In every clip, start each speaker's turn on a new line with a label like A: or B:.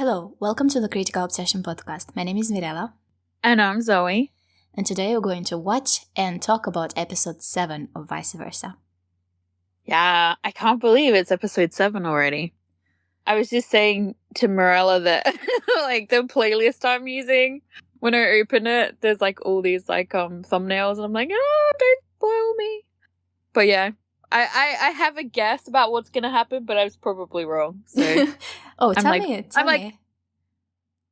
A: Hello, welcome to the Critical Obsession podcast. My name is Mirella.
B: And I'm Zoe.
A: And today we're going to watch and talk about episode 7 of Vice Versa.
B: Yeah, I can't believe it's episode 7 already. I was just saying to Mirella that like the playlist I'm using, when I open it, there's like all these like thumbnails and I'm like, oh, don't spoil me. But yeah, I have a guess about what's going to happen, but I was probably wrong. So
A: tell me.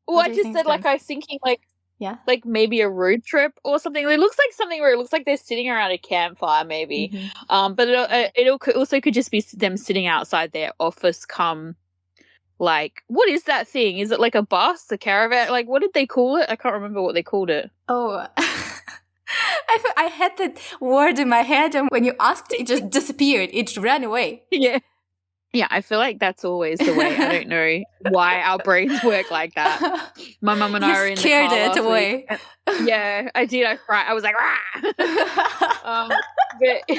B: Well, I just said like I was thinking like,
A: yeah,
B: like maybe a road trip or something. It looks like something where it looks like they're sitting around a campfire, maybe.
A: Mm-hmm.
B: But it also could just be them sitting outside their office. Like, what is that thing? Is it like a bus, a caravan? Like, what did they call it? I can't remember what they called it.
A: Oh, I had that word in my head, and when you asked, it just disappeared. It ran away.
B: Yeah. Yeah, I feel like that's always the way. I don't know why our brains work like that. My mum and I were in the car
A: scared it away.
B: Yeah, I did. I was like, rah! But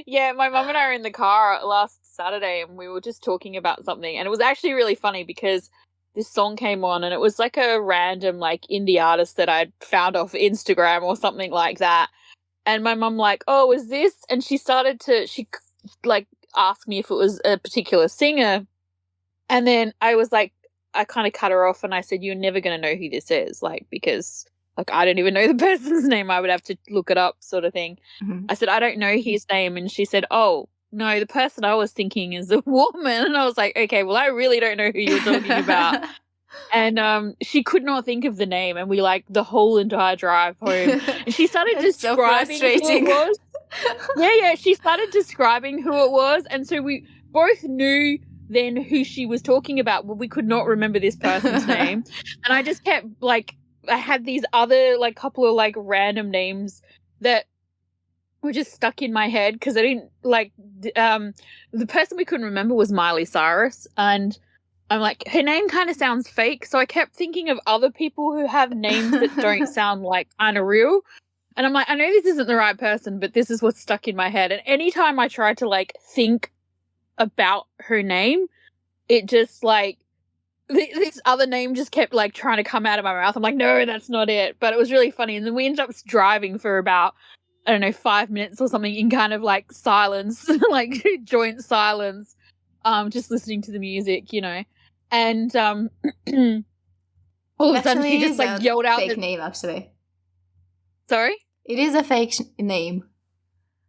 B: yeah, my mum and I were in the car last Saturday and we were just talking about something. And it was actually really funny because this song came on and it was like a random like indie artist that I'd found off Instagram or something like that. And my mum like, oh, is this? And she asked me if it was a particular singer, and then I was like, I kind of cut her off and I said, you're never going to know who this is, like, because like I don't even know the person's name, I would have to look it up, sort of thing.
A: Mm-hmm.
B: I said, I don't know his name, and she said, oh no, the person I was thinking is a woman. And I was like, okay, well, I really don't know who you're talking about. And she could not think of the name, and we like the whole entire drive home and she started describing who it was. Yeah, she started describing who it was, and so we both knew then who she was talking about, but we could not remember this person's name. And I just kept like, I had these other like couple of like random names that were just stuck in my head because I didn't like the person we couldn't remember was Miley Cyrus, and I'm like, her name kind of sounds fake, so I kept thinking of other people who have names that don't sound like kind of real. And I'm like, I know this isn't the right person, but this is what's stuck in my head. And anytime I tried to like think about her name, it just like this other name just kept like trying to come out of my mouth. I'm like, no, that's not it. But it was really funny. And then we ended up driving for about, I don't know, 5 minutes or something in kind of like silence, like joint silence, just listening to the music, you know. And all of a sudden she just like yelled out
A: fake name, actually.
B: Sorry?
A: It is a fake name.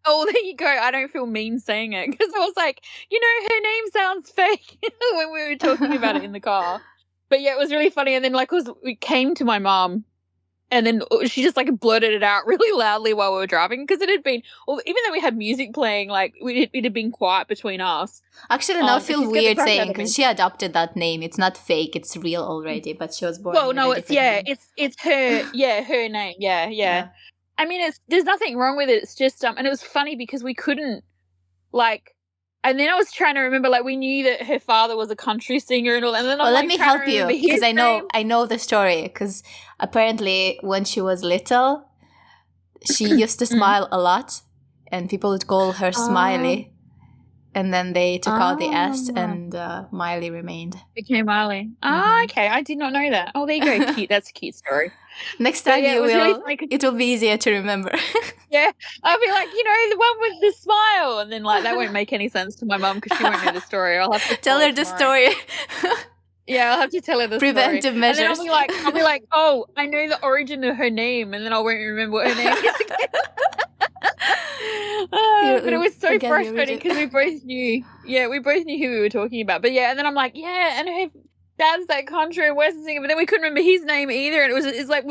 B: Oh, there you go. I don't feel mean saying it because I was like, you know, her name sounds fake when we were talking about it in the car. But yeah, it was really funny. And then like we came to my mum and then she just like blurted it out really loudly while we were driving because it had been, well, even though we had music playing, like it had been quiet betwing us.
A: Actually, now I feel weird saying because she adopted that name. It's not fake; it's real already. But she was born.
B: Well, no, it's her. Yeah, her name. Yeah. I mean, there's nothing wrong with it. It's just and it was funny because we couldn't like. And then I was trying to remember, like, we knew that her father was a country singer and all. And then
A: let me help you because I know the story. Because apparently, when she was little, she used to smile a lot, and people would call her Smiley. And then they took out the S, and Miley remained.
B: Became Miley. Mm-hmm. Okay. I did not know that. Oh, there you go. Cute. That's a cute story.
A: Next time it will be easier to remember.
B: Yeah. I'll be like, you know, the one with the smile. And then like that won't make any sense to my mum because she won't know the story. I'll have to
A: tell her the story.
B: Yeah, I'll have to tell her the
A: preventive measures.
B: And then I'll be like, oh, I know the origin of her name, and then I won't remember what her name is again. But it was so frustrating because we both knew who we were talking about. But yeah, and then I'm like, yeah, and her dad's that country and western singer, but then we couldn't remember his name either, and it was like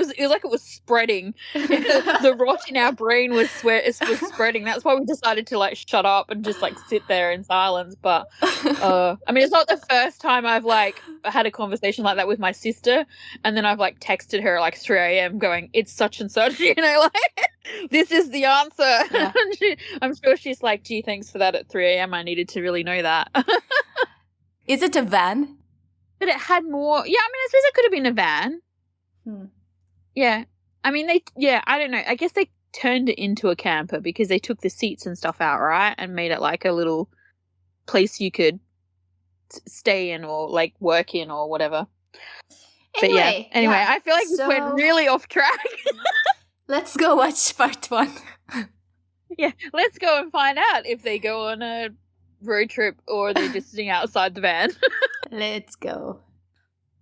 B: it was spreading. The rot in our brain was spreading. That's why we decided to like shut up and just like sit there in silence. But I mean, it's not the first time I've like had a conversation like that with my sister, and then I've like texted her like 3 a.m. going, it's such and such, you know, like this is the answer. Yeah. I'm sure she's like, gee, thanks for that at 3 a.m. I needed to really know that.
A: Is it a van?
B: But it had more. Yeah, I mean, I suppose it could have been a van. Yeah. I mean, I don't know. I guess they turned it into a camper because they took the seats and stuff out, right? And made it like a little place you could stay in or like work in or whatever.
A: Anyway,
B: I feel like we went really off track.
A: Let's go watch part 1.
B: Yeah, let's go and find out if they go on a road trip or they're just sitting outside the van.
A: Let's go.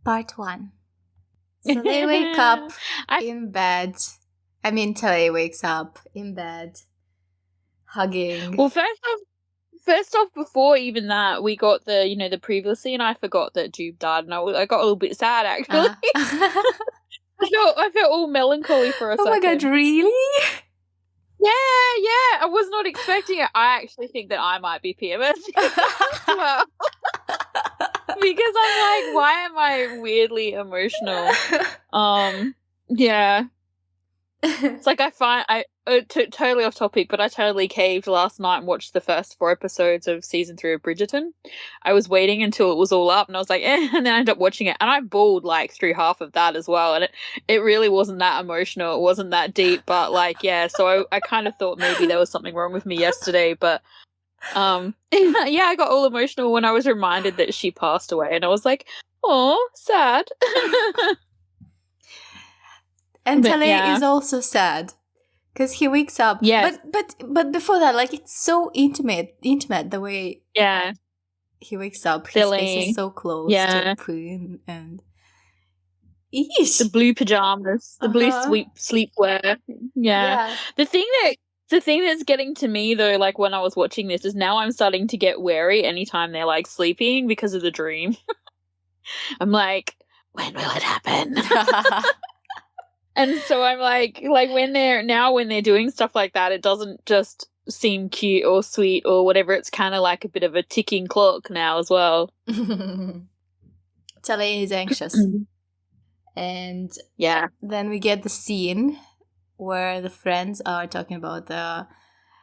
A: Part 1. So they wake up in bed. I mean, Tale wakes up in bed, hugging.
B: Well, first off, before even that, we got the previously, and I forgot that Jube died, and I got a little bit sad, actually. I felt all melancholy for a second.
A: Oh my god, really?
B: Yeah, I was not expecting it. I actually think that I might be PMS. Well, because I'm like, why am I weirdly emotional? Yeah. It's like totally off topic, but I totally caved last night and watched the first 4 episodes of season 3 of Bridgerton. I was waiting until it was all up, and I was like, and then I ended up watching it, and I bawled like through half of that as well, and it really wasn't that emotional, it wasn't that deep, but like, yeah, so I kind of thought maybe there was something wrong with me yesterday, but yeah, I got all emotional when I was reminded that she passed away, and I was like, oh, sad.
A: And Tale is also sad because he wakes up.
B: Yes.
A: But before that, like, it's so intimate the way he wakes up. His face is so close to Poon, and
B: the blue pajamas, the blue sleepwear. Yeah. The thing that's getting to me though, like when I was watching this, is now I'm starting to get wary anytime they're like sleeping because of the dream. I'm like, when will it happen? And so I'm like when they're doing stuff like that, it doesn't just seem cute or sweet or whatever. It's kind of like a bit of a ticking clock now as well.
A: Tale is anxious. And then we get the scene where the friends are talking about their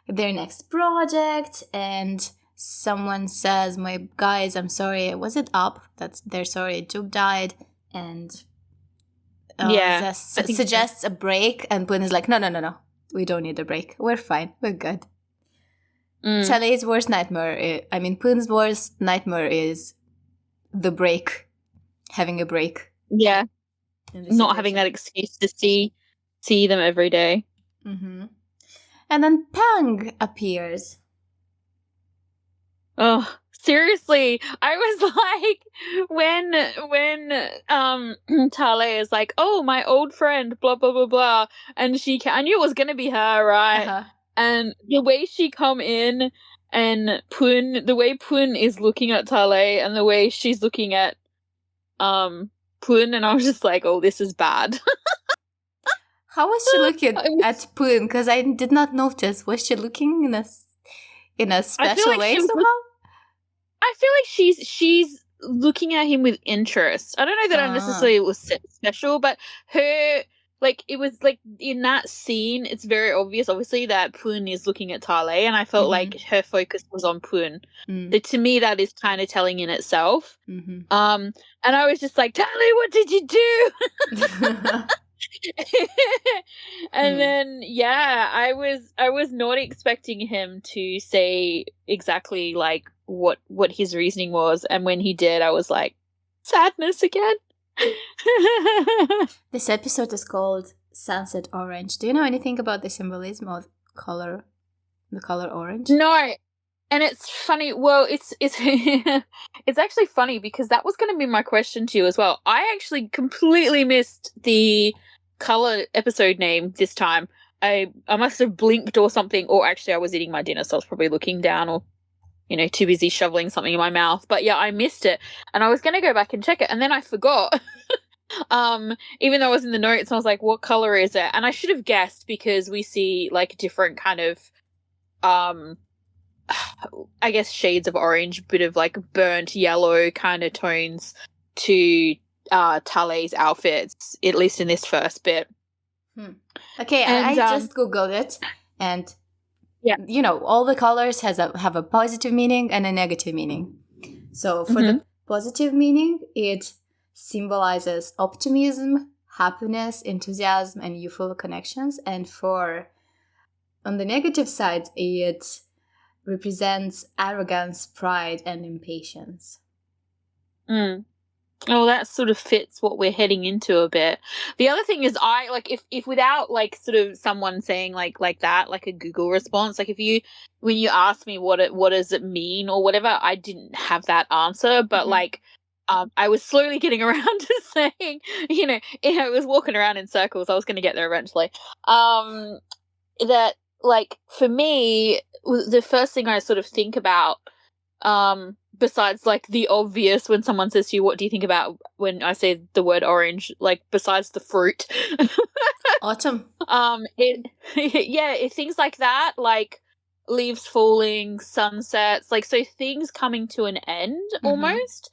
A: next project, and someone says, my guys, I'm sorry, was it Up? They're sorry, Jube died, and suggests a break, and Poon is like, no, we don't need a break, we're fine, we're good. Tale's worst nightmare, Poon's worst nightmare is the break, having a break.
B: Yeah, not having that excuse to see them every day.
A: Mm-hmm. And then Pang appears.
B: Oh, seriously, I was like, when Tale is like, oh, my old friend, blah blah blah blah, and I knew it was gonna be her, right?
A: Uh-huh.
B: And the way she come in, and the way Poon is looking at Tale, and the way she's looking at Poon, and I was just like, oh, this is bad.
A: How was she looking at Poon? Because I did not notice. Was she looking in a special way somehow?
B: I feel like she's looking at him with interest. I don't know that unnecessarily it was special, but her, like, it was like in that scene, it's very obvious, obviously, that Poon is looking at Tale, and I felt like her focus was on Poon. To me, that is kind of telling in itself. And I was just like, Tale, what did you do? And then I was not expecting him to say exactly like what his reasoning was, and when he did, I was like, sadness again.
A: This episode is called Sunset Orange. Do you know anything about the symbolism of the color orange?
B: No. And it's funny. Well, it's it's actually funny because that was going to be my question to you as well. I actually completely missed the color episode name this time. I must have blinked or something, or actually I was eating my dinner, so I was probably looking down, or too busy shoveling something in my mouth. But yeah, I missed it, and I was going to go back and check it, and then I forgot. Even though it was in the notes, I was like, what color is it? And I should have guessed, because we see like different kind of I guess shades of orange, bit of like burnt yellow kind of tones to Tale's outfits, at least in this first bit.
A: Okay, I just googled it, and all the colors have a positive meaning and a negative meaning. So for the positive meaning, it symbolizes optimism, happiness, enthusiasm, and youthful connections. And on the negative side, it represents arrogance, pride, and impatience.
B: Oh, that sort of fits what we're heading into a bit. The other thing is I like if without like sort of someone saying like that, like a Google response, like if you when you asked me what does it mean or whatever, I didn't have that answer, but like I was slowly getting around to saying, I was walking around in circles. I was going to get there eventually. That like for me, the first thing I sort of think about besides like the obvious when someone says to you, what do you think about when I say the word orange, like besides the fruit?
A: Autumn.
B: Things like that, like leaves falling, sunsets, like so things coming to an end almost.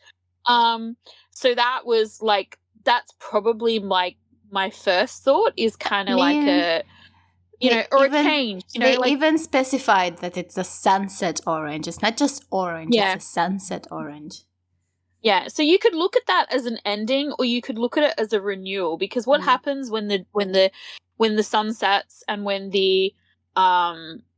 B: So that was like that's probably like my first thought is kind of like a or a change.
A: They even specified that it's a sunset orange. It's not just orange, it's a sunset orange.
B: Yeah, so you could look at that as an ending or you could look at it as a renewal, because what happens when the sun sets and when the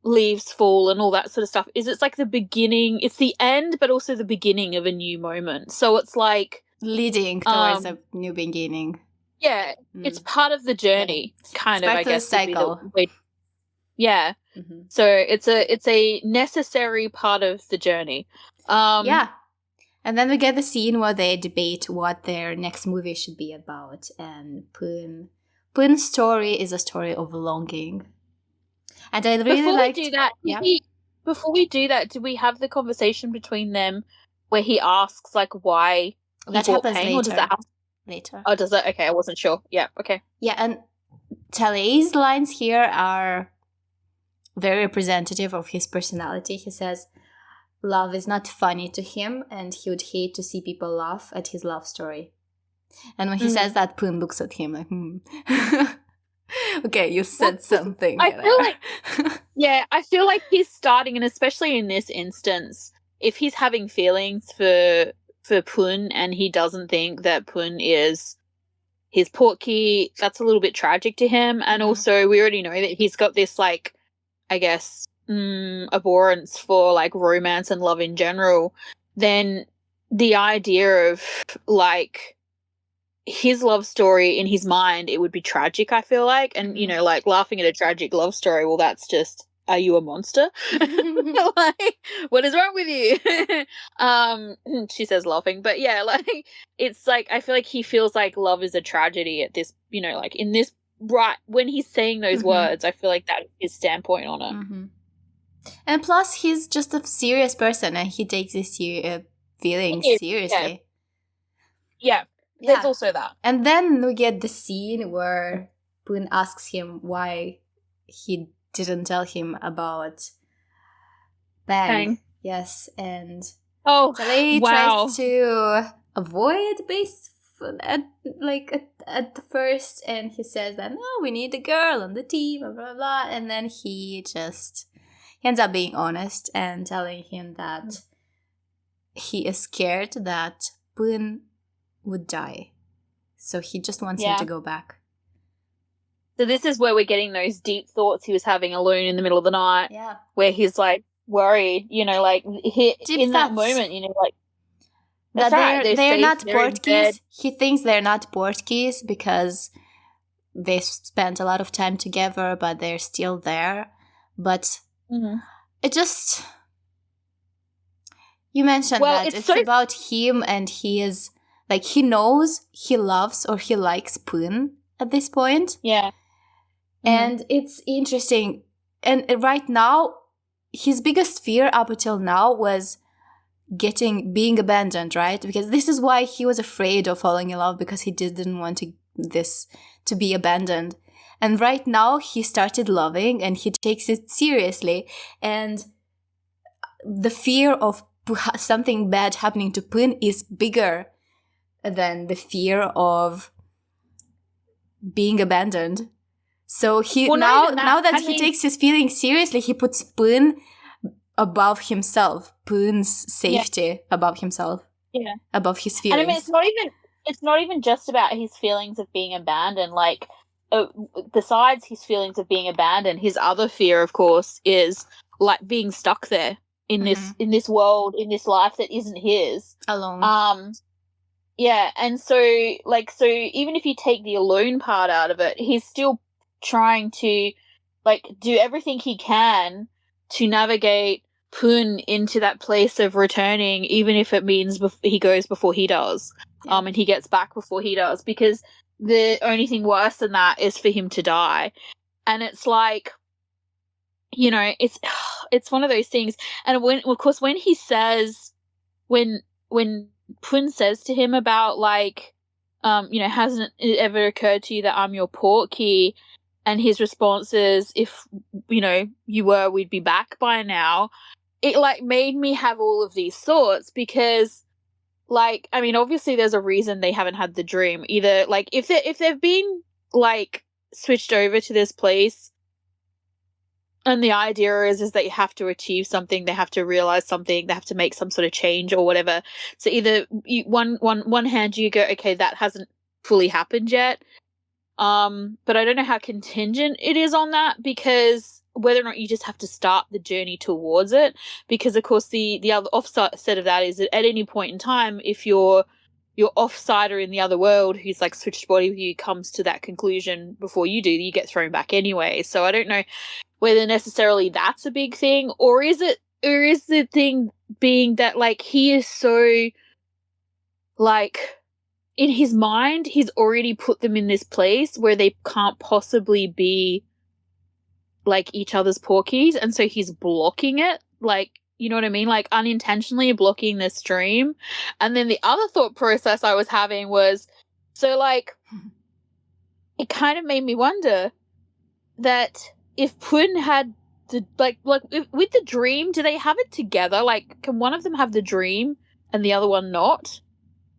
B: leaves fall and all that sort of stuff is it's like the beginning, it's the end but also the beginning of a new moment. So it's like
A: leading towards a new beginning.
B: Yeah, it's part of the journey, kind of, I guess.
A: Cycle.
B: Yeah. So it's a necessary part of the journey.
A: Yeah. And then we get the scene where they debate what their next movie should be about. And Poon's story is a story of longing. And I really
B: Before we do that, do we have the conversation between them where he asks like why
A: that happens
B: pain,
A: later?
B: Or does that happen
A: later?
B: Oh, does it? Okay, I wasn't sure. Yeah, okay.
A: Yeah, and Talei's lines here are very representative of his personality. He says, love is not funny to him, and he would hate to see people laugh at his love story. And when he says that, Poon looks at him like, okay, you said something.
B: I feel like he's starting, and especially in this instance, if he's having feelings for Poon and he doesn't think that Poon is his portkey, that's a little bit tragic to him. And also we already know that he's got this like, I guess, abhorrence for like romance and love in general. Then the idea of like his love story in his mind, it would be tragic, I feel like. And, like laughing at a tragic love story, well, that's just, are you a monster? Like, what is wrong with you? She says laughing, but yeah, like it's like I feel like he feels like love is a tragedy at this, like in this when he's saying those words, I feel like that's his standpoint on it.
A: And plus, he's just a serious person, and he takes his feelings seriously.
B: Yeah, there's also that.
A: And then we get the scene where Poon asks him why he didn't tell him about Bang. Yes, and Talei tries to avoid at the first, and he says that no, we need a girl on the team, blah blah blah, and then he ends up being honest and telling him that he is scared that Poon would die, so he just wants him to go back.
B: So this is where we're getting those deep thoughts he was having alone in the middle of the night.
A: Yeah.
B: Where he's like worried, like in that moment, like
A: that's that they're not portkeys. He thinks they're not portkeys because they spent a lot of time together, but they're still there. But it just you mentioned that it's about him, and he is like he knows he loves or he likes Poon at this point.
B: Yeah.
A: And it's interesting. And right now, his biggest fear up until now was being abandoned, right? Because this is why he was afraid of falling in love, because he didn't want this to be abandoned. And right now, he started loving and he takes it seriously. And the fear of something bad happening to Poon is bigger than the fear of being abandoned. So now that he takes his feelings seriously, he puts Poon above himself, Poon's safety above himself, above his feelings.
B: And I mean, it's not even just about his feelings of being abandoned. Like, besides his feelings of being abandoned, his other fear, of course, is like being stuck there in this world, in this life that isn't his,
A: alone.
B: Yeah, and so even if you take the alone part out of it, he's still trying to like do everything he can to navigate Pun into that place of returning, even if it means he goes before he does, and he gets back before he does, because the only thing worse than that is for him to die. And it's like, you know, it's one of those things. And when, of course, when he says, when Pun says to him about like, you know, hasn't it ever occurred to you that I'm your portkey? And his response is, if, you know, you were, we'd be back by now. It like made me have all of these thoughts because, like, I mean, obviously there's a reason they haven't had the dream. Either like if they've been like switched over to this place, and the idea is that you have to achieve something, they have to realize something, they have to make some sort of change or whatever. So either one hand you go, okay, that hasn't fully happened yet. But I don't know how contingent it is on that, because whether or not you just have to start the journey towards it, because of course the other offset of that is that at any point in time, if your offsider in the other world who's like switched body with you comes to that conclusion before you do, you get thrown back anyway. So I don't know whether necessarily that's a big thing, or is the thing being that like he is so like in his mind he's already put them in this place where they can't possibly be like each other's porkies, and so he's blocking it, like, you know what I mean, like unintentionally blocking the stream. And then the other thought process I was having was, so like it kind of made me wonder that if Pun had the like with the dream, do they have it together? Like, can one of them have the dream and the other one not?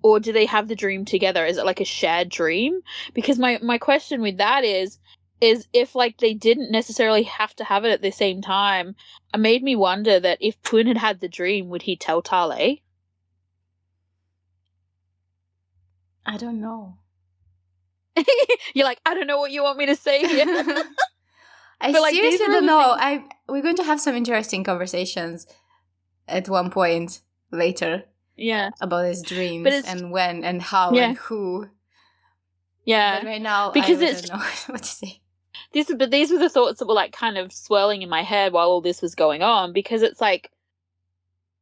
B: Or do they have the dream together? Is it like a shared dream? Because my question with that is if like they didn't necessarily have to have it at the same time, it made me wonder that if Pun had the dream, would he tell Tale?
A: I don't know.
B: You're like, I don't know what you want me to say here.
A: I
B: But, like,
A: seriously
B: these were
A: don't
B: the
A: know. We're going to have some interesting conversations at one point later.
B: Yeah.
A: About his dreams and when and how and who.
B: Yeah.
A: But right now,
B: because
A: I don't know what to say.
B: These were the thoughts that were like kind of swirling in my head while all this was going on, because it's like,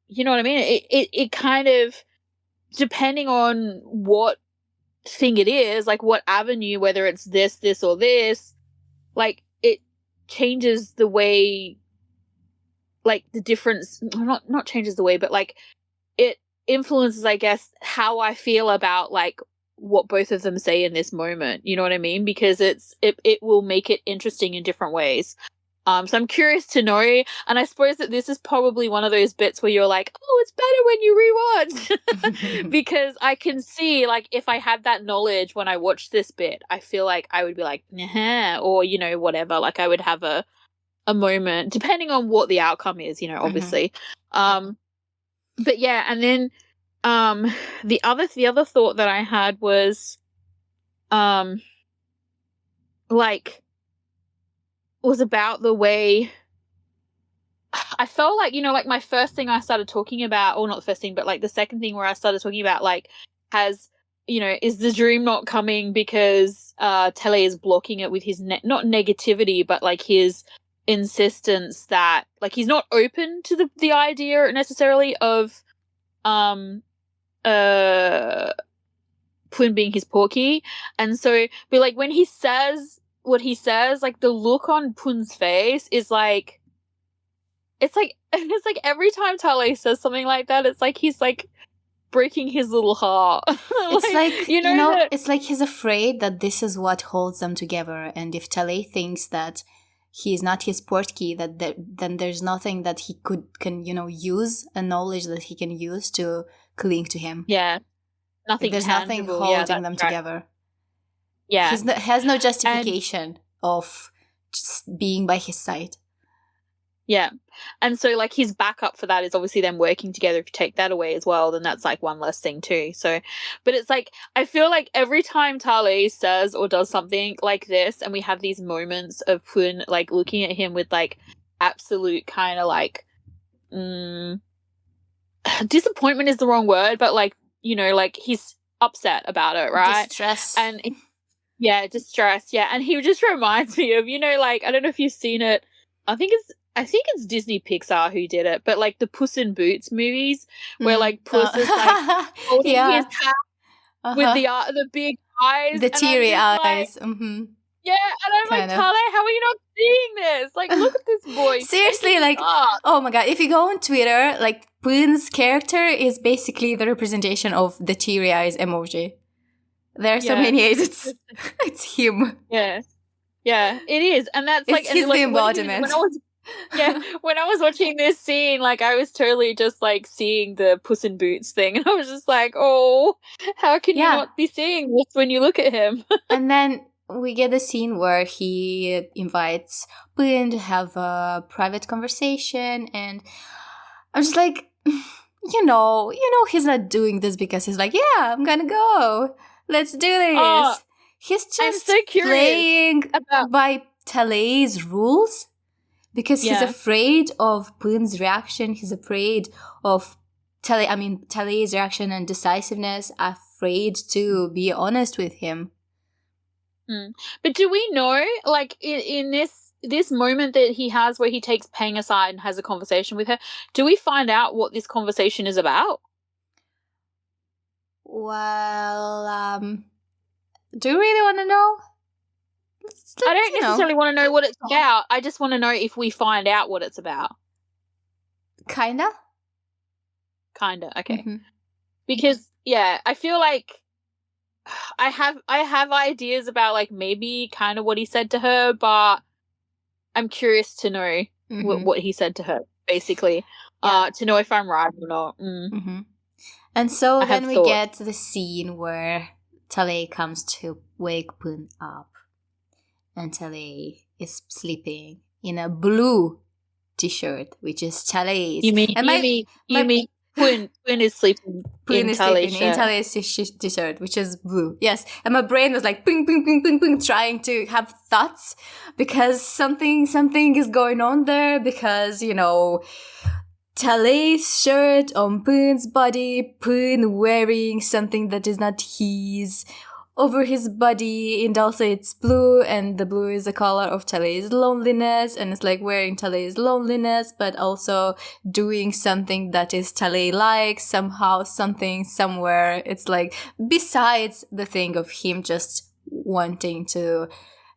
B: you know what I mean? It kind of, depending on what thing it is, like what avenue, whether it's this or this, like it changes the way, like the difference, not changes the way, but like it influences, I guess, how I feel about like what both of them say in this moment. You know what I mean? Because it will make it interesting in different ways. So I'm curious to know, and I suppose that this is probably one of those bits where you're like, oh, it's better when you rewatch. Because I can see, like, if I had that knowledge when I watched this bit, I feel like I would be like, nah, or, you know, whatever. Like, I would have a moment, depending on what the outcome is, you know, obviously. But yeah, and then the other thought that I had was like was about the way I felt like, you know, like my first thing I started talking about, or not the first thing, but like the second thing where I started talking about like has, you know, is the dream not coming because Tele is blocking it with his not negativity, but like his insistence that like he's not open to the idea necessarily of Pun being his porky. And so, but like when he says what he says, like the look on Pun's face is like, it's like every time Tale says something like that, it's like he's like breaking his little heart.
A: It's like, you know, it's like he's afraid that this is what holds them together. And if Tale thinks that he is not his portkey, then there's nothing that he can, you know, use, a knowledge that he can use to cling to him.
B: Yeah. Nothing
A: There's
B: tangible.
A: nothing holding them together.
B: Yeah.
A: He has no justification of just being by his side.
B: Yeah. And so like his backup for that is obviously them working together. If you take that away as well, then that's like one less thing too. So, but it's like, I feel like every time Tale says or does something like this, and we have these moments of Pun like looking at him with like absolute kind of like, disappointment is the wrong word, but like, you know, like he's upset about it, right?
A: Distress.
B: And distress. Yeah, and he just reminds me of, like, I don't know if you've seen it. I think it's Disney Pixar who did it, but like the Puss in Boots movies, where like Puss is like holding his hat with the big eyes,
A: the
B: and
A: teary
B: I'm just
A: eyes.
B: Like, yeah, and I'm like, Tale, how are you not seeing this? Like, look at this boy.
A: Seriously, like, oh my god, if you go on Twitter, like, Poon's character is basically the representation of the teary eyes emoji. There are so many edits. It's him.
B: Yeah. Yeah, it is. And that's
A: it's his
B: like,
A: embodiment.
B: When I was watching this scene, like, I was totally just like seeing the Puss in Boots thing, and I was just like, oh, how can you not be seeing this when you look at him?
A: And then we get a scene where he invites Poon to have a private conversation, and I'm just like, he's not doing this because he's like, yeah, I'm gonna go. Let's do this. He's just playing by Tale's rules because he's afraid of Poon's reaction. He's afraid of Tale's reaction and decisiveness, afraid to be honest with him.
B: But do we know, like, in this moment that he has where he takes Peng aside and has a conversation with her, do we find out what this conversation is about?
A: Well, do you really want to know?
B: I don't necessarily want to know what it's about. I just want to know if we find out what it's about.
A: Kinda,
B: okay. Because, I feel like I have ideas about, like, maybe kind of what he said to her, but I'm curious to know what he said to her, basically, to know if I'm right or not.
A: And so then we get the scene where Tale comes to wake Poon up, and Tale is sleeping in a blue t-shirt, which is Tale's.
B: You mean Poon is sleeping in
A: Tale's t-shirt, which is blue. Yes, and my brain was like ping, ping, ping, ping, ping, trying to have thoughts because something is going on there because, Tale's shirt on Poon's body, Poon wearing something that is not his over his body, and also it's blue, and the blue is the color of Tale's loneliness, and it's like wearing Tale's loneliness, but also doing something that is Tale-like, somehow, something, somewhere. It's like, besides the thing of him just wanting to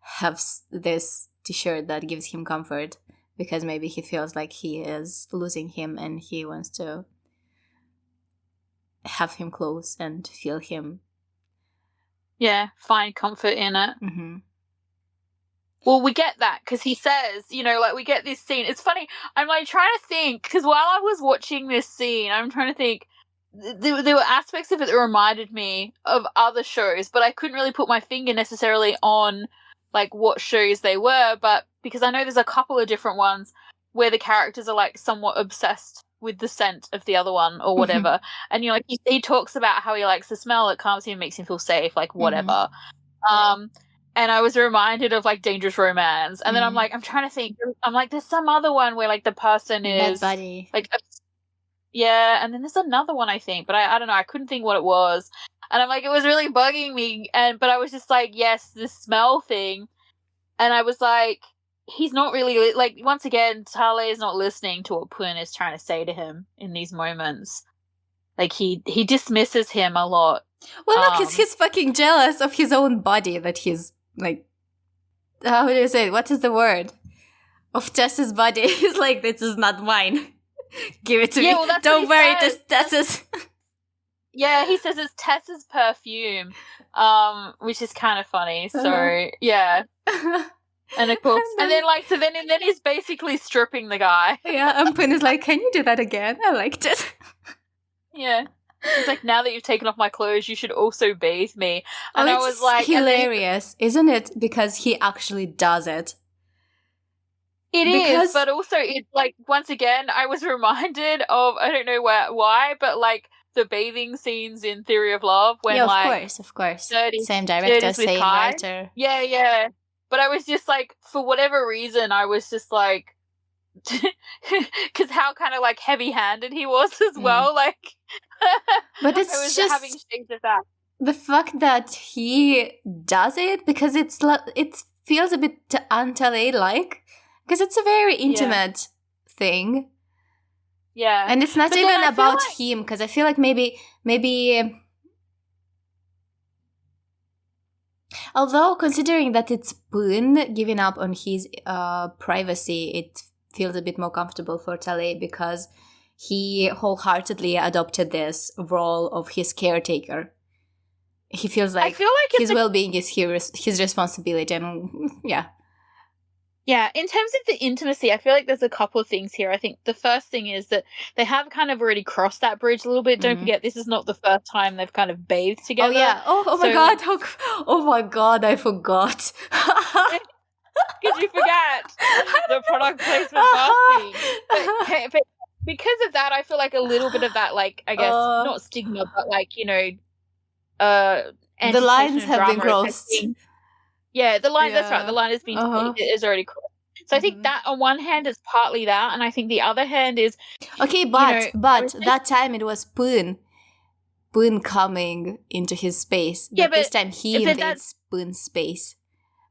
A: have this t-shirt that gives him comfort, because maybe he feels like he is losing him and he wants to have him close and feel him.
B: Yeah, find comfort in it. Well, we get that because he says, like, we get this scene. It's funny. I'm like trying to think because while I was watching this scene, I'm trying to think. There were aspects of it that reminded me of other shows, but I couldn't really put my finger necessarily on like what shows they were. But because I know there's a couple of different ones where the characters are like somewhat obsessed with the scent of the other one or whatever. And like he talks about how he likes the smell, it calms him, makes him feel safe, like whatever. And I was reminded of like Dangerous Romance. And then I'm like, I'm trying to think. I'm like, there's some other one where like the person is
A: Bad Buddy.
B: Like, and then there's another one I think, but I don't know. I couldn't think what it was. And I'm like, it was really bugging me. But I was just like, yes, this smell thing. And I was like, he's not really, like, once again, Tale is not listening to what Poon is trying to say to him in these moments. Like, he dismisses him a lot.
A: Well, no, because he's fucking jealous of his own body that he's, like, how do you say it? What is the word? Of Tess's body. He's like, this is not mine. Give it to me. Well, don't worry, it is Tess's.
B: Yeah, he says it's Tess's perfume, which is kind of funny. So, yeah. And of course, and then he's basically stripping the guy.
A: Yeah, and Poon is like, can you do that again? I liked it.
B: Yeah. It's like, now that you've taken off my clothes, you should also bathe me. And I was like,
A: hilarious, isn't it? Because he actually does it.
B: It is, but also it's like, once again, I was reminded of, I don't know why, but like the bathing scenes in Theory of Love when
A: of course. Same director, same writer.
B: Yeah. But I was just like, for whatever reason, I was just like, because how kind of like heavy-handed he was as well, like.
A: But it's
B: I was
A: just
B: having shades of that.
A: the fact that he does it, because it feels a bit Antale like, because it's a very intimate thing.
B: Yeah.
A: And it's not
B: But
A: even
B: then I feel
A: about
B: like-
A: him, because I feel like maybe although considering that it's Poon giving up on his privacy, it feels a bit more comfortable for Tale, because he wholeheartedly adopted this role of his caretaker. He feels like
B: I feel like
A: his well-being is his responsibility, and yeah.
B: Yeah, in terms of the intimacy, I feel like there's a couple of things here. I think the first thing is that they have kind of already crossed that bridge a little bit. Don't forget, this is not the first time they've kind of bathed together.
A: Oh yeah. Oh my god. Oh my god, I forgot.
B: Did you forget the product placement bathing? But because of that, I feel like a little bit of that, like, I guess, not stigma, but like, you know,
A: the lines have been crossed.
B: The line, that's right, the line has been is already crossed. So I think that on one hand is partly that, and I think the other hand is
A: okay, but that time it was Poon coming into his space. But this time he invades Poon's space.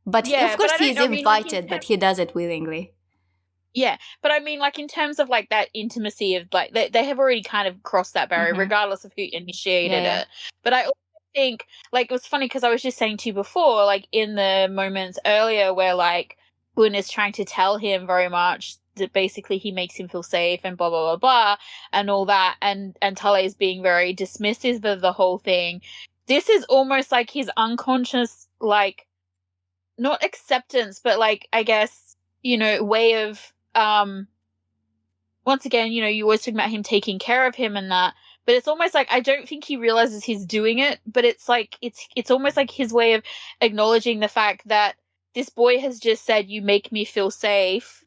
A: But of course he's invited, but he does it willingly.
B: Yeah, but I mean, like, in terms of like that intimacy of like they have already kind of crossed that barrier, regardless of who initiated it. But I also think, like, it was funny because I was just saying to you before, like, in the moments earlier where like Boone is trying to tell him very much that basically he makes him feel safe and blah blah blah blah and all that, and Tale is being very dismissive of the whole thing. This is almost like his unconscious, like, not acceptance, but like, I guess, you know, way of once again, you know, you always talk about him taking care of him and that, but it's almost like I don't think he realizes he's doing it, but it's like it's almost like his way of acknowledging the fact that this boy has just said, you make me feel safe.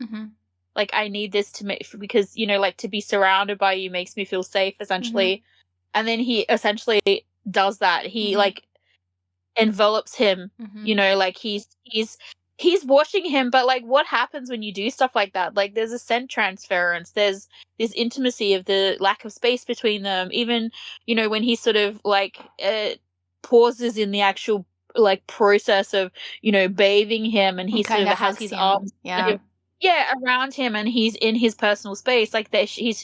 B: Like, I need this to make, because, you know, like, to be surrounded by you makes me feel safe, essentially. And then he essentially does that. He like envelops him, you know, like he's washing him, but like, what happens when you do stuff like that? Like, there's a scent transference, there's this intimacy of the lack of space between them. Even, you know, when he sort of like pauses in the actual like process of, you know, bathing him, and he sort of has his arms around him, and he's in his personal space, like that he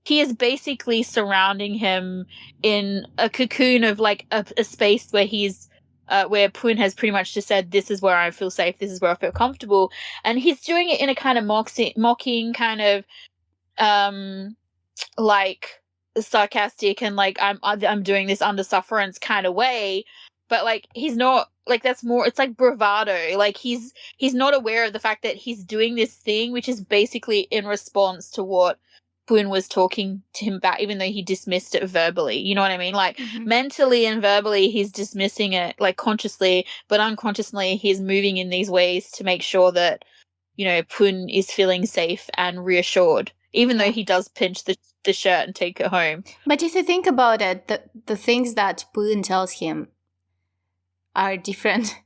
B: is basically surrounding him in a cocoon of like a space where he's where Poon has pretty much just said, this is where I feel safe, this is where I feel comfortable. And he's doing it in a kind of mocking kind of like sarcastic and like I'm doing this under sufferance kind of way. But like, he's not, like, that's more, it's like bravado. Like, he's not aware of the fact that he's doing this thing, which is basically in response to what Poon was talking to him about, even though he dismissed it verbally. You know what I mean? Like, mentally and verbally, he's dismissing it, like, consciously, but unconsciously, he's moving in these ways to make sure that, you know, Poon is feeling safe and reassured, even though he does pinch the shirt and take it home.
A: But if you think about it, the things that Poon tells him are different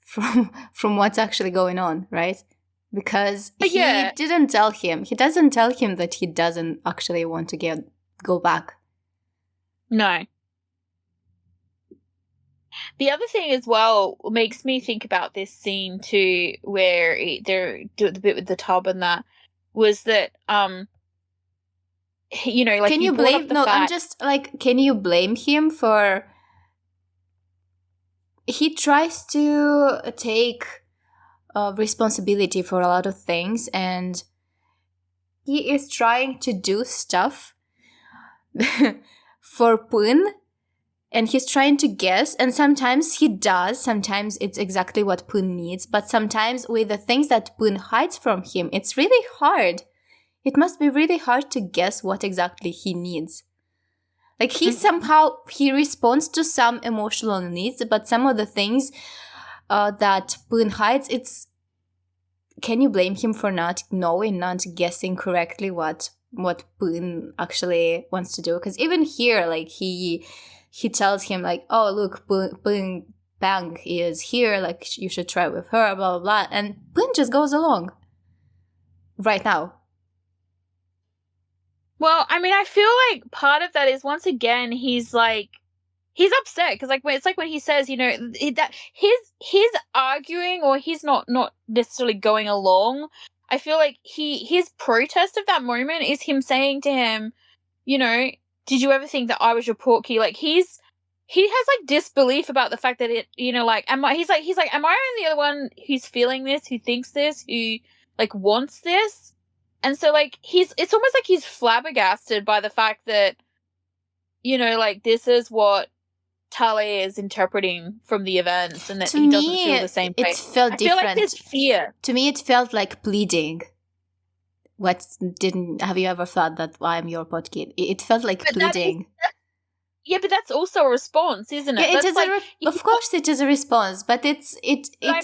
A: from what's actually going on, right? Because he doesn't tell him that he doesn't actually want to go back.
B: No. The other thing as well makes me think about this scene too, where they're doing the bit with the tub and that, was that you know, like,
A: can you blame? No, I'm just like, can you blame him for? He tries to take responsibility for a lot of things, and he is trying to do stuff for Poon, and he's trying to guess, and sometimes he does, sometimes it's exactly what Poon needs, but sometimes with the things that Poon hides from him, it's really hard. It must be really hard to guess what exactly he needs. Like, he responds to some emotional needs, but some of the things that Poon hides, can you blame him for not knowing, not guessing correctly what Poon actually wants to do? Because even here, like, he tells him, like, oh, look, Poon Bang is here, like, you should try with her, blah, blah, blah. And Poon just goes along right now.
B: Well, I mean, I feel like part of that is, once again, he's like, he's upset because like it's like when he says, you know, that his arguing or he's not necessarily going along. I feel like his protest of that moment is him saying to him, you know, did you ever think that I was your portkey? Like he has like disbelief about the fact that it, you know, like he's like am I the other one who's feeling this, who thinks this, who like wants this? And so like it's almost like he's flabbergasted by the fact that, you know, like this is what Tale is interpreting from the events, and that he doesn't feel the same way.
A: It felt different.
B: I feel like there's fear.
A: To me, it felt like pleading. Have you ever thought that I'm your podkid? It felt like pleading.
B: But that's also a response, isn't it?
A: Yeah, it is
B: like,
A: of course it is a response, but it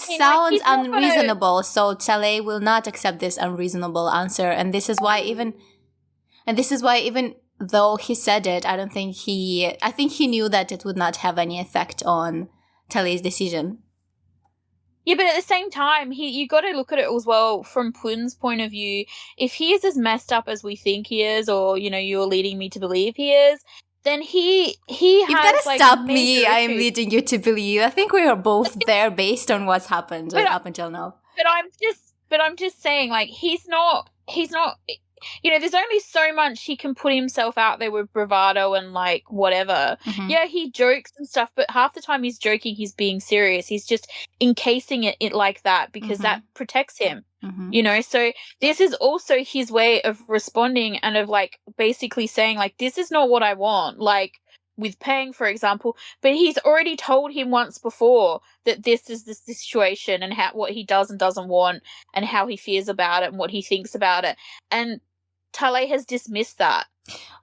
A: sounds unreasonable. So Tale will not accept this unreasonable answer, and this is why even though he said it, I think he knew that it would not have any effect on Tale's decision.
B: Yeah, but at the same time, you got to look at it as well from Pun's point of view. If he is as messed up as we think he is, or, you know, you're leading me to believe he is, then he
A: You've
B: has,
A: got to
B: like,
A: stop me. I am leading you to believe. I think we are both there based on what's happened up until now.
B: But I'm just saying, like, he's not, you know, there's only so much he can put himself out there with bravado and, like, whatever. Mm-hmm. Yeah, he jokes and stuff, but half the time he's joking, he's being serious. He's just encasing it like that because that protects him, you know? So this is also his way of responding and of, like, basically saying, like, this is not what I want. Like, with Peng, for example, but he's already told him once before that this is the situation and what he does and doesn't want and how he feels about it and what he thinks about it. And Tale has dismissed that.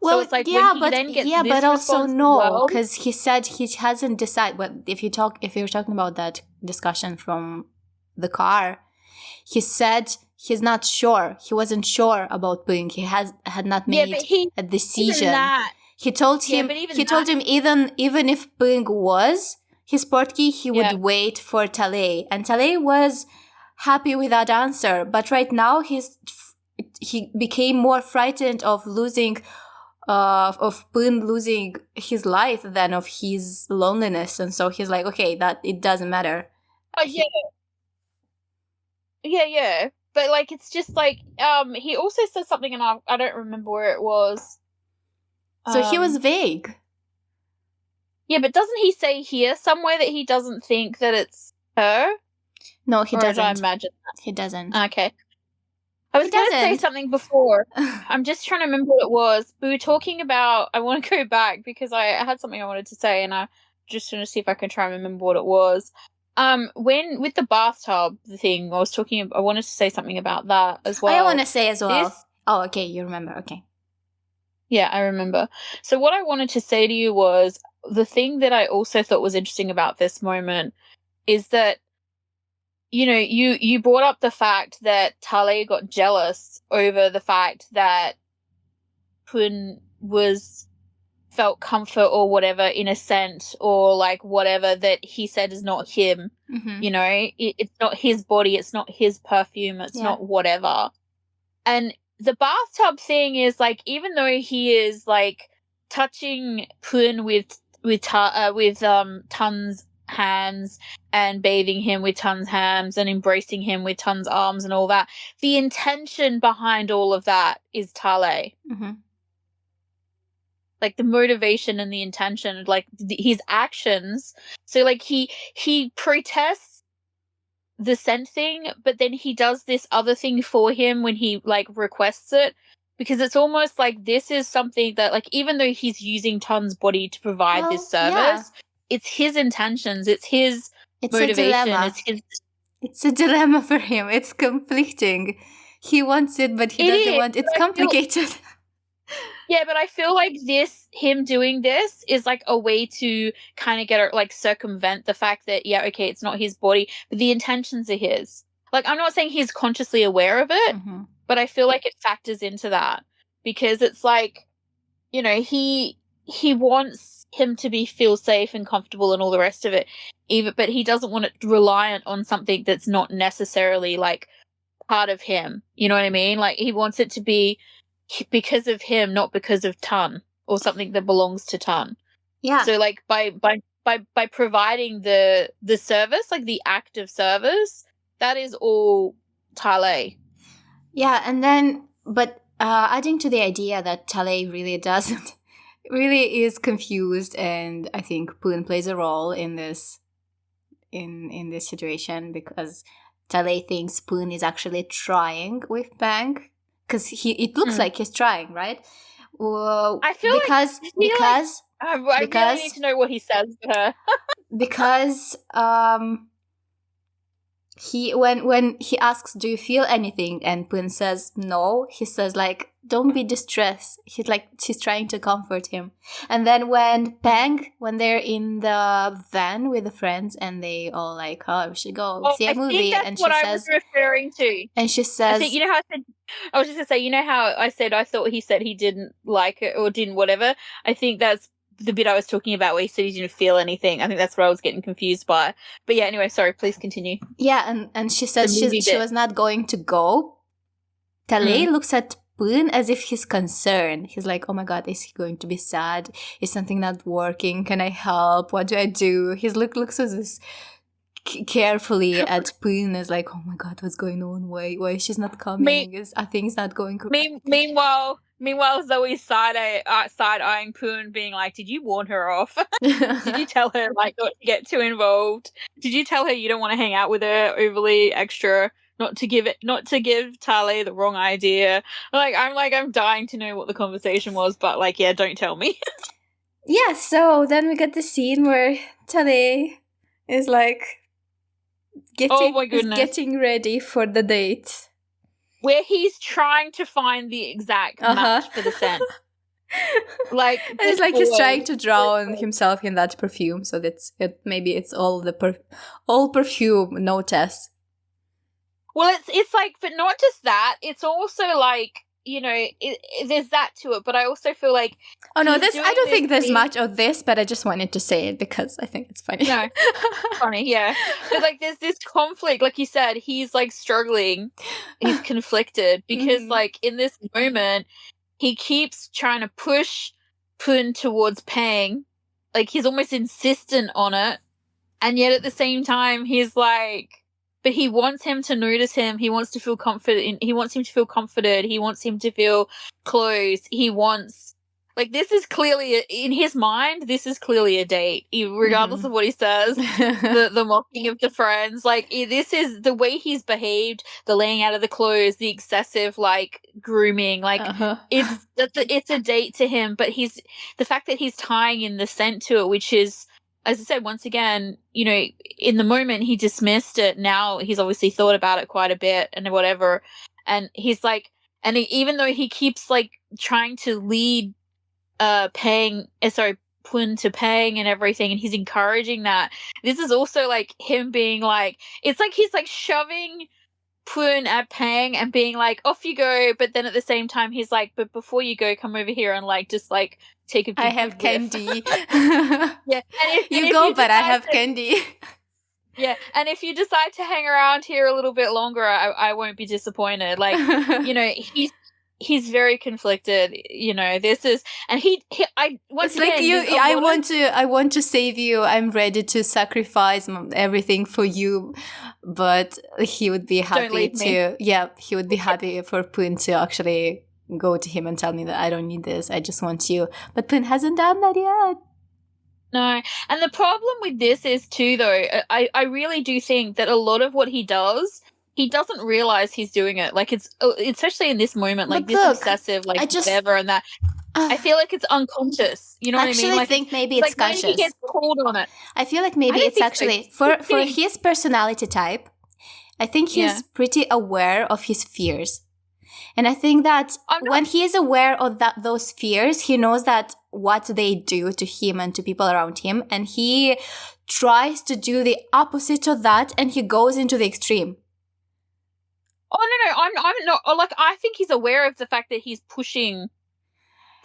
A: Well,
B: so it's like
A: yeah,
B: when he then gets this
A: but also no, because
B: well,
A: he said he hasn't decided. But if you're talking about that discussion from the car, he said he's not sure. He wasn't sure about Peng. He had not made a decision. He told him even if Peng was his portkey, he would wait for Tale, and Tale was happy with that answer. But right now he became more frightened of losing, of Peng losing his life than of his loneliness, and so he's like, okay, that it doesn't matter.
B: Yeah. But like, it's just like, he also said something, and I don't remember where it was.
A: So he was vague.
B: Yeah, but doesn't he say here somewhere that he doesn't think that it's her?
A: No, he doesn't.
B: I imagine that.
A: He doesn't.
B: Okay. I was going to say something before. I'm just trying to remember what it was. We were talking about, I want to go back because I had something I wanted to say, and I just want to see if I can try and remember what it was. When with the bathtub thing, I wanted to say something about that as well.
A: I want to say as well. Okay, you remember. Okay.
B: Yeah, I remember. So what I wanted to say to you was, the thing that I also thought was interesting about this moment is that, you know, you brought up the fact that Tale got jealous over the fact that Peng felt comfort or whatever in a scent or like whatever that he said is not him. Mm-hmm. You know, it's not his body, it's not his perfume, it's not whatever. And the bathtub thing is like, even though he is like touching Peng with Tun's hands and bathing him with Tun's hands and embracing him with Tun's arms and all that, the intention behind all of that is Tale. Mm-hmm. Like the motivation and the intention, like his actions. So like he protests the scent thing, but then he does this other thing for him when he like requests it, because it's almost like this is something that, like, even though he's using Tun's body to provide this service, it's his intentions, it's his motivation,
A: it's a dilemma for him. It's conflicting. He wants it, but he doesn't want it. It's complicated.
B: Yeah, but I feel like him doing this is like a way to kind of get like circumvent the fact that, okay, it's not his body, but the intentions are his. Like, I'm not saying he's consciously aware of it, but I feel like it factors into that, because it's like, you know, he wants him to feel safe and comfortable and all the rest of it, but he doesn't want it reliant on something that's not necessarily like part of him. You know what I mean? Like, he wants it to be because of him, not because of Tun, or something that belongs to Tun.
A: Yeah.
B: So like by providing the service, like the act of service, that is all Tale.
A: Yeah, and then, but adding to the idea that Tale really doesn't, really is confused, and I think Poon plays a role in this, in this situation, because Tale thinks Poon is actually trying with Bang, because it looks like he's trying, right? Well,
B: I feel
A: because
B: I really need to know what he says to her.
A: because he when he asks, do you feel anything, and Poon says no, he says like, don't be distressed. She's trying to comfort him. And then when they're in the van with the friends and they all like, oh, we should go see a movie, and she says,
B: I was referring to.
A: And she says,
B: I think, you know how I said, I was just gonna say, you know how I said I thought he said he didn't like it or didn't whatever. I think that's the bit I was talking about where he said he didn't feel anything. I think that's what I was getting confused by. But yeah, anyway, sorry, please continue.
A: Yeah, and she said she was not going to go. Tale looks at Poon as if he's concerned. He's like, oh my god, is he going to be sad? Is something not working? Can I help? What do I do? He's looks at this carefully at Poon, as like, oh my god, what's going on? Why she's not coming? I think it's not going correct.
B: Meanwhile, Zoe's side eyeing Poon, being like, "Did you warn her off? Did you tell her like not to get too involved? Did you tell her you don't want to hang out with her overly extra? Not to give Tale the wrong idea." I'm dying to know what the conversation was, but like, yeah, don't tell me.
A: Yeah. So then we get the scene where Tale is like getting ready for the date,
B: where he's trying to find the exact match for the scent. Like,
A: and it's like he's trying to drown himself in that perfume, so that's it. Maybe it's all all perfume, no test.
B: Well, it's like, but not just that. It's also like, you know, there's that to it. But I also feel like,
A: I don't think there's much of this, but I just wanted to say it because I think it's funny.
B: No, funny, yeah. But like, there's this conflict, like you said, he's like struggling, he's conflicted because like in this moment, he keeps trying to push Poon towards Pang, like he's almost insistent on it, and yet at the same time, he's like. But he wants him to notice him. He wants to feel confident. He wants him to feel comforted. He wants him to feel close. He wants, like, this is clearly, in his mind, this is clearly a date, regardless of what he says. the mocking of the friends. Like, this is the way he's behaved, the laying out of the clothes, the excessive, like, grooming. Like, it's a date to him. But the fact that he's tying in the scent to it, which is, as I said, once again, you know, in the moment he dismissed it. Now he's obviously thought about it quite a bit and whatever. And he's like, even though he keeps like trying to lead Poon to Pang and everything, and he's encouraging that, this is also like him being like, it's like he's like shoving Poon at Pang and being like, off you go, but then at the same time he's like, but before you go, come over here and like just like take a big
A: I have candy.
B: Yeah,
A: but I have candy.
B: Yeah, and if you decide to hang around here a little bit longer, I won't be disappointed. Like, you know, he's very conflicted. You know, this is, and I
A: want to save you. I'm ready to sacrifice everything for you, but he would be happy to. Yeah, he would be happy for Poon to actually go to him and tell me that I don't need this. I just want you. But Poon hasn't done that yet.
B: No, and the problem with this is too, though, I really do think that a lot of what he does, he doesn't realize he's doing it. Like, it's especially in this moment, like this obsessive, like whatever, and that. I feel like it's unconscious. You know what I mean?
A: Actually, I think maybe it's conscious.
B: He gets called on it.
A: I feel like maybe it's actually for his personality type. I think he's pretty aware of his fears. And I think that when he is aware of those fears, he knows that what they do to him and to people around him, and he tries to do the opposite of that, and he goes into the extreme.
B: Oh no, I'm not. Like, I think he's aware of the fact that he's pushing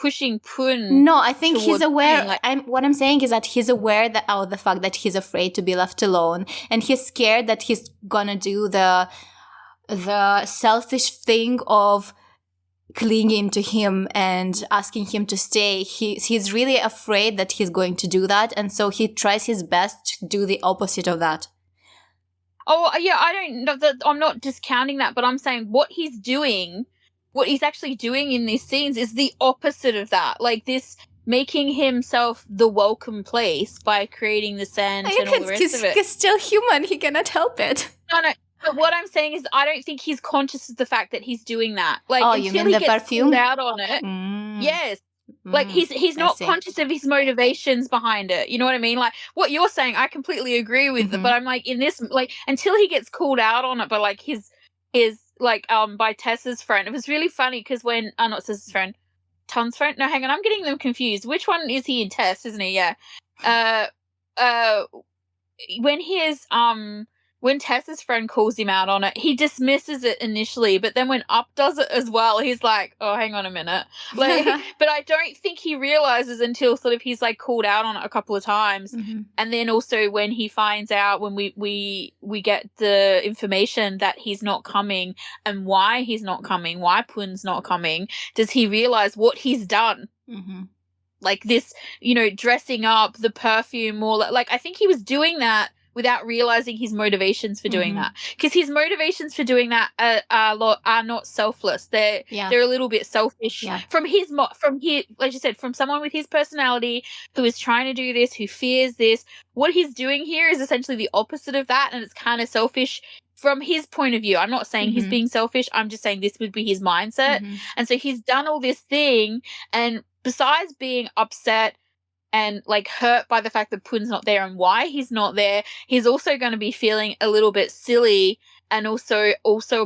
B: Poon.
A: No, I think he's aware. What I'm saying is that he's aware of the fact that he's afraid to be left alone, and he's scared that he's gonna do the selfish thing of clinging to him and asking him to stay, he's really afraid that he's going to do that, and so he tries his best to do the opposite of that.
B: Oh, yeah, I don't know that I'm not discounting that, but I'm saying what he's actually doing in these scenes is the opposite of that. Like this, making himself the welcome place by creating the scent and all the rest of it.
A: He's still human. He cannot help it.
B: No. But what I'm saying is, I don't think he's conscious of the fact that he's doing that. Like,
A: Oh,
B: until
A: you mean
B: he
A: the
B: gets
A: perfume?
B: called out on it. Yes. Like he's not conscious of his motivations behind it. You know what I mean? Like what you're saying, I completely agree with it. But I'm like, in this, like, until he gets called out on it, but like his like by Tessa's friend, it was really funny because when not Tessa's friend, Tom's friend. No, hang on, I'm getting them confused. Which one is he in Tess? Isn't he? Yeah. When Tessa's friend calls him out on it, he dismisses it initially, but then when Up does it as well, he's like, oh, hang on a minute. Like, but I don't think he realizes until sort of he's like called out on it a couple of times. And then also when he finds out, when we get the information that he's not coming and why he's not coming, why Pun's not coming, does he realize what he's done? Like this, you know, dressing up, the perfume, all that. Like, I think he was doing that without realizing his motivations for doing that, because his motivations for doing that are not selfless. They're a little bit selfish from his like you said, from someone with his personality who is trying to do this, who fears this. What he's doing here is essentially the opposite of that, and it's kind of selfish from his point of view. I'm not saying he's being selfish. I'm just saying this would be his mindset. And so he's done all this thing, and besides being upset and like hurt by the fact that Pun's not there and why he's not there, he's also going to be feeling a little bit silly, and also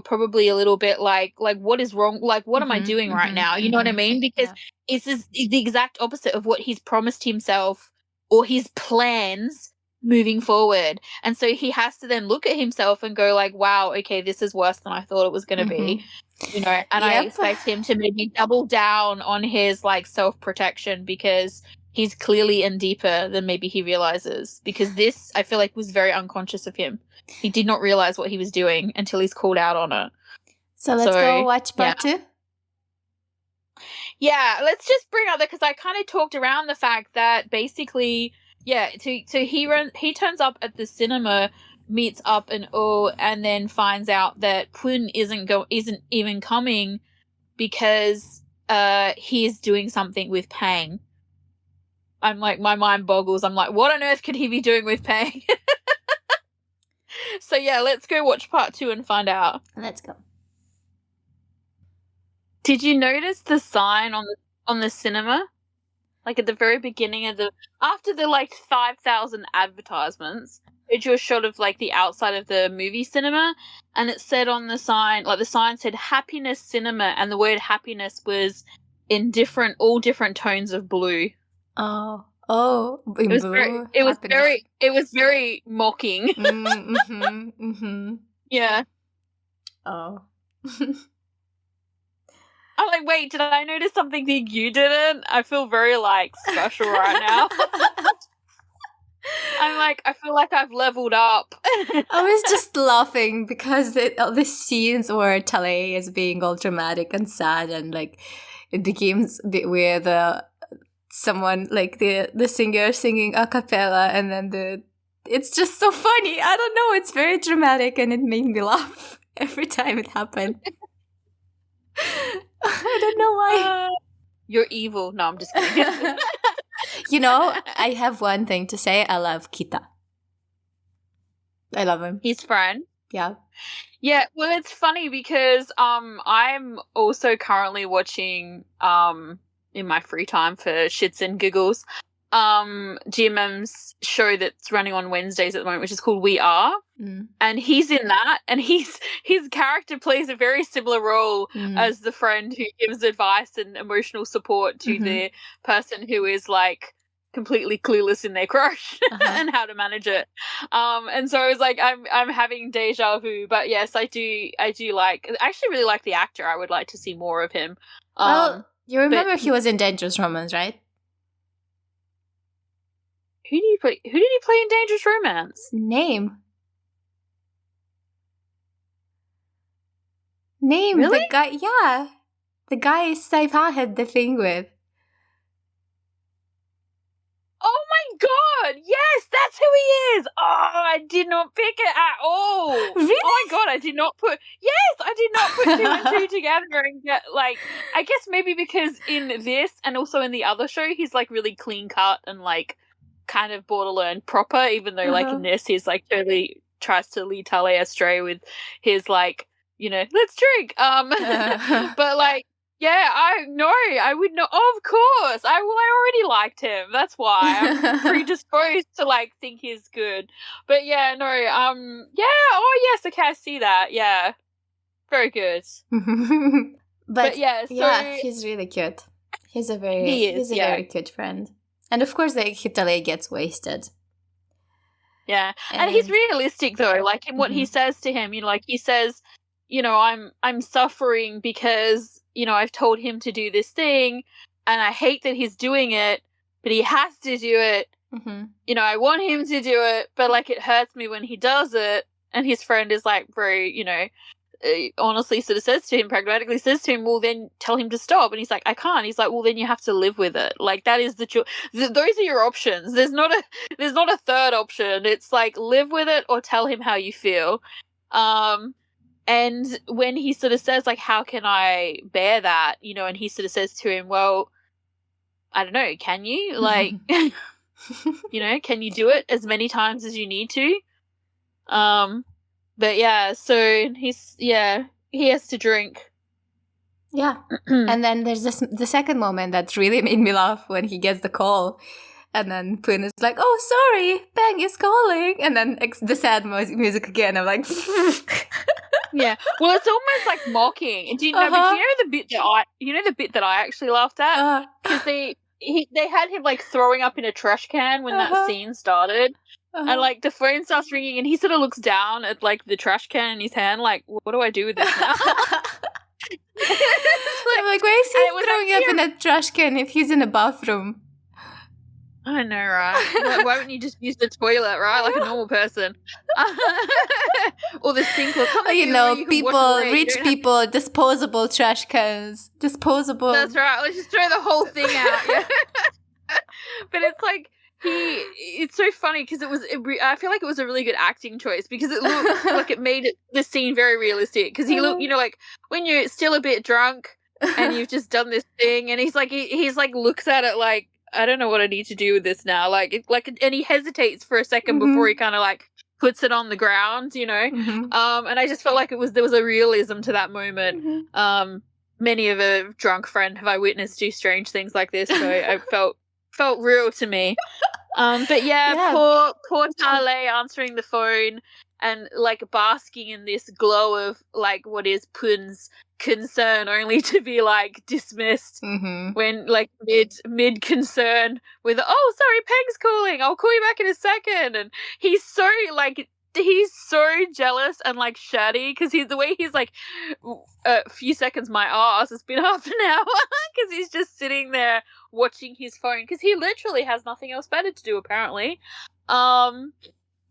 B: probably a little bit like what is wrong? Like, what am I doing right now? You know what I mean? Because it's the exact opposite of what he's promised himself or his plans moving forward. And so he has to then look at himself and go like, wow, okay, this is worse than I thought it was going to be. You know, and I expect him to maybe double down on his like self-protection, because he's clearly in deeper than maybe he realizes, because this, I feel like, was very unconscious of him. He did not realize what he was doing until he's called out on it.
A: So let's go watch part 2.
B: Yeah, let's just bring up that, because I kind of talked around the fact that basically, so he turns up at the cinema, meets Up and and then finds out that Pun isn't even coming because he is doing something with Pang. I'm like, my mind boggles. I'm like, what on earth could he be doing with Pang? So yeah, let's go watch part 2 and find out.
A: Let's go.
B: Did you notice the sign on the cinema? Like at the very beginning of after the like 5,000 advertisements, they drew a shot of like the outside of the movie cinema, and it said on the sign, like the sign said Happiness Cinema, and the word happiness was in all different tones of blue. It was very mocking. Yeah.
A: Oh.
B: I'm like, wait, did I notice something that you didn't? I feel very like special right now. I'm like, I feel like I've leveled up.
A: I was just laughing because the scenes where Tale is being all dramatic and sad, and like it became where someone like the singer singing a cappella, and then it's just so funny. I don't know, it's very dramatic, and it made me laugh every time it happened. I don't know why.
B: You're evil. No, I'm just kidding.
A: You know, I have one thing to say. I love Kita. I love him.
B: His friend.
A: Yeah.
B: Yeah, well, it's funny because I'm also currently watching in my free time for shits and giggles GMM's show that's running on Wednesdays at the moment, which is called We Are. And he's in that, and his character plays a very similar role as the friend who gives advice and emotional support to the person who is like completely clueless in their crush and how to manage it. And so I was like, I'm having deja vu. But yes, I do like, I actually really like the actor. I would like to see more of him.
A: Well, you remember he was in Dangerous Romance, right?
B: Who did he play in Dangerous Romance?
A: Name
B: Really?
A: the guy. Yeah. The guy Saifa had the thing with.
B: Oh my god! Yes, that's who he is! Oh, I did not pick it at all!
A: Really?
B: Oh my god, I did not put two and two together and get, like, I guess maybe because in this and also in the other show, he's, like, really clean cut and, like, kind of borderline proper, even though, like, in this, he's, like, totally tries to lead Tale astray with his, like, you know, let's drink! But, like, yeah, I would know. Of course, I already liked him. That's why I'm predisposed to like think he's good. But yeah, no, yeah. Oh yes, okay, I see that. Yeah, very good.
A: but
B: yeah, so
A: yeah, he's really cute. He's a very cute friend, and of course, like Hitale gets wasted.
B: Yeah, and he's realistic though. Like in what he says to him, you know, like he says, you know, I'm suffering because, you know, I've told him to do this thing and I hate that he's doing it, but he has to do it. You know, I want him to do it, but like it hurts me when he does it. And his friend is like very, you know, honestly sort of says to him, pragmatically says to him, well, then tell him to stop. And he's like, I can't. He's like, well, then you have to live with it. Like that is those are your options. There's not a third option. It's like live with it or tell him how you feel. And when he sort of says, like, how can I bear that? You know, and he sort of says to him, well, I don't know, can you? Like, you know, can you do it as many times as you need to? But yeah, so he has to drink.
A: Yeah. And then there's the second moment that really made me laugh when he gets the call. And then Pun is like, oh, sorry, Bang is calling. And then the sad music again. I'm like...
B: Yeah, well, it's almost like mocking. Do you know? But do you know the bit that I actually laughed at? Because they had him like throwing up in a trash can when that scene started, and like the phone starts ringing, and he sort of looks down at like the trash can in his hand, like, what do I do with this now?
A: I'm like, why is he throwing up in a trash can if he's in a bathroom?
B: I know, right? Why wouldn't you just use the toilet, right? Like a normal person. Or the sink or something.
A: You know, rich people, disposable trash cans. Disposable.
B: That's right. Let's just throw the whole thing out. Yeah. But it's like, it's so funny because I feel like it was a really good acting choice because it looked like it made the scene very realistic. Because he looked, you know, like when you're still a bit drunk and you've just done this thing and he's like looks at it like, I don't know what I need to do with this now. And he hesitates for a second before he kind of like puts it on the ground, you know. And I just felt like there was a realism to that moment. Many of a drunk friend have I witnessed do strange things like this, so I felt real to me. But yeah, poor Tale answering the phone and like basking in this glow of like what is Pun's concern only to be like dismissed when like mid concern with, oh sorry, Peg's calling, I'll call you back in a second. And he's so jealous and like shady because the way he's like a few seconds my ass, it's been half an hour because he's just sitting there watching his phone because he literally has nothing else better to do apparently.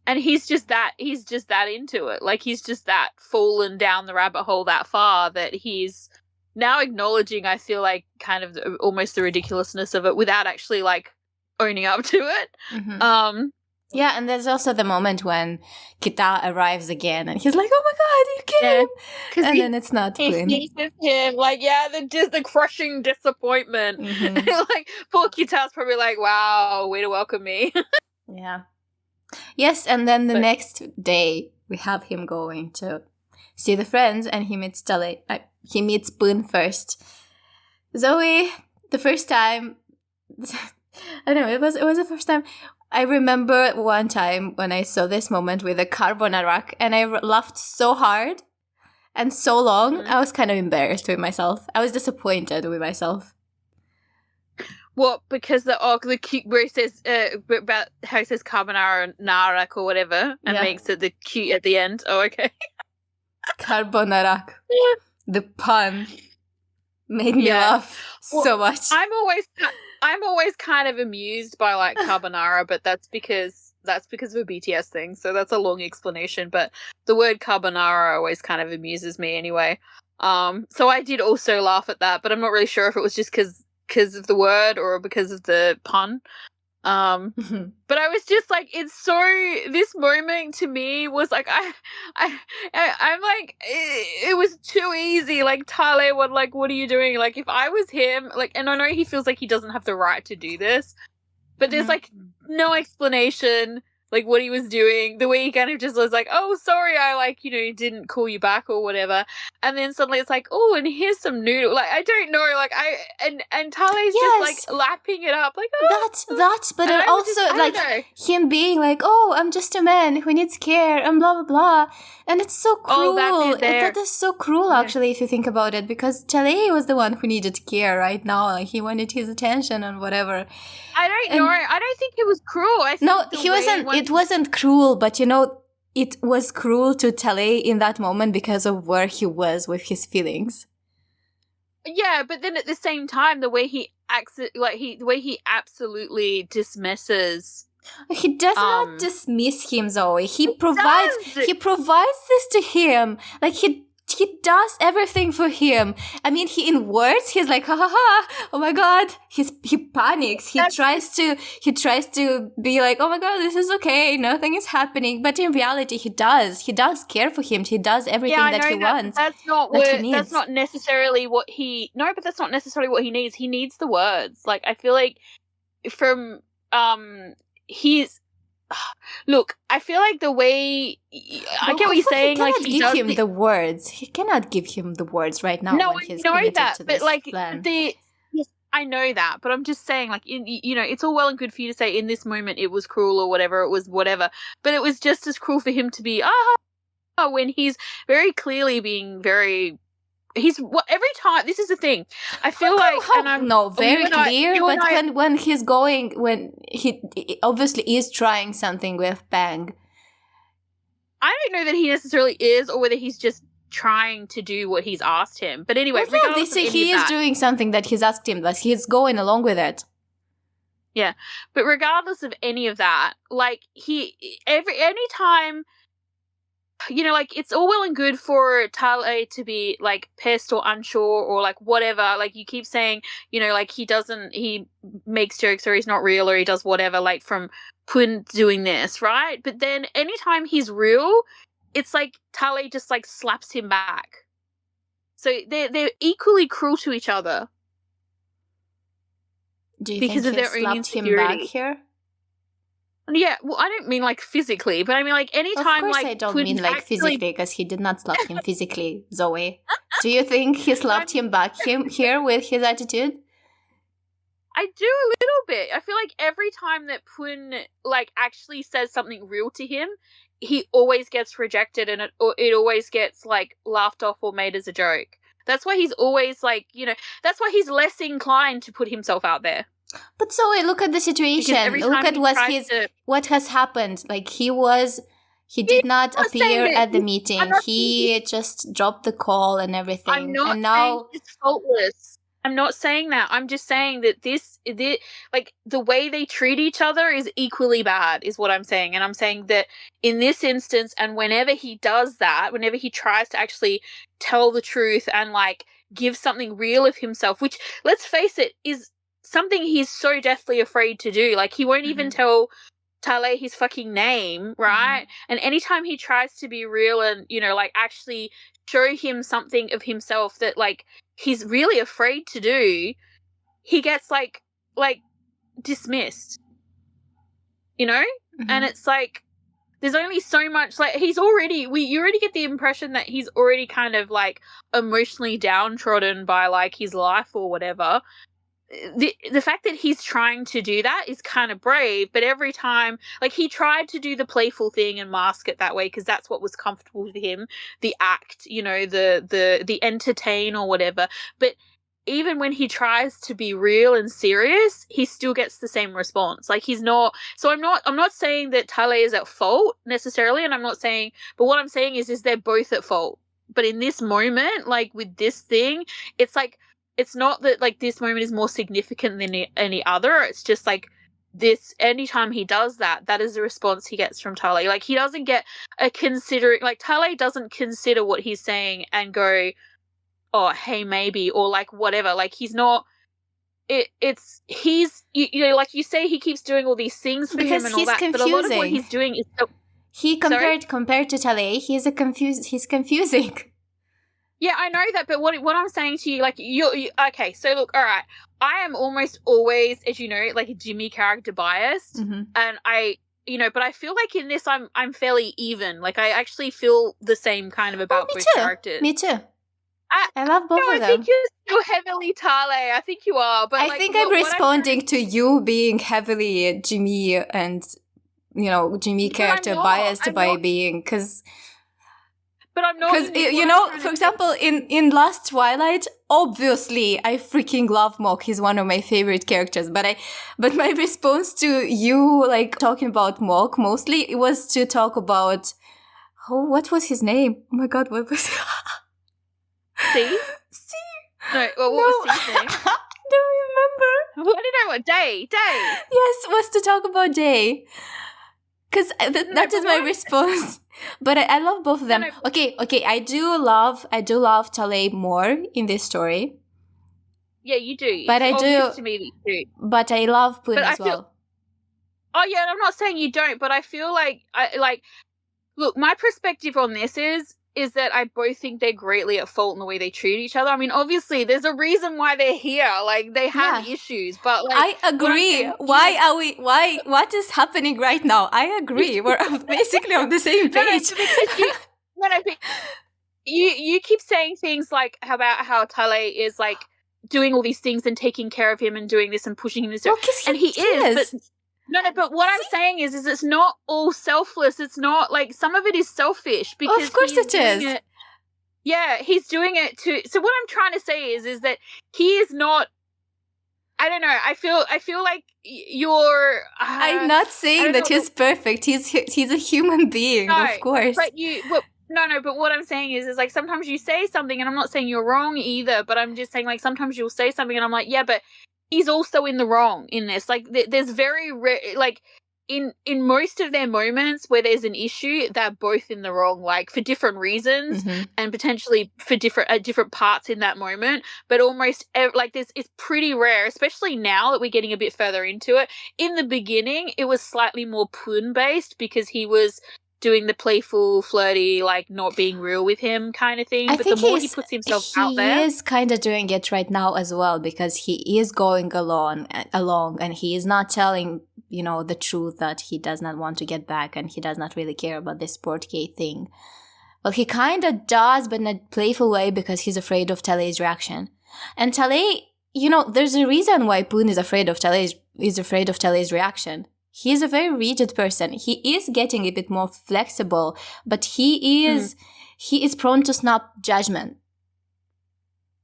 B: And he's just that into it. Like, he's just that fallen down the rabbit hole that far that he's now acknowledging, I feel like, kind of almost the ridiculousness of it without actually, like, owning up to it.
A: Yeah, and there's also the moment when Kita arrives again and he's like, oh my god, you came! Yeah, and then it's not Pun.
B: He sees him, like, the crushing disappointment. Like, poor Kita's probably like, wow, way to welcome me.
A: Yeah. Yes, and then the next day, we have him going to see the friends, and he meets he meets Pun first. Zoe, the first time, I don't know, it was the first time. I remember one time when I saw this moment with a carbonara, and I laughed so hard and so long. I was kind of embarrassed with myself. I was disappointed with myself.
B: What? Because the cute where he says about how he says carbonara and narak or whatever and makes it the cute at the end. Oh, okay.
A: Carbonara. The pun made me laugh so much.
B: I'm always kind of amused by like carbonara, but that's because of a BTS thing. So that's a long explanation. But the word carbonara always kind of amuses me anyway. So I did also laugh at that, but I'm not really sure if it was just because of the word or because of the pun. But I was just like, it's so, this moment to me was like, I'm like, it was too easy. Like, Tale, what are you doing? Like, if I was him, like, and I know he feels like he doesn't have the right to do this, but there's like no explanation, like what he was doing. The way he kind of just was like, oh, sorry, I didn't call you back or whatever. And then suddenly it's like, oh, and here's some noodle. Like, I don't know. Like, and Tale's just like lapping it up. Like, oh,
A: that's, but then also like him being like, oh, I'm just a man who needs care and blah, blah, blah. And it's so cruel. Oh, that is so cruel, actually, if you think about it, because Tale was the one who needed care right now. Like, he wanted his attention and whatever.
B: I don't know. I don't think it was cruel.
A: It wasn't cruel, but it was cruel to Tale in that moment because of where he was with his feelings.
B: Yeah, but then at the same time, the way he acts, the way he absolutely dismisses.
A: He does not dismiss him, Zoe. He provides this to him. Like, he does everything for him. I mean, in words, he's like, ha ha ha, oh my god. He panics. He tries to be like, oh my god, this is okay, nothing is happening. But in reality, he does care for him. He does everything that he wants.
B: That's not necessarily what he needs. He needs the words. Like, I feel like from look, I feel like the way I get what you're saying. Like,
A: he cannot give him the words. He cannot give him the words right now.
B: No,
A: when he's
B: I know
A: committed
B: that,
A: to
B: but
A: this
B: like
A: plan.
B: yes, I know that, but I'm just saying, like, it's all well and good for you to say in this moment it was cruel or whatever, it was whatever, but it was just as cruel for him to be when he's very clearly being very. Every time. This is the thing. I feel
A: very clear. But when he obviously is trying something with Bang.
B: I don't know that he necessarily is, or whether he's just trying to do what he's asked him. But anyway,
A: they say he is doing something that he's asked him. That he's going along with it.
B: Yeah, but regardless of any of that, like any time. Like, it's all well and good for Tale to be, like, pissed or unsure or, like, whatever. Like, you keep saying, like, he makes jokes or he's not real or he does whatever, like, from Pun doing this, right? But then anytime he's real, it's like Tale just, like, slaps him back. So they're equally cruel to each other.
A: Do you think he slapped him back here?
B: Yeah, well, I don't mean, like, physically, but I mean, like, anytime,
A: of course,
B: like,
A: I don't mean, like, physically, because he did not slap him physically, Zoe. Do you think he slapped him back here with his attitude?
B: I do a little bit. I feel like every time that Pun, like, actually says something real to him, he always gets rejected and it always gets, like, laughed off or made as a joke. That's why he's always, like, that's why he's less inclined to put himself out there.
A: But Zoe, look at the situation. Look at what has happened. Like, he did not appear at the meeting. He just dropped the call and everything.
B: I'm not saying it's faultless. I'm not saying that. I'm just saying that like, the way they treat each other is equally bad, is what I'm saying. And I'm saying that in this instance, and whenever he does that, whenever he tries to actually tell the truth and, like, give something real of himself, which, let's face it, is something he's so deathly afraid to do. Like, he won't even tell Tale his fucking name, right? And anytime he tries to be real and, like, actually show him something of himself that, like, he's really afraid to do, he gets, like dismissed. And it's like, there's only so much, like, you already get the impression that he's already kind of, like, emotionally downtrodden by, like, his life or whatever. The fact that he's trying to do that is kind of brave, but every time, like, he tried to do the playful thing and mask it that way because that's what was comfortable with him, the act, the entertain or whatever. But even when he tries to be real and serious, he still gets the same response. Like, he's not. So I'm not saying that Tale is at fault necessarily, and I'm not saying. But what I'm saying is they're both at fault. But in this moment, like, with this thing, it's like. It's not that, like, this moment is more significant than any other. It's just, like, this, anytime he does that, that is the response he gets from Tale. Like, he doesn't get Tale doesn't consider what he's saying and go, oh, hey, maybe, or like whatever. Like he's not. He's you know, like you say, he keeps doing all these things for
A: Because
B: him and all
A: he's
B: that. But a lot of what
A: confusing.
B: he's doing is so.
A: He compared to Tale, he's confusing.
B: Yeah, I know that, but what I'm saying to you, like you okay, so look, all right, I am almost always, as you know, like a Jimmy character biased,
A: Mm-hmm.
B: and but I feel like in this I'm fairly even. Like I actually feel the same kind of about both characters.
A: Me too. I love both of them.
B: I think you're still heavily Tale. I think you are, but
A: I think I'm responding to you being heavily Jimmy and Jimmy character biased by being because.
B: But I'm not.
A: Because, for example, in Last Twilight, obviously, I freaking love Mok. He's one of my favorite characters. But my response to you, like, talking about Mok, mostly, it was to talk about, what was his name? Oh my god, what was it?
B: C?
A: C?
B: No, what was C's name?
A: I don't remember.
B: What did I want? Day.
A: Yes, was to talk about Day. Because that is my response. But I love both of them. Okay. I do love Tale more in this story.
B: Yeah, you do.
A: But
B: it's
A: I do.
B: To me that you do.
A: But I love Poon as well.
B: Oh yeah, I'm not saying you don't, but I feel like look, my perspective on this is that I both think they're greatly at fault in the way they treat each other. I mean, obviously, there's a reason why they're here. Like, they have issues, but like...
A: I agree. What is happening right now? I agree. We're basically on the same page.
B: You keep saying things like about how Tale is, like, doing all these things and taking care of him and doing this and pushing him this.
A: Well,
B: and he is. But, no, but what I'm saying is it's not all selfless. It's not, like, some of it is selfish because
A: of course it is.
B: Yeah, he's doing it to. So what I'm trying to say is that he is not. I don't know. I feel like you're.
A: I'm not saying that he's perfect. He's a human being, of course.
B: But But what I'm saying is like sometimes you say something, and I'm not saying you're wrong either. But I'm just saying like sometimes you'll say something, and I'm like, yeah, but he's also in the wrong in this. Like, there's very like in most of their moments where there's an issue, they're both in the wrong, like for different reasons and potentially for different parts in that moment. But almost like it's pretty rare, especially now that we're getting a bit further into it. In the beginning, it was slightly more Poon based because he was doing the playful, flirty, like not being real with him kind of thing. But the more he puts himself out there,
A: he is kind of doing it right now as well because he is going along, and he is not telling the truth that he does not want to get back and he does not really care about this sport gay thing. Well, he kind of does, but in a playful way because he's afraid of Tale's reaction. And Tale, there's a reason why Poon is afraid of Tale's reaction. He is a very rigid person. He is getting a bit more flexible, but he is prone to snap judgment.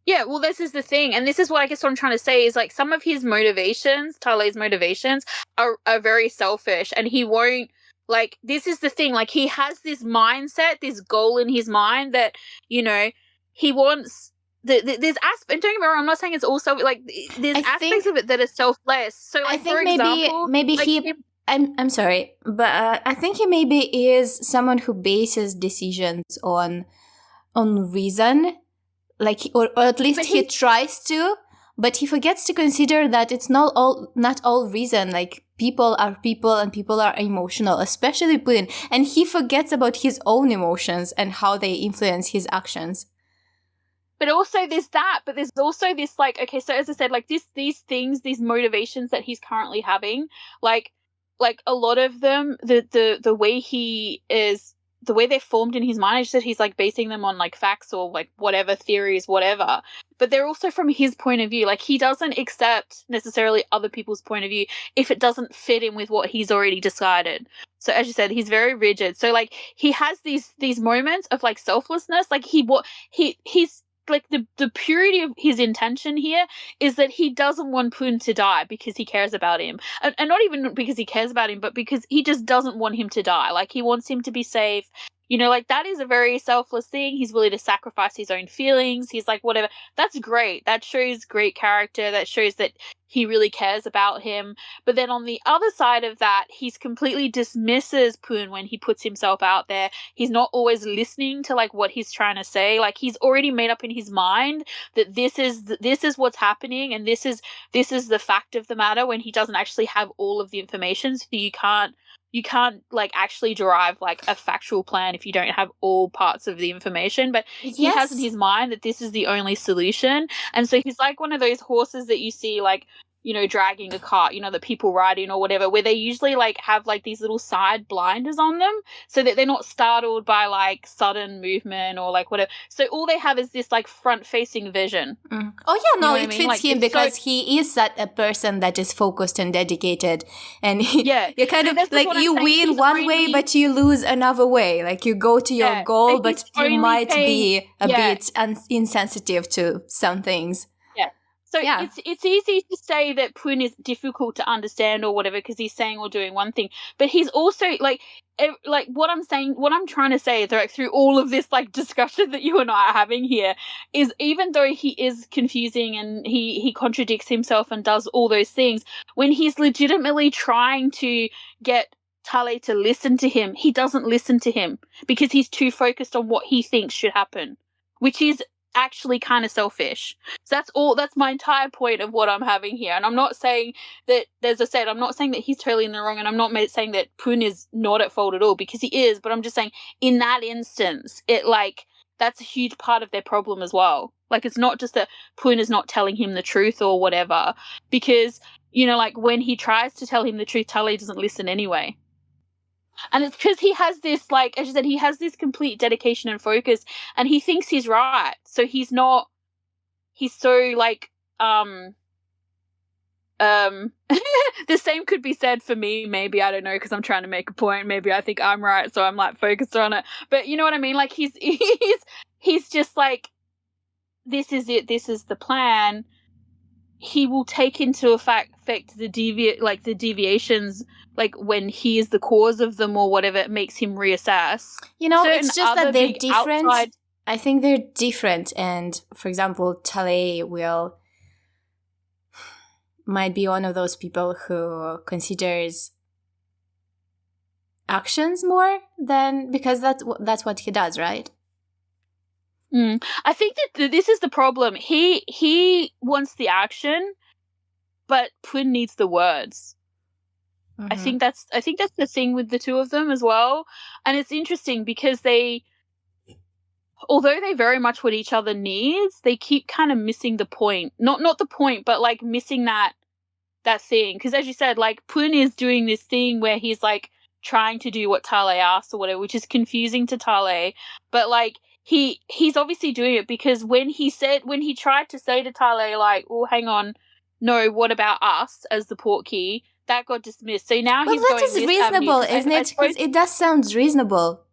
B: Yeah, well, this is the thing, and this is what I guess what I'm trying to say is like some of his motivations, Tale's motivations, are very selfish, and he won't like. This is the thing, like he has this mindset, this goal in his mind that he wants. There's aspects. Don't get me wrong. I'm not saying it's also like there's aspects of it that are selfless. So, like, I think for example,
A: maybe he. I'm sorry, but I think he maybe is someone who bases decisions on reason, like or at least he tries to, but he forgets to consider that it's not all reason. Like people are people and people are emotional, especially Poon, and he forgets about his own emotions and how they influence his actions.
B: But also there's that, but there's also this, like, okay, so as I said, like these things, these motivations that he's currently having, like a lot of them, the way he is, the way they're formed in his mind is that he's like basing them on like facts or like whatever theories, whatever. But they're also from his point of view. Like he doesn't accept necessarily other people's point of view if it doesn't fit in with what he's already decided. So as you said, he's very rigid. So like he has these moments of like selflessness. Like he's like the purity of his intention here is that he doesn't want Poon to die because he cares about him, and not even because he cares about him, but because he just doesn't want him to die. Like he wants him to be safe. You know, like, that is a very selfless thing. He's willing to sacrifice his own feelings. He's like, whatever. That's great. That shows great character. That shows that he really cares about him. But then on the other side of that, he's completely dismisses Poon when he puts himself out there. He's not always listening to, like, what he's trying to say. Like, he's already made up in his mind that this is what's happening, and this is the fact of the matter, when he doesn't actually have all of the information. So you can't like actually derive like a factual plan if you don't have all parts of the information. But he has in his mind that this is the only solution. And so he's like one of those horses that you see, like, you know, dragging a cart, you know, that people ride in or whatever, where they usually like have like these little side blinders on them so that they're not startled by like sudden movement or like whatever. So all they have is this like front facing vision.
A: Mm. Oh yeah, no, it fits
B: like,
A: him because he is a person that is focused and dedicated, and you kind of like you win one way but you lose another way. Like you go to your goal, but you might be a bit insensitive to some things.
B: So it's easy to say that Poon is difficult to understand or whatever because he's saying or doing one thing, but he's also like what I'm trying to say is like through all of this like discussion that you and I are having here is, even though he is confusing and he contradicts himself and does all those things, when he's legitimately trying to get Tale to listen to him, he doesn't listen to him because he's too focused on what he thinks should happen, which is actually kind of selfish. So that's my entire point of what I'm having here. And I'm not saying that, as I said, I'm not saying that he's totally in the wrong, and I'm not saying that Poon is not at fault at all, because he is, but I'm just saying in that instance, it like that's a huge part of their problem as well. Like, it's not just that Poon is not telling him the truth or whatever, because, you know, like when he tries to tell him the truth, Tale doesn't listen anyway. And it's because he has this, like, as you said, he has this complete dedication and focus, and he thinks he's right. So he's so, like, the same could be said for me, maybe, I don't know, because I'm trying to make a point. Maybe I think I'm right, so I'm, like, focused on it. But you know what I mean? Like, he's just like, this is it, this is the plan. He will take into effect the deviations, like when he is the cause of them or whatever, it makes him reassess.
A: You know, it's just that they're different. I think they're different. And for example, Tale might be one of those people who considers actions more than, because that's what he does, right?
B: I think that this is the problem. He wants the action, but Poon needs the words. Mm-hmm. I think that's the thing with the two of them as well. And it's interesting because although they very much what each other needs, they keep kind of missing the point. Not the point, but like missing that thing. Because as you said, like Poon is doing this thing where he's like trying to do what Tale asks or whatever, which is confusing to Tale. But like he's obviously doing it because when he tried to say to Tale, like, oh, hang on, no, what about us as the portkey? That got dismissed. So now he's going this avenue. Well, that is reasonable,
A: isn't it? Because it does sound reasonable.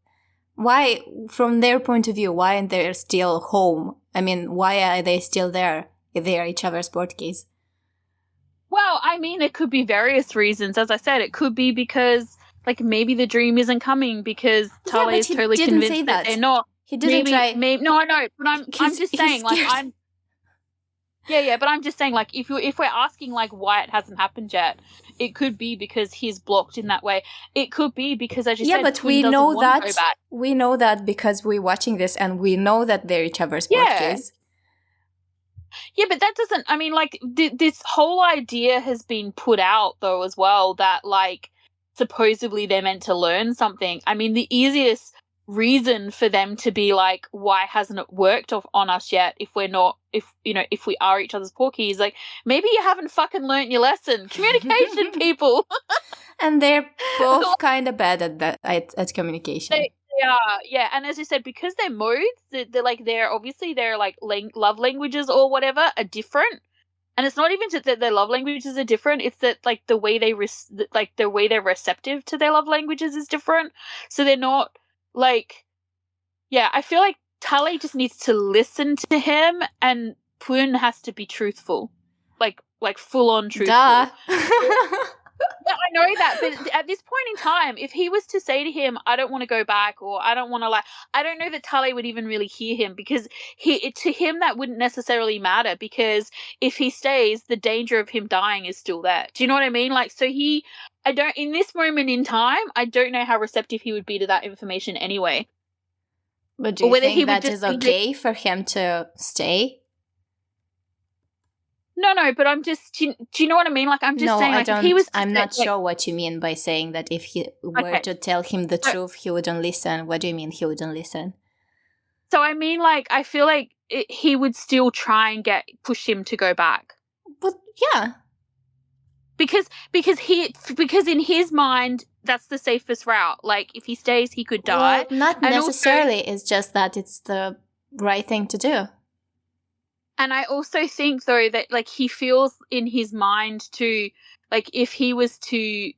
A: Why, from their point of view, why aren't they still home? I mean, why are they still there if they are each other's portkeys?
B: Well, I mean, it could be various reasons. As I said, it could be because, like, maybe the dream isn't coming because Tale is totally convinced that they're not.
A: He didn't try.
B: No, I know, but I'm just saying, like, I'm. Yeah, but I'm just saying, like, if we're asking, like, why it hasn't happened yet, it could be because he's blocked in that way. It could be because, as you said,
A: but we know that because we're watching this and we know that they're each other's portkeys.
B: Yeah, but that doesn't. I mean, like, this whole idea has been put out though as well that, like, supposedly they're meant to learn something. I mean, the easiest reason for them to be like, why hasn't it worked on us yet if we are each other's porkies, like, maybe you haven't fucking learnt your lesson. Communication, people. And
A: they're both kind of bad at that, at communication.
B: They are, yeah. And as you said, because their modes, they're obviously their like love languages or whatever are different. And it's not even that their love languages are different. It's that, like, the way they're receptive to their love languages is different. So they're not, like, yeah, I feel like Tale just needs to listen to him and Poon has to be truthful. Like full on truthful.
A: Duh.
B: Yeah, I know that, but at this point in time, if he was to say to him, I don't want to go back, or I don't want to, like, I don't know that Tale would even really hear him, because to him that wouldn't necessarily matter, because if he stays, the danger of him dying is still there. Do you know what I mean? Like, so in this moment in time, I don't know how receptive he would be to that information anyway.
A: But do you think that is okay for him to stay?
B: No, but I'm just, do you know what I mean? Like, I'm just saying, like, if he was
A: I'm not sure what you mean by saying that if he were to tell him the truth, he wouldn't listen. What do you mean he wouldn't listen?
B: So I mean, like, I feel like he would still try and push him to go back.
A: But yeah.
B: Because in his mind, that's the safest route. Like, if he stays, he could die.
A: Well, not necessarily. It's just that it's the right thing to do.
B: And I also think, though, that, like, he feels in his mind too, like, if he was to,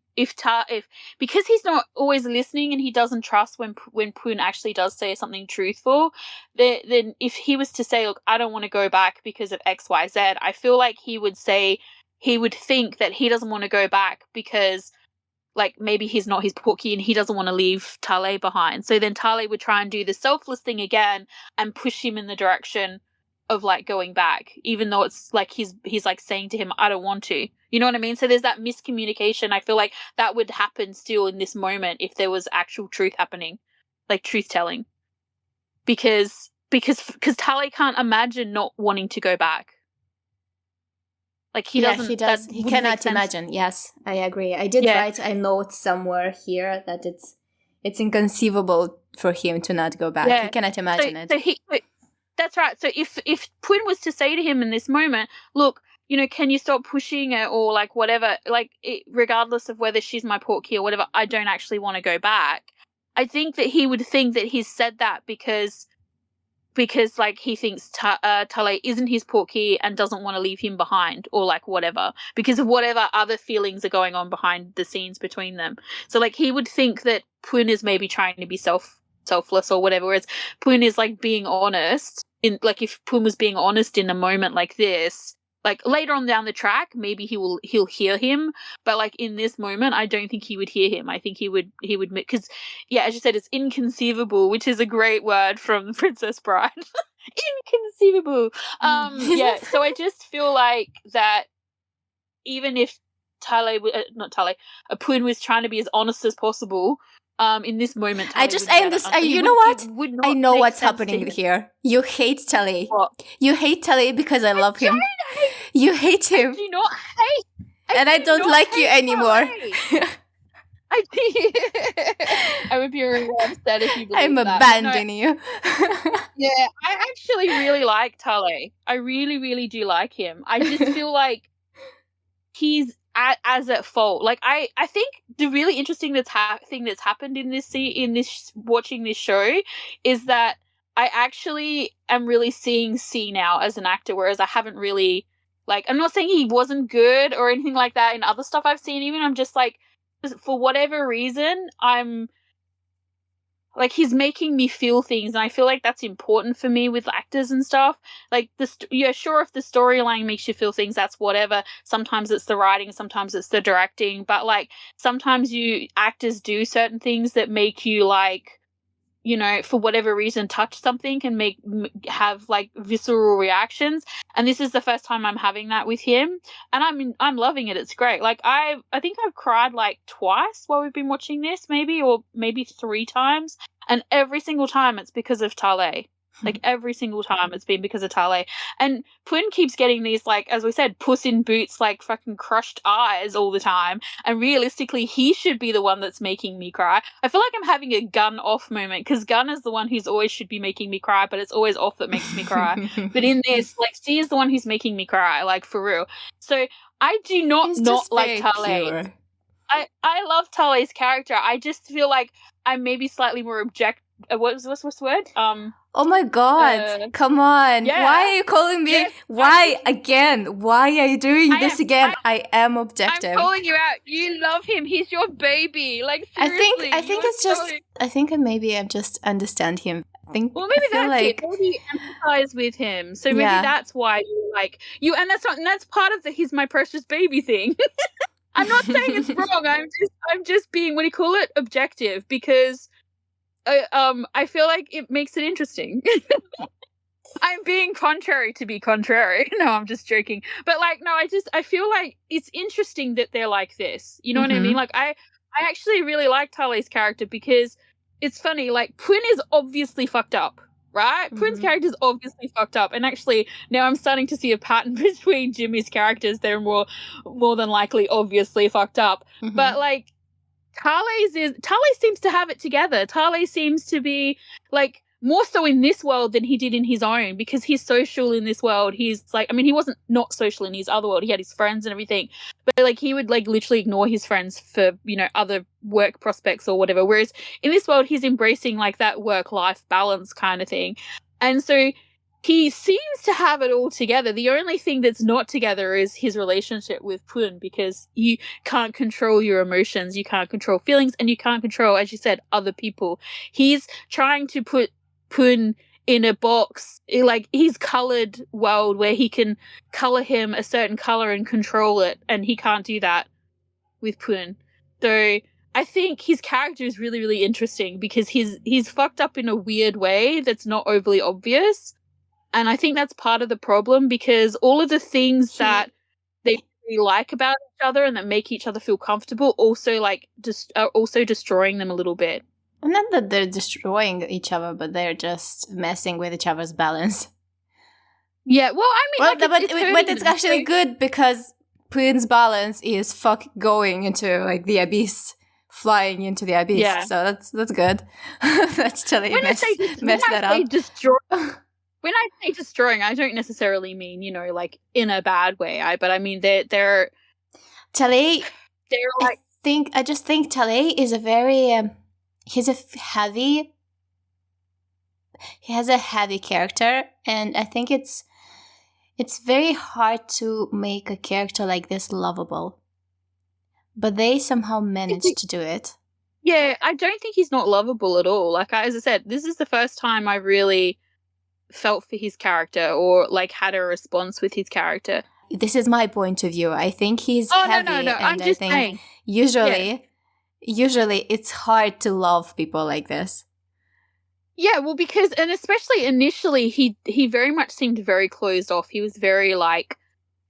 B: because he's not always listening and he doesn't trust when Poon actually does say something truthful, then if he was to say, look, I don't want to go back because of X, Y, Z, I feel like he would think that he doesn't want to go back because, like, maybe he's not his porky and he doesn't want to leave Tale behind. So then Tale would try and do the selfless thing again and push him in the direction of, like, going back, even though it's like he's like saying to him, I don't want to. You know what I mean? So there's that miscommunication. I feel like that would happen still in this moment if there was actual truth happening, like truth telling. Because Tale can't imagine not wanting to go back. Like, he doesn't.
A: He does. He cannot imagine. Yes, I agree. I did write a note somewhere here that it's inconceivable for him to not go back. He cannot imagine it.
B: That's right. So if Poon was to say to him in this moment, look, you know, can you stop pushing it, or, like, whatever, like, regardless of whether she's my porky or whatever, I don't actually want to go back. I think that he would think that he's said that because like, he thinks Tale isn't his porky and doesn't want to leave him behind, or, like, whatever, because of whatever other feelings are going on behind the scenes between them. So, like, he would think that Poon is maybe trying to be selfless or whatever, whereas Poon is, like, being honest. If Poon was being honest in a moment like this, like, later on down the track, maybe he'll hear him, but, like, in this moment, I don't think he would hear him. I think he would because, yeah, as you said, it's inconceivable, which is a great word from Princess Bride. Inconceivable. So I just feel like that even if Poon was trying to be as honest as possible, in this moment,
A: you know what? I know what's happening here. You hate Tale.
B: What?
A: You hate Tale because I love him. You hate him.
B: I do not hate.
A: And I don't like you anymore.
B: I would be really upset if you believe
A: I'm abandoning you.
B: Yeah, I actually really like Tale. I really, really do like him. I just feel like he's as at fault. Like, I think the really interesting thing that's happened in this watching this show is that I actually am really seeing C now as an actor, whereas I haven't really, like, I'm not saying he wasn't good or anything like that in other stuff I've seen. Even I'm just like, for whatever reason, I'm like, he's making me feel things, and I feel like that's important for me with actors and stuff. Like, sure, if the storyline makes you feel things, that's whatever. Sometimes it's the writing, sometimes it's the directing, but, like, sometimes actors do certain things that make you, like, you know, for whatever reason, touch something and have, like, visceral reactions. And this is the first time I'm having that with him, and I'm loving it. It's great. Like, I think I've cried, like, twice while we've been watching this, maybe 3 times, and every single time it's because of Tale. Like, every single time it's been because of Tale. And Poon keeps getting these, like, as we said, Puss in Boots, like, fucking crushed eyes all the time. And realistically, he should be the one that's making me cry. I feel like I'm having a Gun off moment, because Gun is the one who's always should be making me cry, but it's always off that makes me cry. But in this, like, C is the one who's making me cry, like, for real. So I do not like Tale. I love Tale's character. I just feel like I'm maybe slightly more what's the word?
A: Oh my god, come on. Yeah. Why are you calling me? Yes, why again? Why are you doing this again? I am objective.
B: I'm calling you out. You love him. He's your baby. Like, seriously.
A: I think it's just, I think maybe I just understand him. Maybe
B: that's like, it. Maybe you empathize with him. So maybe that's why you like you, and that's part of the he's my precious baby thing. I'm not saying it's wrong. I'm just being, what do you call it, objective, because I feel like it makes it interesting. I'm being contrary to be contrary. No, I'm just joking. But like, no, I feel like it's interesting that they're like this. You know what I mean? Like, I actually really like Tale's character because it's funny. Like, Pun is obviously fucked up, right? Pun's character is obviously fucked up, and actually now I'm starting to see a pattern between Jimmy's characters. They're more than likely obviously fucked up. But like, Tale seems to have it together. Tale seems to be like more so in this world than he did in his own, because he's social in this world. He's like, I mean, he wasn't not social in his other world. He had his friends and everything, but like he would like literally ignore his friends for, you know, other work prospects or whatever. Whereas in this world, he's embracing like that work-life balance kind of thing. And so he seems to have it all together. The only thing that's not together is his relationship with Pun, because you can't control your emotions, you can't control feelings, and you can't control, as you said, other people. He's trying to put Pun in a box, like his colored world, where he can color him a certain color and control it, and he can't do that with Pun. So I think his character is really, really interesting because he's fucked up in a weird way that's not overly obvious. And I think that's part of the problem, because all of the things that they really like about each other and that make each other feel comfortable also like are also destroying them a little bit.
A: Well, not that they're destroying each other, but they're just messing with each other's balance.
B: Yeah, well, I mean,
A: well, like but it's actually good, because Pun's balance is going into like the abyss, flying into the abyss. Yeah. So that's good. That's totally mess that up.
B: When I say destroying, I don't necessarily mean, you know, like in a bad way. But I mean they're
A: Tale.
B: They're like,
A: I just think Tale is a very he has a heavy character, and I think it's very hard to make a character like this lovable. But they somehow managed to do it.
B: Yeah, I don't think he's not lovable at all. Like, as I said, this is the first time I really felt for his character or like had a response with his character.
A: This is my point of view. I think he's heavy. No. And
B: I'm just saying.
A: Usually it's hard to love people like this.
B: Yeah, well, because, and especially initially, he very much seemed very closed off. He was very like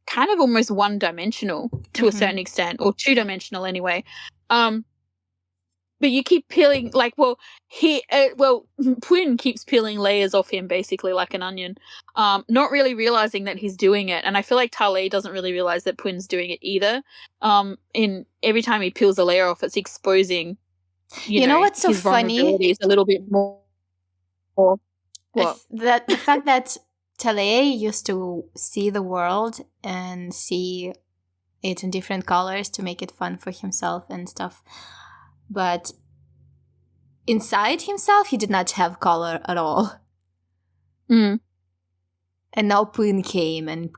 B: kind of almost one-dimensional to a certain extent, or two-dimensional anyway. But you keep peeling, like, Pun keeps peeling layers off him, basically, like an onion, not really realizing that he's doing it. And I feel like Tale doesn't really realize that Pun's doing it either. In every time he peels a layer off, it's exposing, you know what's so funny? A little bit more. What?
A: The fact that Tale used to see the world and see it in different colors to make it fun for himself and stuff. But inside himself, he did not have color at all.
B: Mm.
A: And now Pun came, and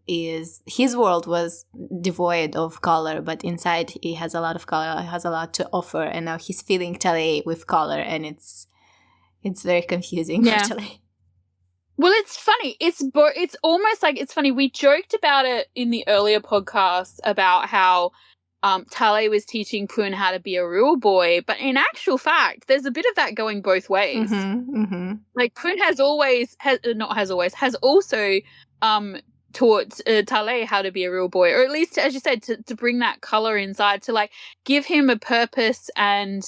A: his world was devoid of color, but inside he has a lot of color, has a lot to offer, and now he's feeling Tale with color, and it's very confusing, actually.
B: Well, it's funny. It's almost like, it's funny. We joked about it in the earlier podcast about how Tale was teaching Pun how to be a real boy, but in actual fact, there's a bit of that going both ways. Like, Pun has also taught Tale how to be a real boy, or at least, as you said, to bring that color inside, to like give him a purpose and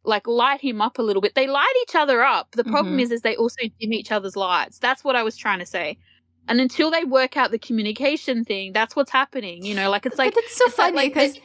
B: like light him up a little bit. They light each other up. The problem is they also dim each other's lights. That's what I was trying to say. And until they work out the communication thing, that's what's happening. You know, like, it's like,
A: but it's so funny because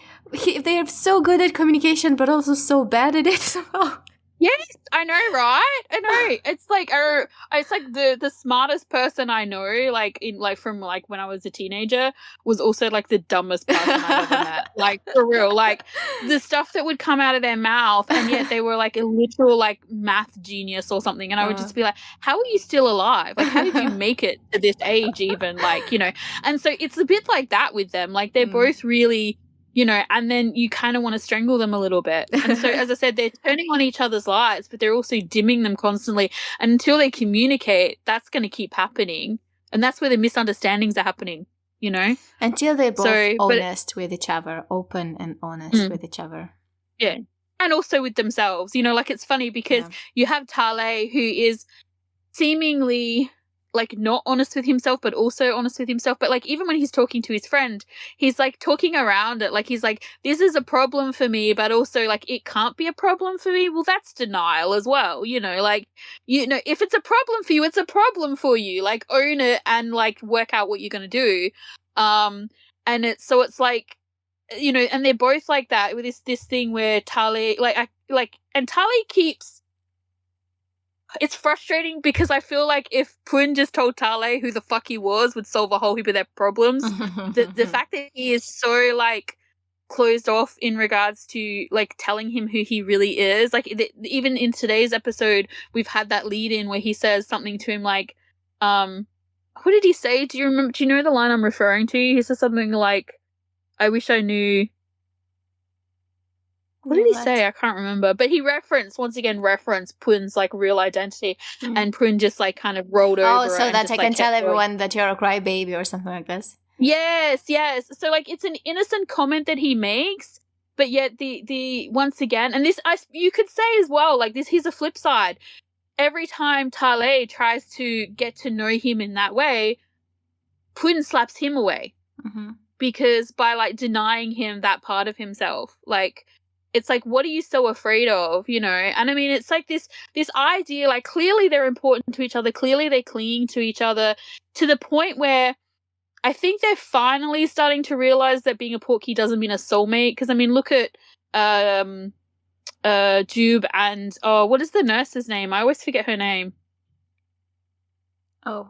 A: they're so good at communication, but also so bad at it somehow.
B: Yes, I know, right? I know. It's like the smartest person I know, like from when I was a teenager, was also like the dumbest person I've ever met. Like, for real. Like, the stuff that would come out of their mouth, and yet they were like a literal like math genius or something. And I would just be like, how are you still alive? Like, how did you make it to this age even? Like, you know. And so it's a bit like that with them. Like, they're both really, you know, and then you kind of want to strangle them a little bit. And so, as I said, they're turning on each other's lights, but they're also dimming them constantly. And until they communicate, that's going to keep happening. And that's where the misunderstandings are happening. you know?
A: Until they're both
B: So,
A: honest with each other, open and honest with each other.
B: Yeah. And also with themselves, you know, like it's funny because you have Tale who is seemingly like not honest with himself, but also honest with himself. But like even when he's talking to his friend, he's like talking around it. Like he's like, this is a problem for me, but also like it can't be a problem for me. Well, that's denial as well. You know, like, you know, if it's a problem for you, it's a problem for you. Like own it and like work out what you're going to do. And it's like, you know, and they're both like that with this thing where Tali and Tali keeps. It's frustrating because I feel like if Pun just told Tale who the fuck he was would solve a whole heap of their problems. The fact that he is so like closed off in regards to like telling him who he really is, like even in today's episode, we've had that lead in where he says something to him like, what did he say? Do you remember? Do you know the line I'm referring to? He says something like, "I wish I knew." What did he say? I can't remember. But he once again referenced Pun's like real identity, and Pun just like kind of rolled over.
A: Oh, so that I can tell everyone that you're a crybaby or something like this.
B: Yes. So like it's an innocent comment that he makes, but yet the once again, and this you could say as well, like this, here's a flip side. Every time Tale tries to get to know him in that way, Pun slaps him away because by like denying him that part of himself, like. It's like, what are you so afraid of, you know? And I mean, it's like this idea, like clearly they're important to each other. Clearly they're clinging to each other to the point where I think they're finally starting to realize that being a Porky doesn't mean a soulmate. Because I mean, look at Jube and what is the nurse's name? I always forget her name.
A: Oh,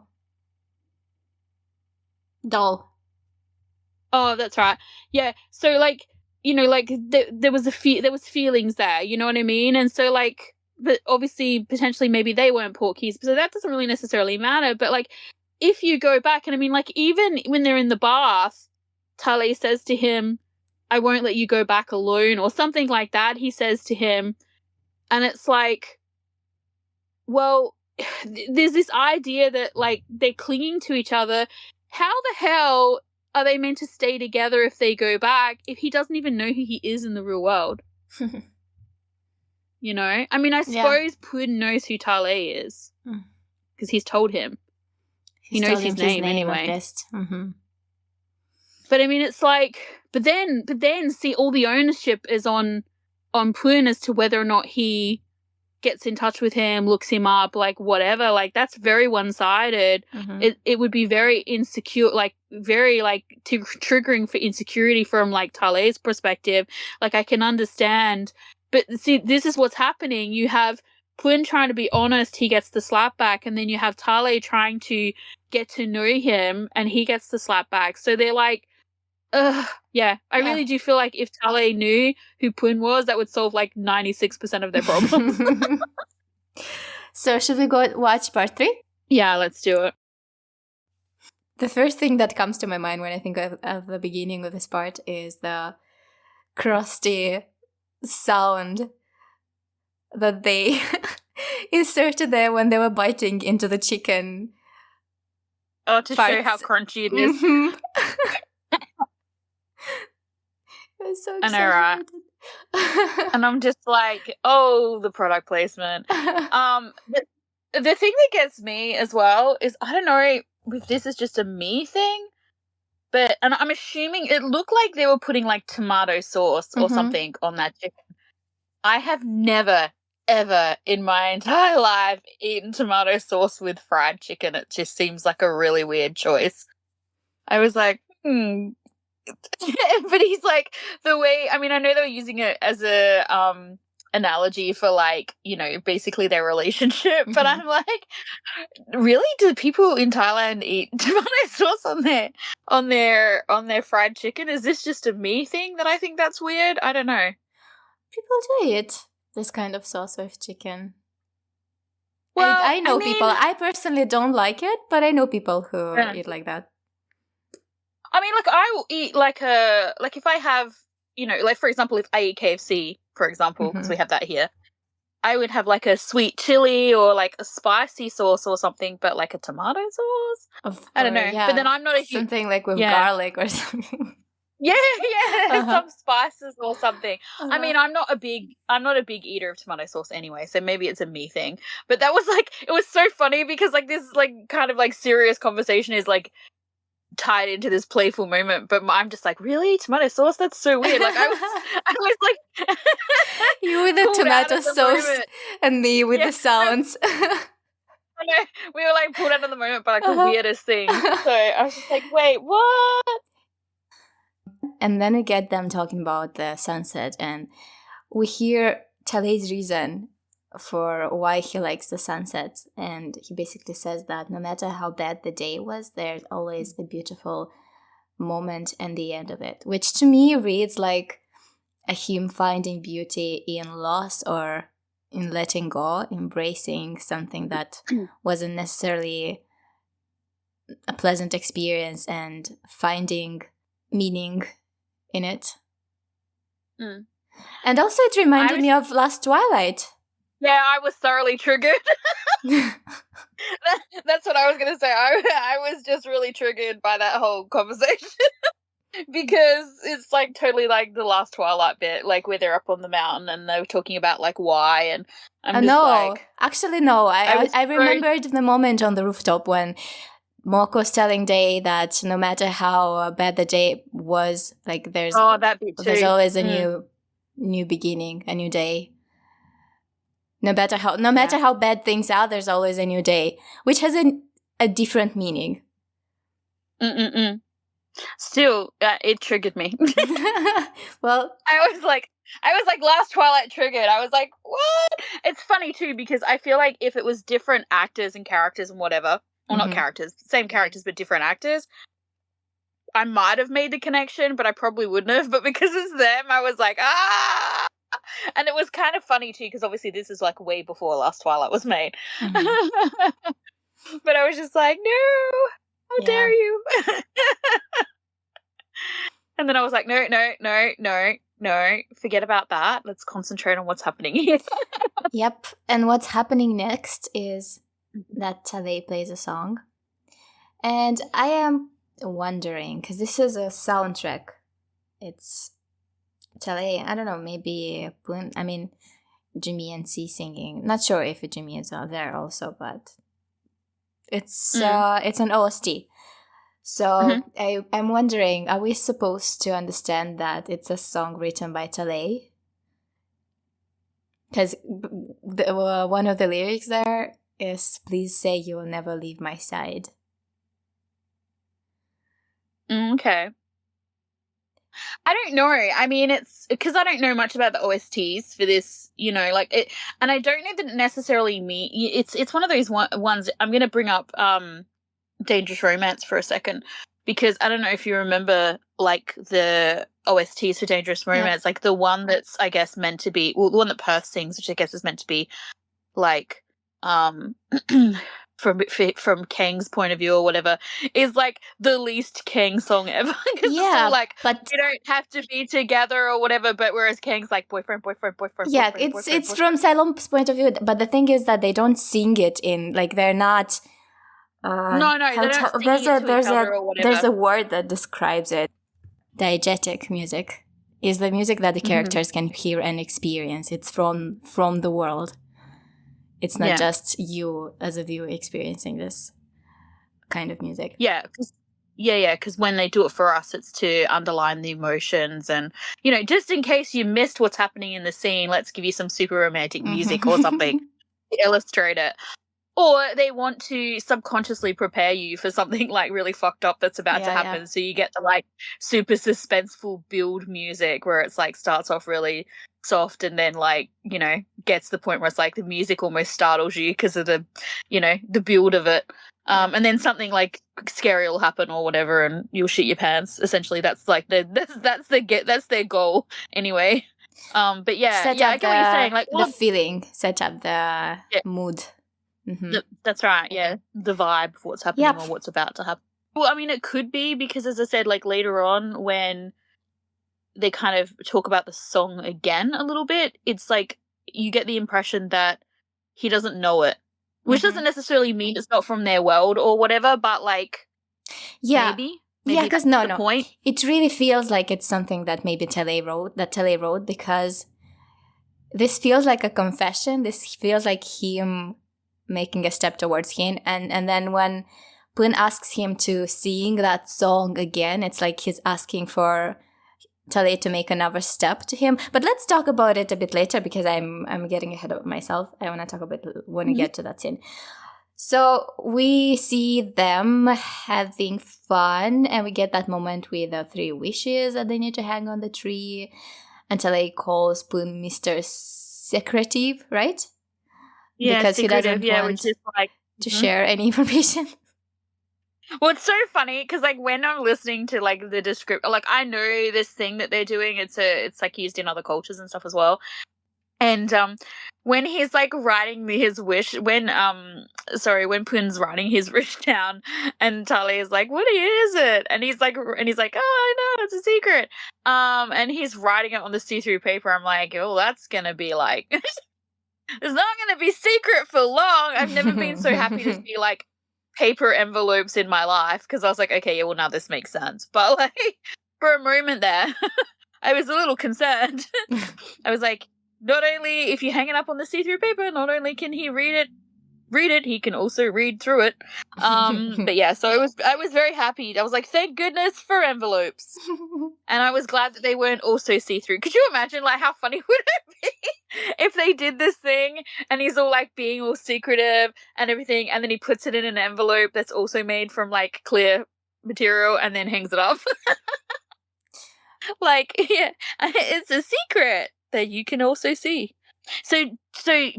A: Doll.
B: Oh, that's right. Yeah. So like. You know, like there was feelings there, you know what I mean? And so like, but obviously potentially maybe they weren't Porkies, so that doesn't really necessarily matter. But like, if you go back, and I mean, like even when they're in the bath, Tale says to him, "I won't let you go back alone," or something like that. He says to him, and it's like, well, there's this idea that like they're clinging to each other. How the hell are they meant to stay together if they go back if he doesn't even know who he is in the real world? You know? I mean, I suppose Pun knows who Tale is because he's told him. He knows his name anyway. But I mean, it's like, but then, see, all the ownership is on Pun as to whether or not he gets in touch with him, looks him up, like whatever. Like that's very one-sided. It would be very insecure, like very like triggering for insecurity from like Tale's perspective. Like I can understand, but see, this is what's happening. You have Pun trying to be honest, he gets the slap back, and then you have Tale trying to get to know him, and he gets the slap back. So they're like, I really do feel like if Tale knew who Pun was, that would solve like 96% of their problems.
A: So should we go watch part 3?
B: Yeah, let's do it.
A: The first thing that comes to my mind when I think of the beginning of this part is the crusty sound that they inserted there when they were biting into the chicken.
B: Oh, to show how crunchy it is.
A: I was so
B: excited. I know, right? And I'm just like, oh, the product placement. The thing that gets me as well is, I don't know if this is just a me thing, but, and I'm assuming it looked like they were putting like tomato sauce or something on that chicken. I have never, ever in my entire life eaten tomato sauce with fried chicken. It just seems like a really weird choice. I was like, But he's like, the way, I mean, I know they were using it as a analogy for like, you know, basically their relationship, but I'm like, really? Do people in Thailand eat tomato sauce on their fried chicken? Is this just a me thing that I think that's weird? I don't know.
A: People do eat this kind of sauce with chicken.
B: Well,
A: I know people. I personally don't like it, but I know people who eat like that.
B: I mean, like, I will eat like if I have, you know, like, for example, if I eat KFC, for example, because we have that here, I would have like a sweet chili or like a spicy sauce or something, but like a tomato sauce. I don't know.
A: Yeah,
B: but then I'm not a huge
A: something like with garlic or something.
B: Yeah, some spices or something. I mean, I'm not a big eater of tomato sauce anyway, so maybe it's a me thing. But that was like, it was so funny because like this like kind of like serious conversation is like tied into this playful moment, but I'm just like, really, tomato sauce? That's so weird. Like I was like,
A: you with the tomato sauce and me with the sounds.
B: I know, we were like pulled out of the moment by like the weirdest thing. So I was just like, wait, what?
A: And then we get them talking about the sunset, and we hear Tale's reason for why he likes the sunset. And he basically says that no matter how bad the day was, there's always a beautiful moment at the end of it, which to me reads like a him finding beauty in loss or in letting go, embracing something that wasn't necessarily a pleasant experience and finding meaning in it. And also it reminded me of Last Twilight.
B: Yeah, I was thoroughly triggered. That's what I was going to say. I was just really triggered by that whole conversation. Because it's like totally like the last Twilight bit, like where they're up on the mountain and they were talking about like why, and I'm just like...
A: Actually no, I remembered the moment on the rooftop when Moko's telling Day that no matter how bad the day was, like there's always a new beginning, a new day. No matter how bad things are, there's always a new day, which has a different meaning.
B: Still, it triggered me.
A: Well,
B: I was like Last Twilight triggered. I was like, what? It's funny too because I feel like if it was different actors and characters and whatever, or not characters, same characters but different actors, I might have made the connection, but I probably wouldn't have. But because it's them, I was like, ah. And it was kind of funny too because obviously this is like way before Last Twilight was made. But I was just like, no, how dare you? And then I was like, no, forget about that. Let's concentrate on what's happening here.
A: Yep. And what's happening next is that Tale plays a song. And I am wondering, because this is a soundtrack. It's Tale, I don't know, maybe, Jimmy and C singing. Not sure if Jimmy is there also, but it's an OST. So I'm wondering, are we supposed to understand that it's a song written by Tale? Because one of the lyrics there is, please say you'll never leave my side.
B: Okay. I don't know. I mean, it's because I don't know much about the OSTs for this, like it, and I don't know that it necessarily mean it's one of those ones. I'm going to bring up Dangerous Romance for a second because I don't know if you remember like the OSTs for Dangerous Romance, like the one that's I guess meant to be, well, the one that Perth sings, which I guess is meant to be like from Kang's point of view or whatever, is like the least Kang song ever.
A: Yeah,
B: like but you don't have to be together or whatever. But whereas Kang's like boyfriend.
A: Yeah, it's from Salom's point of view. But the thing is that they don't sing it in like they're not.
B: No, they don't sing it to each other or whatever.
A: There's a word that describes it. Diegetic music is the music that the characters can hear and experience. It's from the world. It's not just you as a viewer experiencing this kind of music.
B: Yeah, because when they do it for us, it's to underline the emotions and, just in case you missed what's happening in the scene, let's give you some super romantic music or something to illustrate it. Or they want to subconsciously prepare you for something like really fucked up that's about to happen. Yeah. So you get the like super suspenseful build music where it's like starts off really soft and then like, gets to the point where it's like the music almost startles you because of the, the build of it. And then something like scary will happen or whatever and you'll shit your pants. Essentially that's like that's their goal anyway. But I get what you're saying. Like
A: the feeling, set up the mood.
B: That's right, yeah. The vibe of what's happening or what's about to happen. Well, I mean, it could be because, as I said, like later on when they kind of talk about the song again a little bit, it's like you get the impression that he doesn't know it, which doesn't necessarily mean it's not from their world or whatever, but like, maybe
A: because
B: that's the point.
A: It really feels like it's something that maybe Tele wrote, because this feels like a confession. This feels like him making a step towards him, and then when Pun asks him to sing that song again, it's like he's asking for Tale to make another step to him. But let's talk about it a bit later, because I'm getting ahead of myself. I want to talk about it when we get to that scene. So we see them having fun, and we get that moment with the 3 wishes that they need to hang on the tree. And Tale calls Pun Mr. Secretive, right?
B: Yeah,
A: because he doesn't want
B: which is like
A: to share any information.
B: Well, it's so funny because like when I'm listening to like the description, like I know this thing that they're doing. It's like used in other cultures and stuff as well. And when he's like writing his wish, when Pun's writing his wish down, and Tali is like, "What is it?" And he's like, "Oh, I know, it's a secret." And he's writing it on the see-through paper. I'm like, "Oh, that's gonna be like." It's not going to be secret for long. I've never been so happy to see, like, paper envelopes in my life, because I was like, okay, yeah, well, now this makes sense. But, like, for a moment there, I was a little concerned. I was like, not only, if you hang it up on the see-through paper, not only can he read it, he can also read through it. But yeah, so I was very happy. I was like, thank goodness for envelopes. And I was glad that they weren't also see-through. Could you imagine, like, how funny would it be if they did this thing and he's all, like, being all secretive and everything, and then he puts it in an envelope that's also made from, like, clear material and then hangs it up? Like, yeah, it's a secret that you can also see. So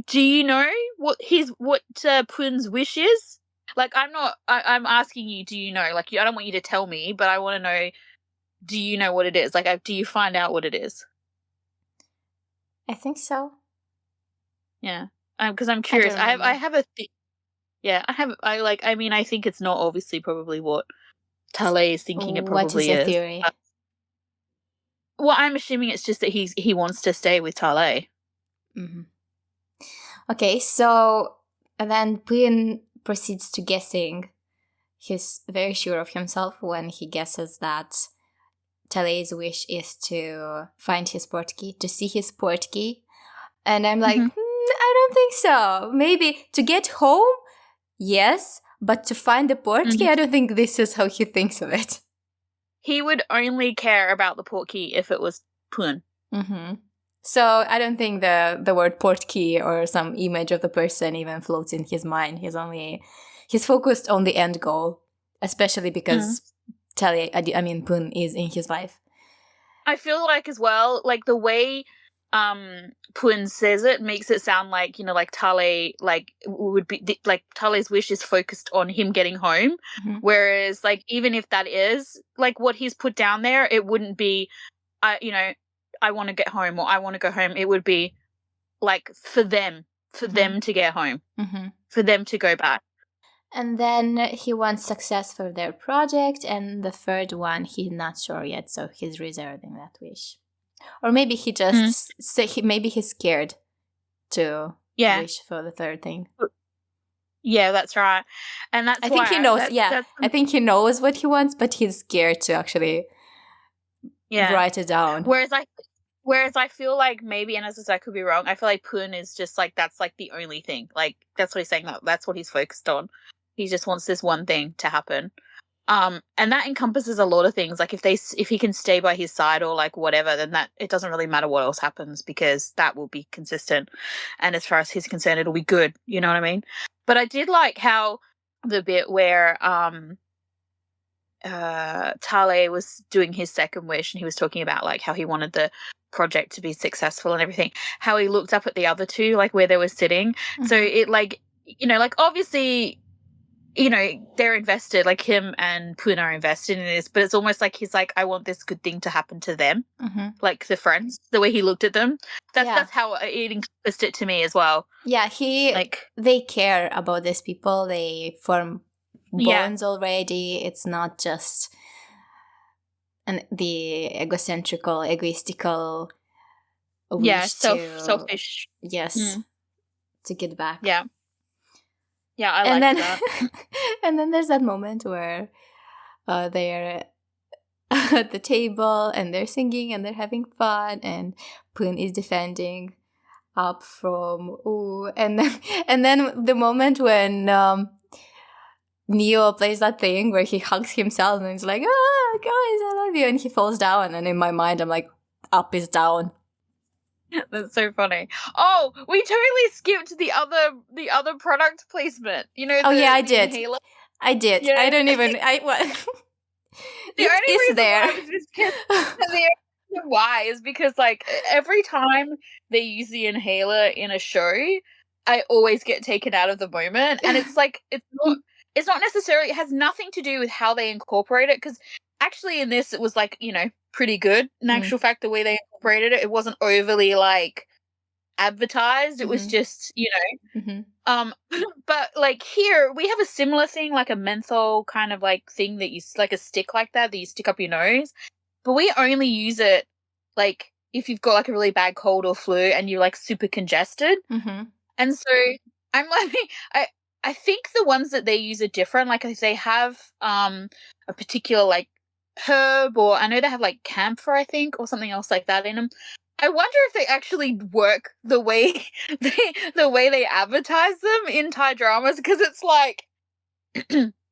B: do you know what Pun's wish is? Like, I'm asking you, do you know? Like, I don't want you to tell me, but I want to know, do you know what it is? Like, do you find out what it is?
A: I think so.
B: Yeah. Because I'm curious. I have a yeah, I think it's not obviously probably what Tale is thinking it probably is.
A: What is your theory?
B: Well, I'm assuming it's just that he wants to stay with Tale.
A: Mm-hmm. Okay, so and then Pun proceeds to guessing. He's very sure of himself when he guesses that Tale's wish is to find his portkey, to see his portkey. And I'm like, I don't think so. Maybe to get home, yes, but to find the portkey, I don't think this is how he thinks of it.
B: He would only care about the portkey if it was Pun.
A: Mm-hmm. So I don't think the word portkey or some image of the person even floats in his mind. He's focused on the end goal, especially because Pun is in his life.
B: I feel like as well, like the way Pun says it makes it sound like, you know, like Tale, like would be like Tale's wish is focused on him getting home, whereas like even if that is like what he's put down there, it wouldn't be, you know, I want to get home or I want to go home. It would be like for them to get home, for them to go back.
A: And then he wants success for their project, and the third one he's not sure yet, so he's reserving that wish. Or maybe he just maybe he's scared to wish for the third thing.
B: Yeah, that's right. And that's
A: I think he knows. I think he knows what he wants, but he's scared to actually write it down.
B: Whereas I feel like maybe, and as I said, I could be wrong, I feel like Pun is just like, that's like the only thing. Like, that's what he's saying. That's what he's focused on. He just wants this one thing to happen. And that encompasses a lot of things. Like if he can stay by his side or like whatever, then that it doesn't really matter what else happens, because that will be consistent. And as far as he's concerned, it'll be good. You know what I mean? But I did like how the bit where Tale was doing his second wish and he was talking about like how he wanted the project to be successful and everything, how he looked up at the other two, like where they were sitting. So it like, you know, like obviously, you know, they're invested, like him and Pun are invested in this, but it's almost like he's like, I want this good thing to happen to them, like the friends, the way he looked at them. That's how it encompassed it to me as well. Yeah,
A: they care about these people. They form bonds already. It's not just the egoistical wish
B: selfish.
A: Yes, to get back.
B: Yeah, I like that.
A: And then there's that moment where they're at the table and they're singing and they're having fun, and Poon is defending Up from Ooh, and then the moment when Neo plays that thing where he hugs himself and he's like, "Ah, guys, I love you," and he falls down, and in my mind I'm like, Up is down.
B: That's so funny. Oh, we totally skipped the other product placement. You know?
A: I
B: the
A: did.
B: inhaler?
A: I did.
B: Yeah.
A: I don't even. What?
B: The only reason
A: there.
B: why was because the only reason why is because like every time they use the inhaler in a show, I always get taken out of the moment, and it's like it's not necessarily, it has nothing to do with how they incorporate it, because actually in this it was like, you know, pretty good. In actual fact, the way they incorporated it, it wasn't overly like advertised. It was just, you know, but like here we have a similar thing, like a menthol kind of like thing that you like a stick like that you stick up your nose, but we only use it like if you've got like a really bad cold or flu and you're like super congested. And so I'm like, I think the ones that they use are different. Like if they have a particular like herb, or I know they have like camphor, I think, or something else like that in them. I wonder if they actually work the way they advertise them in Thai dramas, because it's like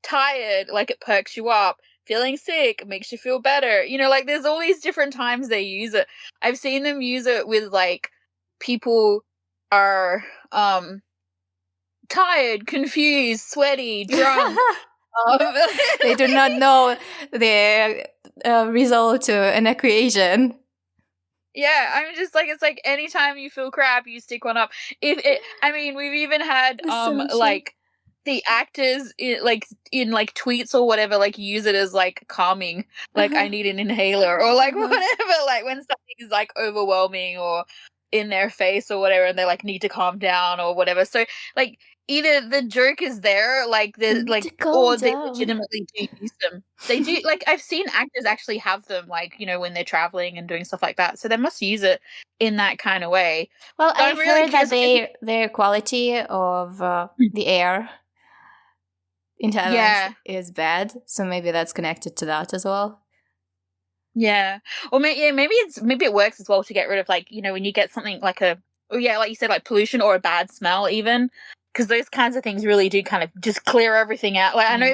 B: tired, like it perks you up. Feeling sick makes you feel better. You know, like there's all these different times they use it. I've seen them use it with like people are tired, confused, sweaty, drunk.
A: They do not know the result to an equation.
B: Yeah, I'm just like, it's like anytime you feel crap, you stick one up. I mean, we've even had like the actors in like tweets or whatever, like use it as like calming, like I need an inhaler, or like whatever, like when something is like overwhelming or in their face or whatever, and they like need to calm down or whatever. So like either the joke is there, like the or they legitimately do use them. They do, like I've seen actors actually have them, like, you know, when they're traveling and doing stuff like that. So they must use it in that kind of way.
A: Well, I heard that their quality of the air in Thailand is bad, so maybe that's connected to that as well.
B: Yeah, or maybe it works as well to get rid of, like, you know, when you get something like like you said, like pollution or a bad smell, even, because those kinds of things really do kind of just clear everything out. Like I know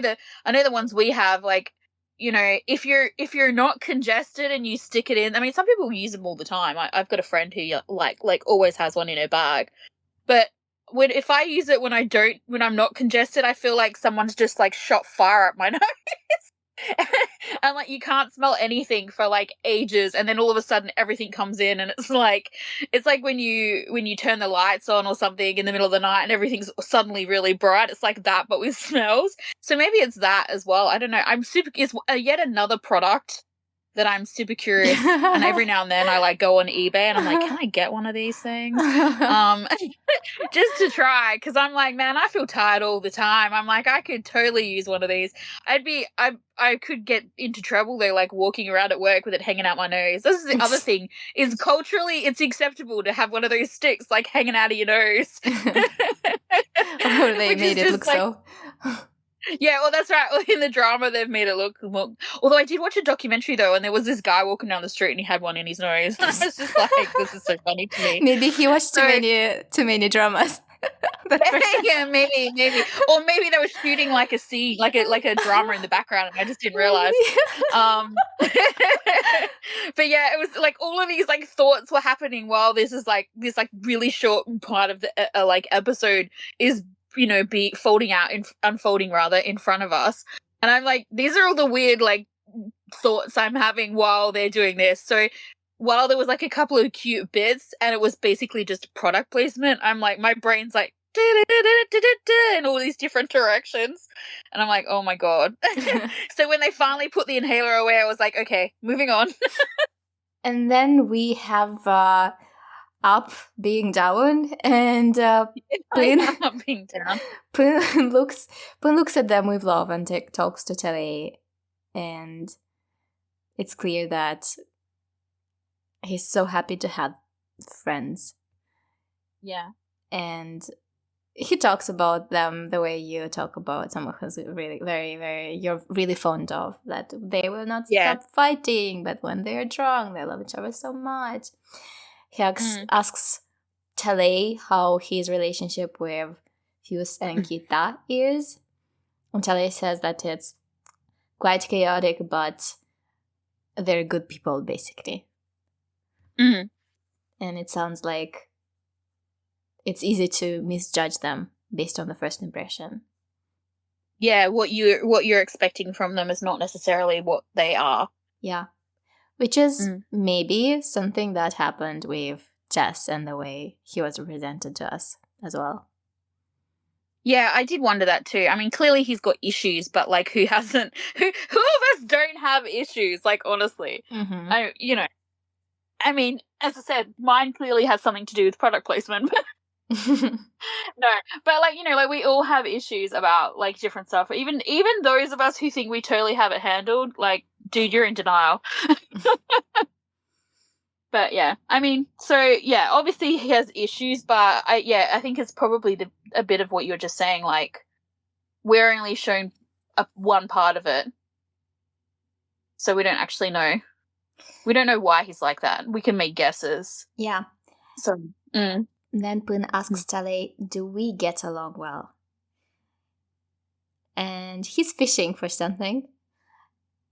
B: the ones we have, like, you know, if you're not congested and you stick it in, I mean, some people use them all the time. I've got a friend who like always has one in her bag, but if I use it when I'm not congested, I feel like someone's just like shot fire at my nose. And like you can't smell anything for like ages, and then all of a sudden everything comes in, and it's like when you turn the lights on or something in the middle of the night and everything's suddenly really bright. It's like that, but with smells. So maybe it's that as well. I don't know. It's yet another product that I'm super curious, and every now and then I like go on eBay and I'm like, can I get one of these things? Just to try, because I'm like, man, I feel tired all the time. I'm like, I could totally use one of these. I could get into trouble though, like walking around at work with it hanging out my nose. This is the other thing, is culturally it's acceptable to have one of those sticks like hanging out of your nose.
A: Or they made it look like, so.
B: Yeah, well, that's right. In the drama, they've made it look. Although I did watch a documentary though, and there was this guy walking down the street, and he had one in his nose. I was just like, "This is so funny to me."
A: Maybe he watched too many dramas.
B: Yeah, maybe, or maybe they were shooting like a scene, like a drama in the background, and I just didn't realize. But yeah, it was like all of these like thoughts were happening while this really short part of the like episode is, you know, unfolding rather in front of us. And I'm like, these are all the weird like thoughts I'm having while they're doing this. So while there was like a couple of cute bits and it was basically just product placement, I'm like, my brain's like in all these different directions, and I'm like, oh my god. So when they finally put the inhaler away, I was like, okay, moving on.
A: And then we have Up being down, and
B: Poon being down.
A: Poon looks at them with love and talks to Telly, and it's clear that he's so happy to have friends.
B: Yeah.
A: And he talks about them the way you talk about someone who's really very, very, you're really fond of, that they will not stop fighting, but when they're drunk, they love each other so much. He asks Tele how his relationship with Fuse and Kita is. And Tele says that it's quite chaotic, but they're good people, basically.
B: Mm.
A: And it sounds like it's easy to misjudge them based on the first impression.
B: Yeah, what you're expecting from them is not necessarily what they are.
A: Yeah. Which is maybe something that happened with Jess and the way he was presented to us as well.
B: Yeah, I did wonder that too. I mean, clearly he's got issues, but like, who hasn't? Who of us don't have issues? Like, honestly, I mean, as I said, mine clearly has something to do with product placement. No, but like, like we all have issues about like different stuff. Even those of us who think we totally have it handled, like, dude, you're in denial. But yeah, I mean, so yeah, obviously he has issues, but I think it's probably a bit of what you're just saying. Like, we're only shown one part of it, so we don't actually know. We don't know why he's like that. We can make guesses.
A: Yeah.
B: So.
A: Then Pun asks Tele, do we get along well? And he's fishing for something.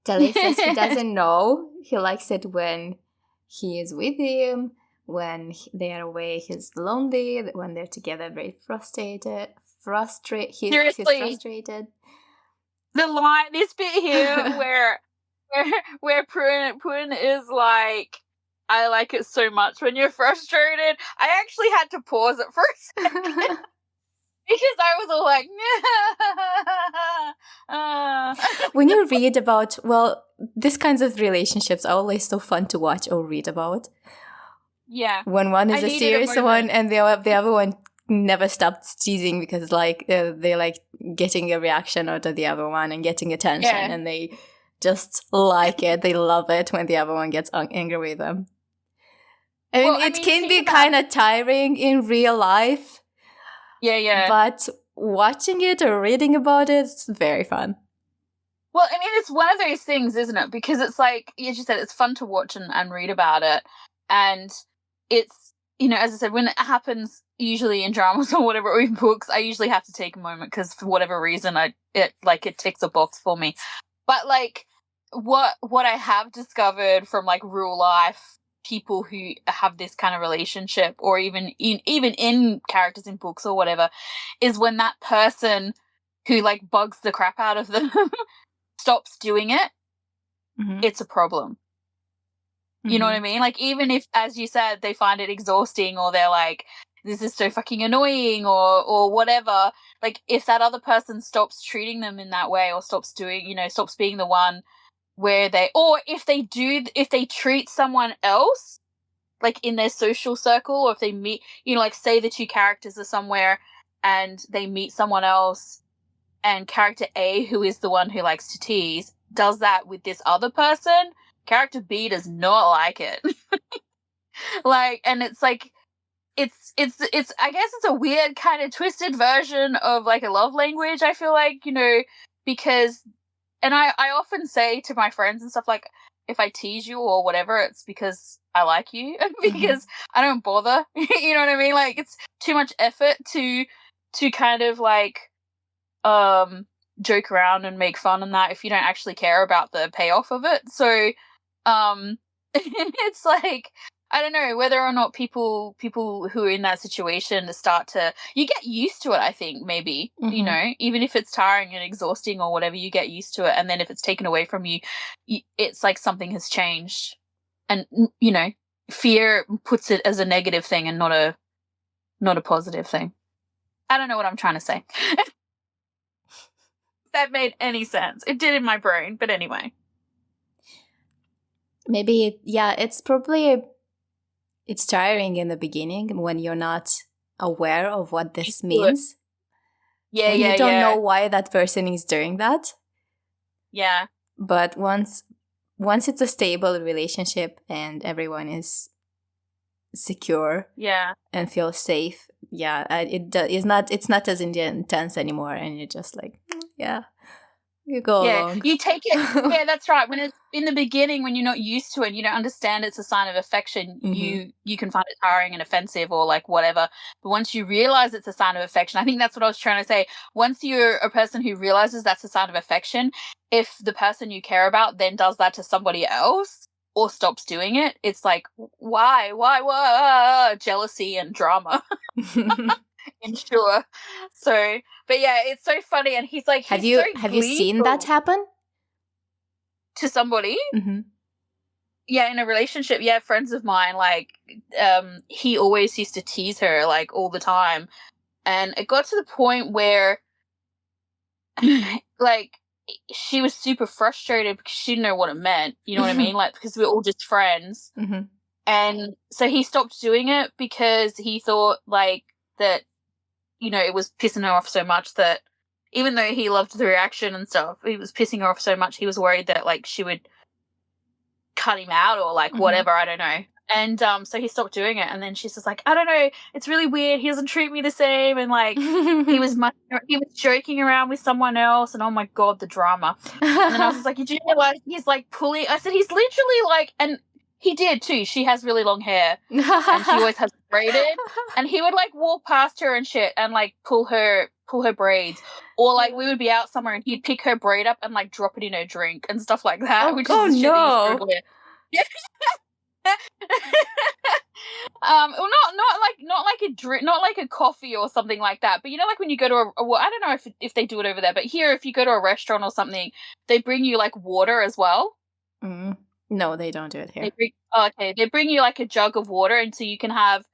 A: Tele says he doesn't know. He likes it when he is with him. When they are away, he's lonely. When they're together, very frustrated. He's frustrated.
B: The line, this bit here where Pun is like, I like it so much when you're frustrated. I actually had to pause it for a second because I was all like,
A: When you read about, these kinds of relationships are always so fun to watch or read about.
B: Yeah.
A: When one is a serious one and the other one never stops teasing because like they like getting a reaction out of the other one and getting attention, and they just like it. They love it when the other one gets angry with them. I mean, it can be kind of tiring in real life.
B: Yeah.
A: But watching it or reading about it, it's very fun.
B: Well, I mean, it's one of those things, isn't it? Because it's like, as you said, it's fun to watch and read about it. And it's, as I said, when it happens, usually in dramas or whatever, or in books, I usually have to take a moment because for whatever reason, it ticks a box for me. But like, what I have discovered from like real life people who have this kind of relationship, or even in characters in books or whatever, is when that person who like bugs the crap out of them stops doing it, it's a problem. You know what I mean? Like, even if, as you said, they find it exhausting, or they're like, this is so fucking annoying, or whatever, like, if that other person stops treating them in that way, or stops doing, stops being the one where or if they treat someone else, like in their social circle, or if they meet, like say the two characters are somewhere and they meet someone else, and character A, who is the one who likes to tease, does that with this other person, character B does not like it. Like, and it's like, it's I guess it's a weird kind of twisted version of like a love language, I feel like, because, and I often say to my friends and stuff, like, if I tease you or whatever, it's because I like you, because I don't bother. You know what I mean? Like, it's too much effort to kind of like joke around and make fun and that if you don't actually care about the payoff of it. So it's like, I don't know whether or not people who are in that situation you get used to it, I think, maybe, even if it's tiring and exhausting or whatever, you get used to it. And then if it's taken away from you, it's like something has changed. And, fear puts it as a negative thing and not a positive thing. I don't know what I'm trying to say. That made any sense. It did in my brain, but anyway.
A: Maybe, it's probably... It's tiring in the beginning when you're not aware of what this means.
B: Yeah,
A: you don't know why that person is doing that.
B: Yeah.
A: But once it's a stable relationship and everyone is secure and feel safe. Yeah, it's not as intense anymore, and you're just like, you go along.
B: You take it. Yeah, that's right. When it's in the beginning, when you're not used to it, you don't understand it's a sign of affection. You can find it tiring and offensive or like whatever. But once you realize it's a sign of affection, I think that's what I was trying to say. Once you're a person who realizes that's a sign of affection, if the person you care about then does that to somebody else or stops doing it, it's like, why? Jealousy and drama. Ensure. So, but yeah, it's so funny, and he's like,
A: have you seen that happen
B: to somebody? Yeah, in a relationship. Yeah, friends of mine, like, he always used to tease her like all the time, and it got to the point where, like, she was super frustrated because she didn't know what it meant. You know what I mean? Like, because we're all just friends, and so he stopped doing it because he thought like that. You know, it was pissing her off so much that even though he loved the reaction and stuff, it was pissing her off so much he was worried that, like, she would cut him out or, like, whatever, I don't know. And so he stopped doing it, and then she's just like, I don't know, it's really weird, he doesn't treat me the same, and, like, he was joking around with someone else, and oh my God, the drama. And then I was just like, did you realize he's, like, pulling... I said, he's literally, like... And he did, too. She has really long hair, and she always has braided, and he would, like, walk past her and shit and, like, pull her braids, or, like, we would be out somewhere and he'd pick her braid up and, like, drop it in her drink and stuff like that. Well, not like a drink, not like a coffee or something like that, but you know, like when you go to I don't know if they do it over there, but here, if you go to a restaurant or something, they bring you, like, water as well.
A: No, they don't do it here.
B: They bring you, like, a jug of water, and so you can have,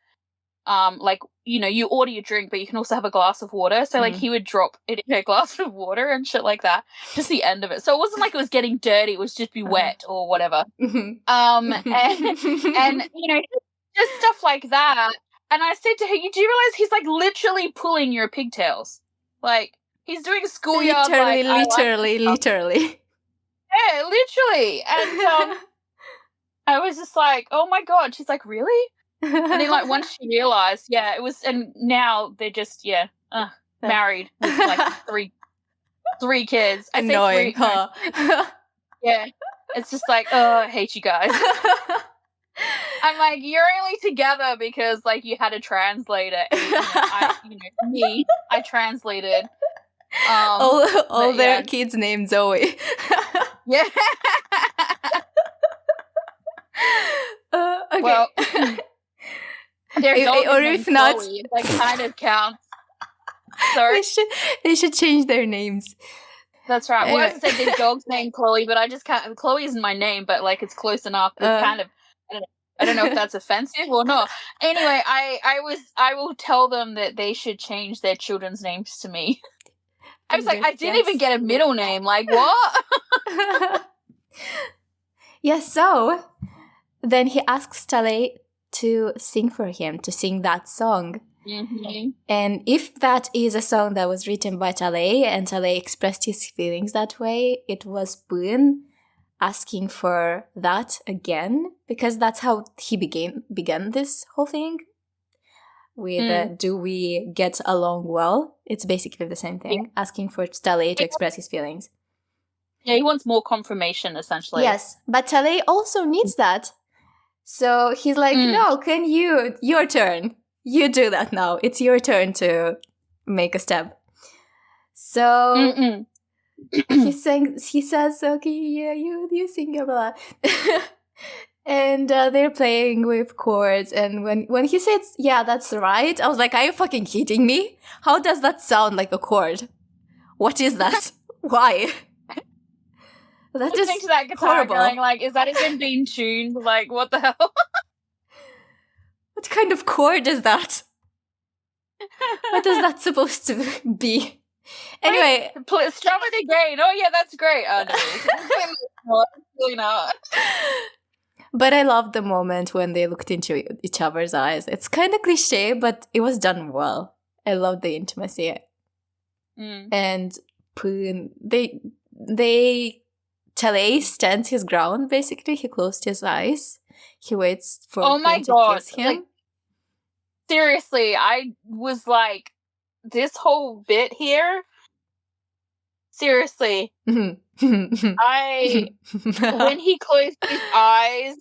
B: like, you know, you order your drink, but you can also have a glass of water. So, like, he would drop it in a glass of water and shit like that. Just the end of it. So it wasn't like it was getting dirty. It was just be wet or whatever. And you know, just stuff like that. And I said to her, you do realize he's, like, literally pulling your pigtails? Like, he's doing schoolyard.
A: Literally.
B: Yeah, literally. And I was just like, oh my God. She's like, really? And then, like, once she realized, it was, and now they're just, married with, like, three kids.
A: Annoying, huh?
B: Yeah. It's just like, oh, I hate you guys. I'm like, you're only together because, like, you had a translator. And, I translated.
A: All their kids named Zoe.
B: Yeah.
A: Okay.
B: Well,
A: or if not,
B: Chloe, that kind of counts. Sorry,
A: they should change their names.
B: That's right. Well, as I said, their dog's named Chloe, but I just can't. Chloe isn't my name, but, like, it's close enough. It's kind of. I don't know if that's offensive or not. Anyway, I will tell them that they should change their children's names to me. I was like, I didn't even get a middle name. Like, what?
A: Yes, so then he asks Tale to sing for him, to sing that song. And if that is a song that was written by Tale and Tale expressed his feelings that way, it was Boone asking for that again, because that's how he began this whole thing. With do we get along well? It's basically the same thing, asking for Tale to express his feelings.
B: Yeah, he wants more confirmation, essentially.
A: Yes, but Tale also needs that. So he's like, no, your turn. You do that now. It's your turn to make a step. So he says, okay, yeah, you sing, blah, blah. And they're playing with chords. And when he said, yeah, that's right, I was like, are you fucking kidding me? How does that sound like a chord? What is that? Why? That is
B: to that guitar horrible. Going, like, is that even being tuned? Like, what the hell?
A: What kind of chord is that? What is that supposed to be? Anyway.
B: Strum it again. Oh, yeah, that's great. Oh, no. Really not.
A: But I loved the moment when they looked into each other's eyes. It's kind of cliche, but it was done well. I loved the intimacy. And Poon, Tale stands his ground, basically. He closed his eyes. he waits for
B: Oh my
A: Quinn to
B: God.
A: kiss him.
B: Like, seriously, I was like, this whole bit here, seriously, when he closed his eyes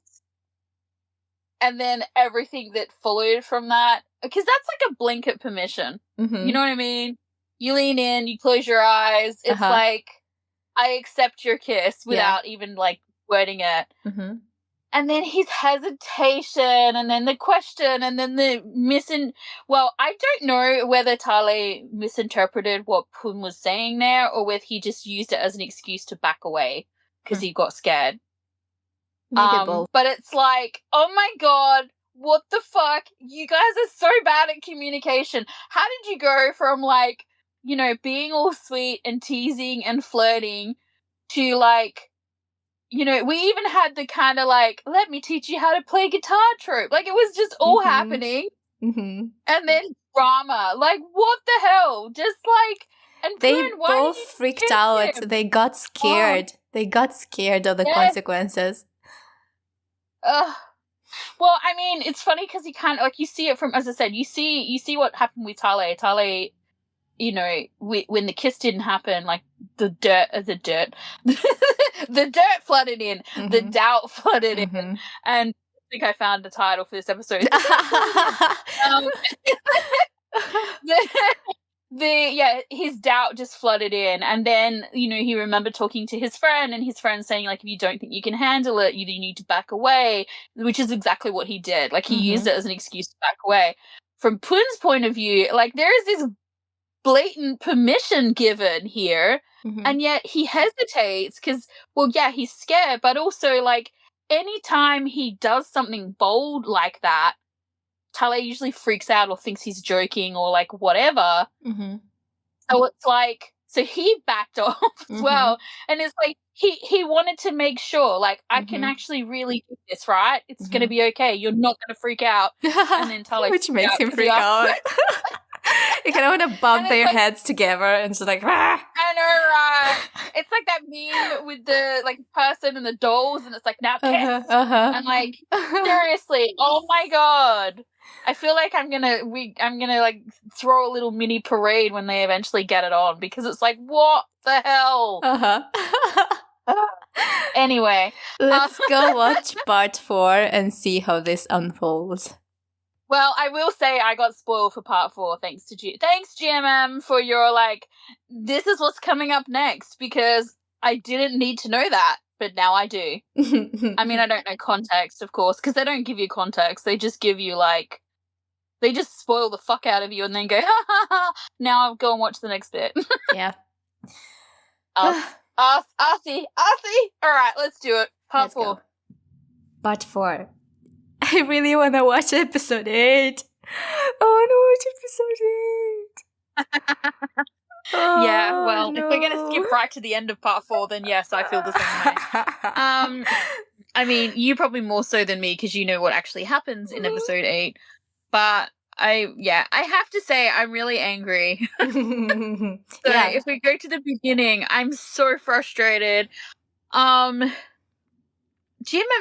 B: and then everything that followed from that, because that's like a blanket permission. You know what I mean? You lean in, you close your eyes. It's like, I accept your kiss without even like wording it. And then his hesitation, and then the question, and then the well, I don't know whether Tale misinterpreted what Pun was saying there, or whether he just used it as an excuse to back away because he got scared.
A: Maybe both.
B: But it's like, oh my God, what the fuck? You guys are so bad at communication. How did you go from like, you know, being all sweet and teasing and flirting to like, you know, we even had the kind of like, let me teach you how to play guitar trope. Like, it was just all happening. And then drama. Like, what the hell? Just like, and
A: they
B: Poon, why
A: both
B: did you
A: freaked
B: kiss
A: out.
B: him?
A: They got scared. They got scared of the consequences.
B: Well, I mean, it's funny because you kind of, like, you see it from, as I said, you see what happened with Tale. Tale, you know, when the kiss didn't happen, like, the dirt, the dirt flooded in, the doubt flooded in, and I think I found the title for this episode. His doubt just flooded in, and then, you know, he remembered talking to his friend, and his friend saying, like, if you don't think you can handle it, you need to back away, which is exactly what he did. Like, he used it as an excuse to back away. From Pun's point of view, like, there is this blatant permission given here, and yet he hesitates because, well, yeah, he's scared, but also, like, anytime he does something bold like that, Tale usually freaks out or thinks he's joking or, like, whatever. So it's like, so he backed off as well, and it's like he wanted to make sure, like, I can actually really do this, right? It's gonna be okay. You're not gonna freak out, and then Tale
A: which makes him freak out. You kind of want to bump their heads together and just like, ah!
B: I know, right? It's like that meme with the, like, person and the dolls, and it's like, now kiss. And, like, seriously, oh my God. I feel like I'm gonna like throw a little mini parade when they eventually get it on, because it's like, what the hell? Anyway,
A: let's go watch part 4 and see how this unfolds.
B: Well, I will say I got spoiled for part 4 thanks GMM for your, like, this is what's coming up next, because I didn't need to know that, but now I do. I mean, I don't know context, of course, because they don't give you context. They just give you, like, they just spoil the fuck out of you and then go, ha ha ha, now I'll go and watch the next bit.
A: Yeah.
B: Arsie. All right, let's do it. Part 4.
A: Go. Part 4. I really want to watch episode 8. I want to watch episode 8.
B: Yeah, well, if we're going to skip right to the end of part 4, then yes, I feel the same way. I mean, you probably more so than me, because you know what actually happens in episode 8. But I have to say I'm really angry. If we go to the beginning, I'm so frustrated. GMM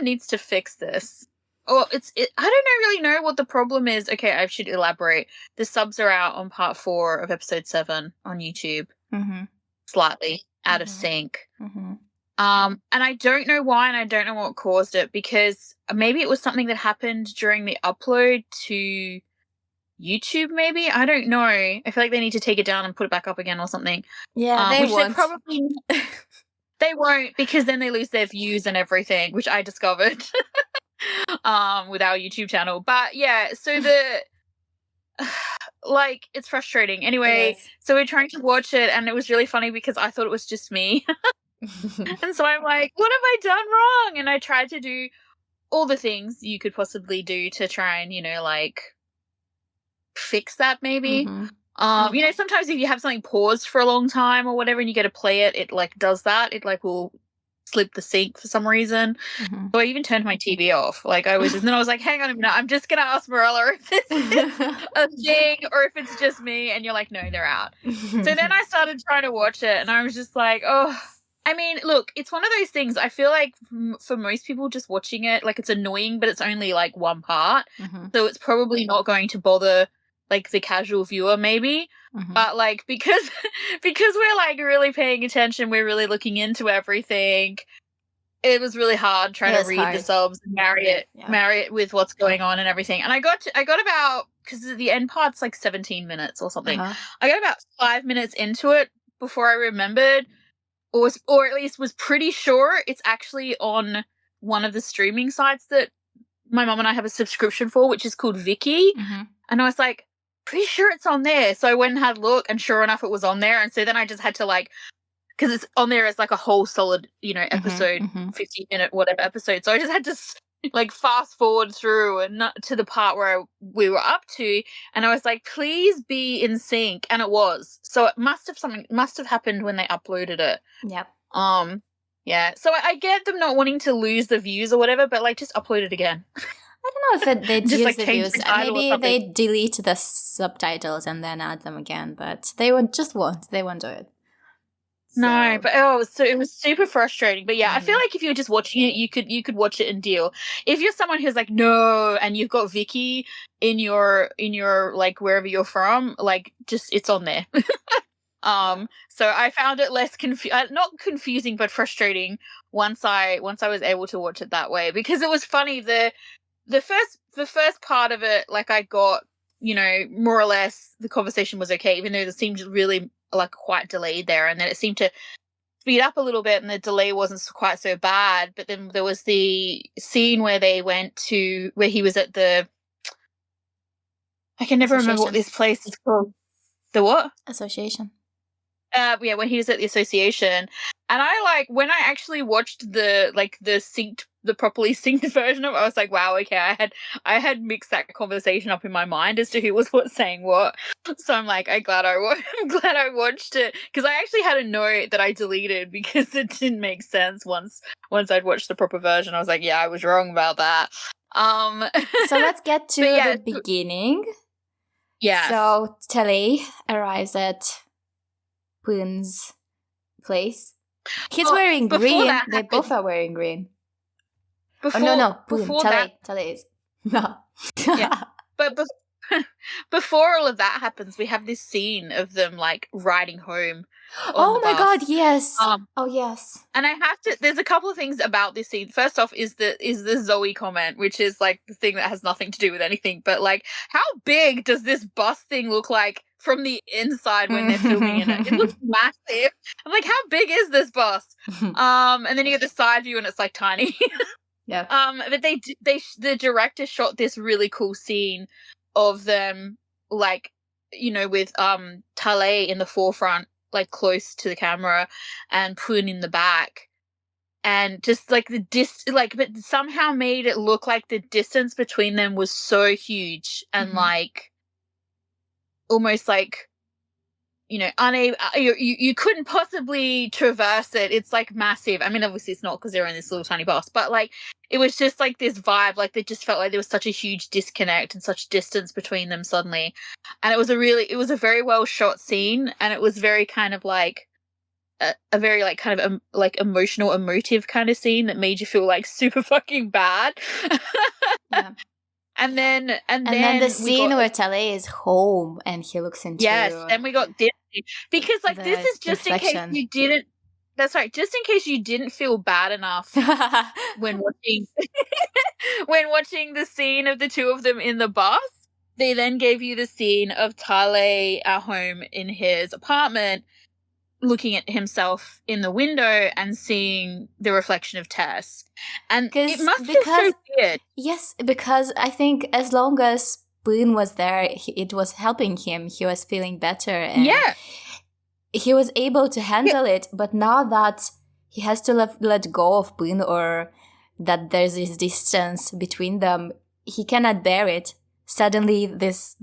B: needs to fix this. I don't really know what the problem is. Okay, I should elaborate. The subs are out on part 4 of episode 7 on YouTube. Slightly out of sync. And I don't know why, and I don't know what caused it, because maybe it was something that happened during the upload to YouTube, maybe? I don't know. I feel like they need to take it down and put it back up again or something.
A: Yeah, they won't.
B: They won't, because then they lose their views and everything, which I discovered with our YouTube channel. But yeah, so like, it's frustrating. Anyway, so we're trying to watch it, and it was really funny because I thought it was just me. And so I'm like, what have I done wrong? And I tried to do all the things you could possibly do to try and, you know, like, fix that maybe. You know, sometimes if you have something paused for a long time or whatever and you get to play it, it, like, does that. It, like, will slip the sync for some reason. So I even turned my TV off. Like, and then I was like, hang on a minute, I'm just gonna ask Morella if this is a thing or if it's just me, and you're like, no, they're out. So then I started trying to watch it, and I was just like, oh, I mean, look, it's one of those things. I feel like for most people just watching it, like, it's annoying, but it's only like one part.
A: Mm-hmm.
B: So it's probably not going to bother like the casual viewer maybe.
A: Mm-hmm.
B: But like because we're like really paying attention, we're really looking into everything. It was really hard trying to read the subs and marry it with what's going on and everything. And I got about, because the end part's like 17 minutes or something. I got about 5 minutes into it before I remembered, or at least was pretty sure it's actually on one of the streaming sites that my mum and I have a subscription for, which is called Viki.
A: Mm-hmm.
B: And I was like, pretty sure it's on there. So I went and had a look, and sure enough, it was on there. And so then I just had to like, because it's on there as like a whole solid, episode, 50-minute whatever episode. So I just had to like fast forward through and not to the part where we were up to, and I was like, please be in sync, and it was. So it must have happened when they uploaded it.
A: Yep.
B: Yeah. So I get them not wanting to lose the views or whatever, but like, just upload it again.
A: I don't know if they'd
B: just
A: use
B: like
A: the
B: change
A: views.
B: the title or
A: Maybe
B: something.
A: they delete the subtitles and then add them again, but they won't do it.
B: No, but it was super frustrating. But yeah, I feel like if you're just watching it, you could watch it and deal. If you're someone who's like, no, and you've got Viki in your like wherever you're from, like, just, it's on there. So I found it less not confusing, but frustrating once I was able to watch it that way, because it was funny. The first part of it, like, I got, more or less the conversation was okay, even though it seemed really like quite delayed there, and then it seemed to speed up a little bit and the delay wasn't quite so bad. But then there was the scene where they went to where he was at the, I can never remember what this place is called. The what?
A: Association.
B: Yeah, when he was at the association. And I, like, when I actually watched the properly synced version of it, I was like, wow, okay, I had mixed that conversation up in my mind as to who was what saying what. So I'm like, I'm glad I watched it, because I actually had a note that I deleted because it didn't make sense once I'd watched the proper version. I was like, yeah, I was wrong about that.
A: So let's get to the beginning.
B: Yeah.
A: So Tele arrives at Poon's place. He's wearing green. They both are wearing green. No. Poon. Tele is. No.
B: Yeah. But before all of that happens, we have this scene of them, like, riding home.
A: Oh my god, yes. Yes.
B: And I have to, there's a couple of things about this scene. First off is the Zoe comment, which is like the thing that has nothing to do with anything, but like, how big does this bus thing look like from the inside when they're filming in it? It looks massive. I'm like, how big is this bus? And then you get the side view and it's like tiny.
A: Yeah.
B: But the director shot this really cool scene of them, like, with Tale in the forefront, like close to the camera, and Poon in the back, and just like but somehow made it look like the distance between them was so huge and like almost like, unable, you couldn't possibly traverse it. It's like massive. I mean, obviously it's not because they're in this little tiny bus, but like, it was just like this vibe, like they just felt like there was such a huge disconnect and such distance between them suddenly. And it was a very well shot scene, and it was very kind of like a very like kind of like emotional, emotive kind of scene that made you feel like super fucking bad.
A: Yeah.
B: And then
A: the scene where Tale is home and he looks into.
B: Yes, then we got this, because like this is just reflection. In case you didn't. That's right. Just in case you didn't feel bad enough when watching the scene of the two of them in the bus, they then gave you the scene of Tale at home in his apartment, looking at himself in the window and seeing the reflection of Tess. And it must feel so weird.
A: Yes, because I think as long as Poon was there, it was helping him. He was feeling better. And he was able to handle it. But now that he has to let go of Poon, or that there's this distance between them, he cannot bear it. Suddenly this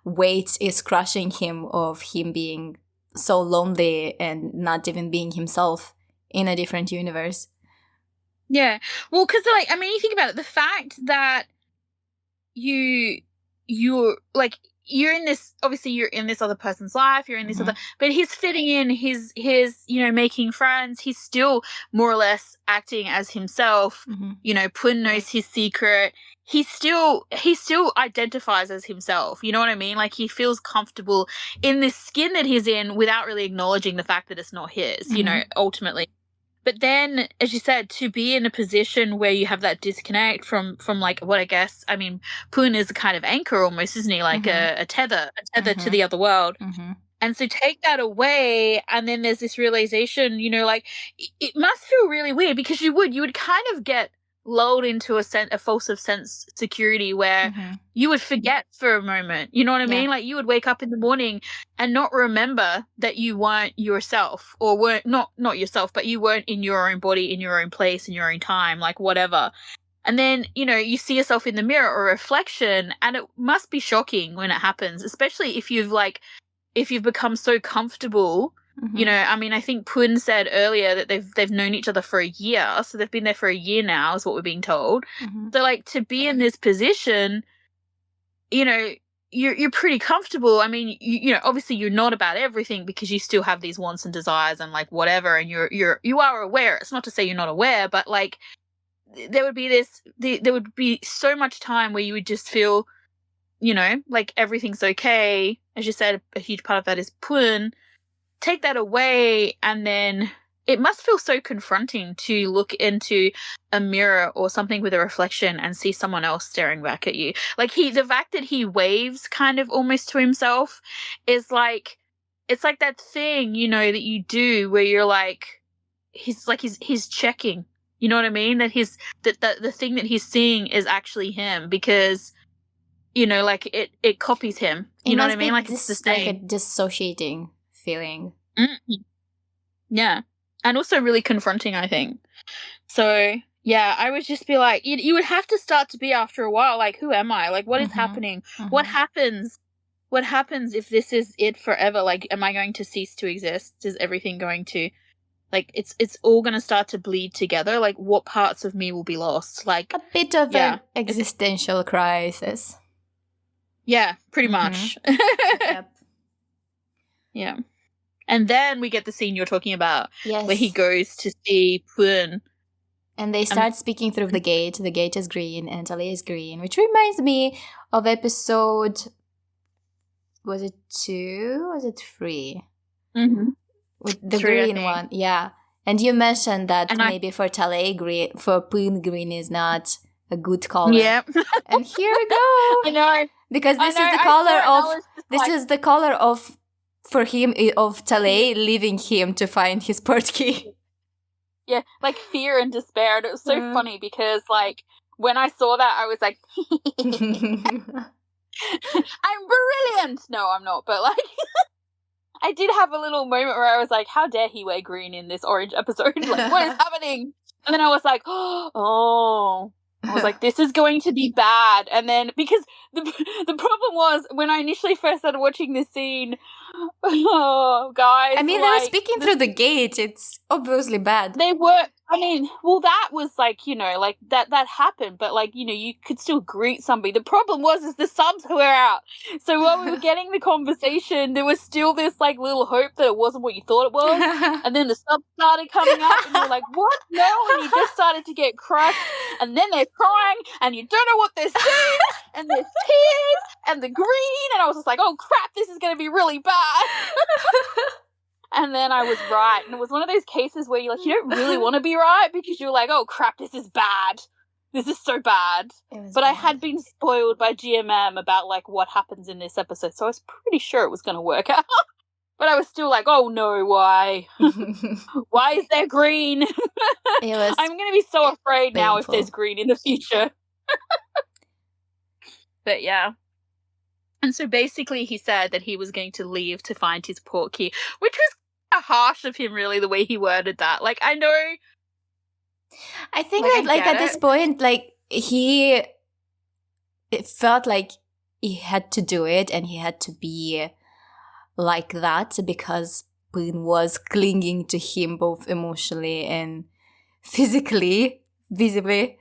A: weight is crushing him, of him being so lonely and not even being himself in a different universe. Yeah.
B: Well, because, like, I mean, you think about it, the fact that you you're in this, obviously you're in this other person's life, you're in this other, but he's fitting in, his making friends, he's still more or less acting as himself. Pun knows his secret. He still identifies as himself, you know what I mean? Like, he feels comfortable in this skin that he's in without really acknowledging the fact that it's not his, ultimately. But then, as you said, to be in a position where you have that disconnect from like what I guess, I mean, Pun is a kind of anchor almost, isn't he? Like a tether to the other world. And so take that away, and then there's this realization, like it must feel really weird, because you would kind of get lulled into a false of sense security where you would forget for a moment, you know what I mean? Like, you would wake up in the morning and not remember that you weren't yourself, or weren't not yourself, but you weren't in your own body, in your own place, in your own time, like whatever. And then, you see yourself in the mirror or reflection, and it must be shocking when it happens, especially if you've become so comfortable. I mean, I think Pun said earlier that they've known each other for a year, so they've been there for a year now, is what we're being told. So, like, to be in this position, you're pretty comfortable. I mean, obviously you're not about everything, because you still have these wants and desires and like whatever, and you are aware. It's not to say you're not aware, but like there would be so much time where you would just feel, like everything's okay. As you said, a huge part of that is Pun. Take that away, and then it must feel so confronting to look into a mirror or something with a reflection and see someone else staring back at you. Like, the fact that he waves kind of almost to himself is like, it's like that thing, that you do where you're like, he's checking, you know what I mean? That the thing that he's seeing is actually him, because, like it copies him. You know what I mean? Like, it's the same.
A: Like a dissociating feeling.
B: Yeah. And also really confronting, I think. So, yeah, I would just be like, you would have to start to be, after a while, like, who am I? Like, what is happening? What happens? What happens if this is it forever? Like, am I going to cease to exist? Is everything going to, like, it's all going to start to bleed together? Like, what parts of me will be lost? Like,
A: a bit of an existential crisis.
B: Yeah, pretty much.
A: Yep.
B: Yeah. And then we get the scene you're talking about, where he goes to see Pun.
A: And they start speaking through the gate. The gate is green and Tali is green, which reminds me of episode, was it 2? Was it 3? With the 3, green one, yeah. And you mentioned that maybe for Tali green, for Pun, green is not a good color.
B: Yep.
A: And here we go.
B: I know.
A: Because this is the color of, is the color of, for him, of Tali leaving him to find his port key.
B: Yeah, like fear and despair. And it was so funny because, like, when I saw that, I was like, I'm brilliant. No, I'm not. But, like, I did have a little moment where I was like, how dare he wear green in this orange episode? Like, what is happening? And then I was like, oh. I was like, this is going to be bad. And then, because the problem was, when I initially first started watching this scene, guys.
A: I mean, they were speaking through the gate. It's obviously bad.
B: They were, I mean, well, that was like, like that happened, but like, you could still greet somebody. The problem was the subs were out. So while we were getting the conversation, there was still this like little hope that it wasn't what you thought it was. And then the subs started coming up and you're like, what? No. And you just started to get crushed. And then they're crying and you don't know what they're saying. And there's tears and the green. And I was just like, oh crap, this is going to be really bad. And then I was right. And it was one of those cases where you don't really want to be right, because you're like, oh crap, this is bad. This is so bad. But bad. I had been spoiled by GMM about like what happens in this episode, so I was pretty sure it was going to work out. But I was still like, oh no, why? Why is there green? I'm going to be so afraid now if there's green in the future. But yeah. And so basically he said that he was going to leave to find his port key, which was harsh of him, really, the way he worded that. Like, I know.
A: I think that, like, at this point, like, it felt like he had to do it and he had to be like that because Pun was clinging to him both emotionally and physically, visibly.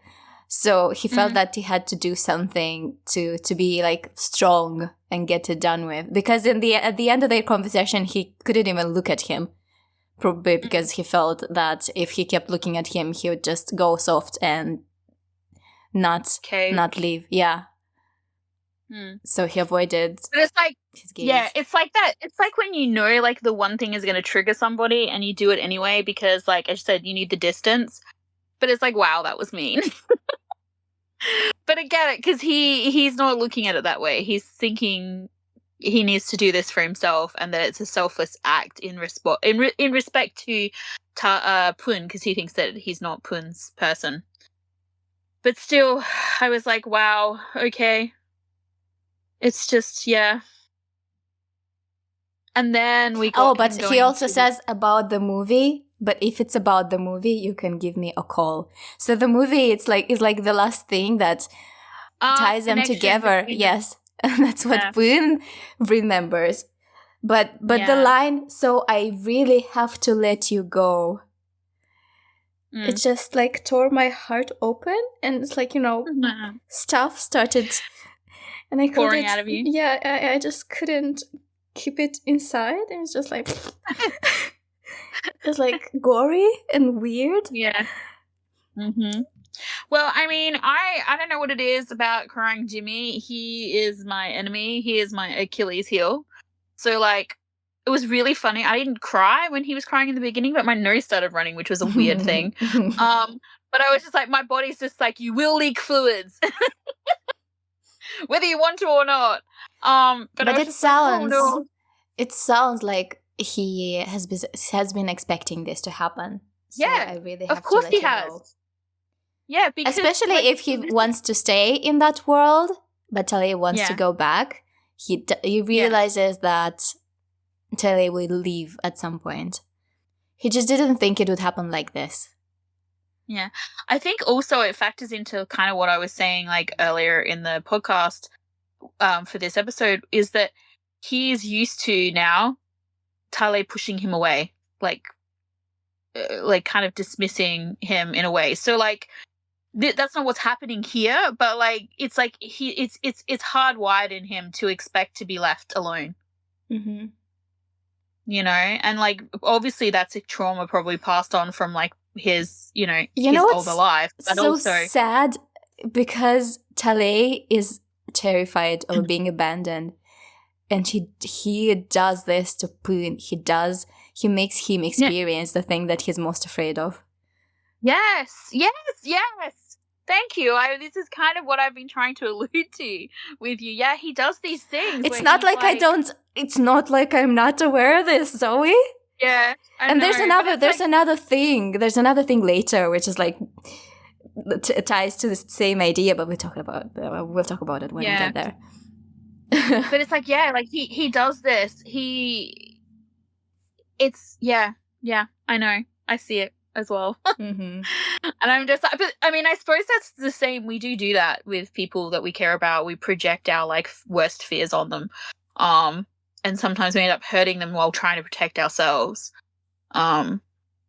A: So he felt that he had to do something to be like strong and get it done with. Because at the end of their conversation, he couldn't even look at him. Probably because he felt that if he kept looking at him, he would just go soft and not leave. Yeah. So he avoided.
B: But it's like,
A: his gaze.
B: Yeah, it's like that. It's like when you know, like, the one thing is going to trigger somebody and you do it anyway because, like I said, you need the distance. But it's like, wow, that was mean. But I get it because he's not looking at it that way. He's thinking he needs to do this for himself and that it's a selfless act in respect to Pun, because he thinks that he's not Pun's person. But still, I was like, wow, okay. It's just, yeah. And then we got
A: but he also says about the movie, but if it's about the movie, you can give me a call. So the movie, is like the last thing that ties them together. Yes. That's what Boone remembers. But the line, so I really have to let you go. It just like tore my heart open, and it's like, stuff started and I couldn't
B: pouring out of you.
A: Yeah, I just couldn't keep it inside. And it's just like it's like gory and weird.
B: Yeah. Well, I mean, I don't know what it is about crying Jimmy. He is my enemy. He is my Achilles heel. So, like, it was really funny. I didn't cry when he was crying in the beginning, but my nose started running, which was a weird thing. But I was just like, my body's just like, you will leak fluids, whether you want to or not. But
A: it sounds, like, oh, no. It sounds like he has been expecting this to happen. So
B: yeah,
A: I really have
B: of course
A: to let
B: he
A: you
B: has.
A: know.
B: Yeah, because
A: especially if he wants to stay in that world, but Tali wants to go back. He realizes that Tali will leave at some point. He just didn't think it would happen like this.
B: Yeah, I think also it factors into kind of what I was saying like earlier in the podcast for this episode, is that he is used to now Tali pushing him away, like kind of dismissing him in a way. So like that's not what's happening here, but like it's like it's hardwired in him to expect to be left alone.
A: Mm-hmm.
B: And like obviously that's a trauma probably passed on from like his his older life, but
A: so
B: also
A: sad because Tali is terrified of being abandoned, and he does this to Poon. He makes him experience the thing that he's most afraid of. Yes.
B: Thank you. This is kind of what I've been trying to allude to with you. Yeah, he does these things.
A: It's not like it's not like I'm not aware of this, Zoe.
B: Yeah.
A: And there's another thing. There's another thing later, which is like ties to the same idea, but we'll talk about it when we get there.
B: But it's like, like he does this. I know. I see it as well.
A: Mm-hmm.
B: And I'm just like, but I mean, I suppose that's the same. We do that with people that we care about. We project our like worst fears on them. And sometimes we end up hurting them while trying to protect ourselves. I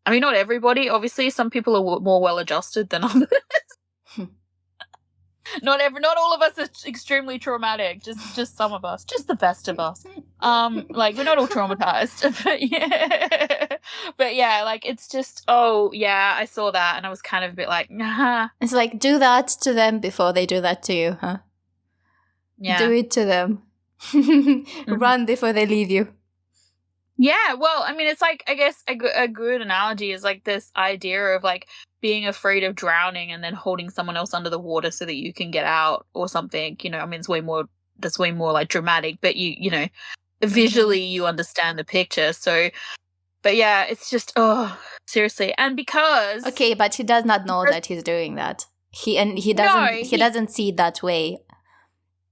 B: mean, not everybody, obviously. Some people are more well-adjusted than others. Not all of us are extremely traumatic. Just some of us. Just the best of us. Like, we're not all traumatized. But yeah, like, it's just, I saw that and I was kind of a bit like, nah.
A: It's like, do that to them before they do that to you, huh?
B: Yeah.
A: Do it to them. Run before they leave you.
B: Yeah, well, I mean, it's like, I guess a good analogy is like this idea of like being afraid of drowning and then holding someone else under the water so that you can get out or something. I mean, that's way more like dramatic, but visually you understand the picture. So, but yeah, it's just, seriously. And because.
A: Okay, but he does not know that he's doing that. He doesn't see it that way.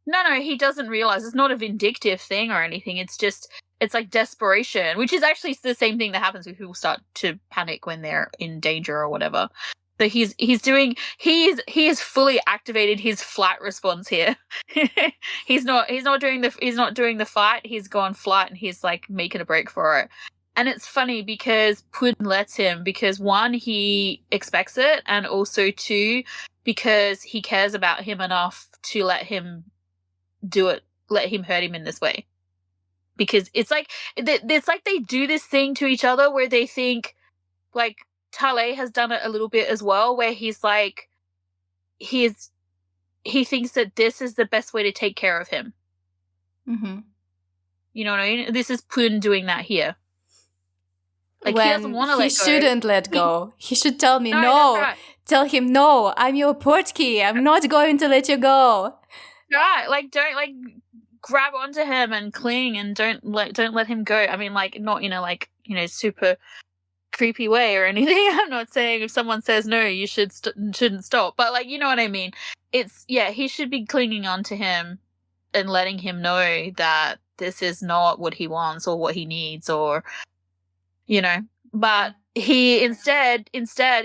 B: No, he doesn't realize. It's not a vindictive thing or anything. It's just, it's like desperation, which is actually the same thing that happens when people start to panic when they're in danger or whatever. So he has fully activated his flight response here. he's not doing the fight. He's gone flight and he's like making a break for it. And it's funny because Pun lets him, because one, he expects it, and also two, because he cares about him enough to let him do it, let him hurt him in this way. Because it's like they do this thing to each other where they think, like, Tale has done it a little bit as well, where he's like, he thinks that this is the best way to take care of him.
A: Mm-hmm.
B: You know what I mean? This is Pun doing that here. Like,
A: when
B: he doesn't want to let go.
A: He shouldn't let go. He should tell me
B: no. Right.
A: Tell him, no, I'm your portkey. I'm not going to let you go.
B: Right. Like, don't, like, grab onto him and cling and don't let him go. I mean, like, not in a, like, you know, super creepy way or anything. I'm not saying if someone says no, you shouldn't stop. But, like, you know what I mean? It's, yeah, he should be clinging onto him and letting him know that this is not what he wants or what he needs, or, you know. But he instead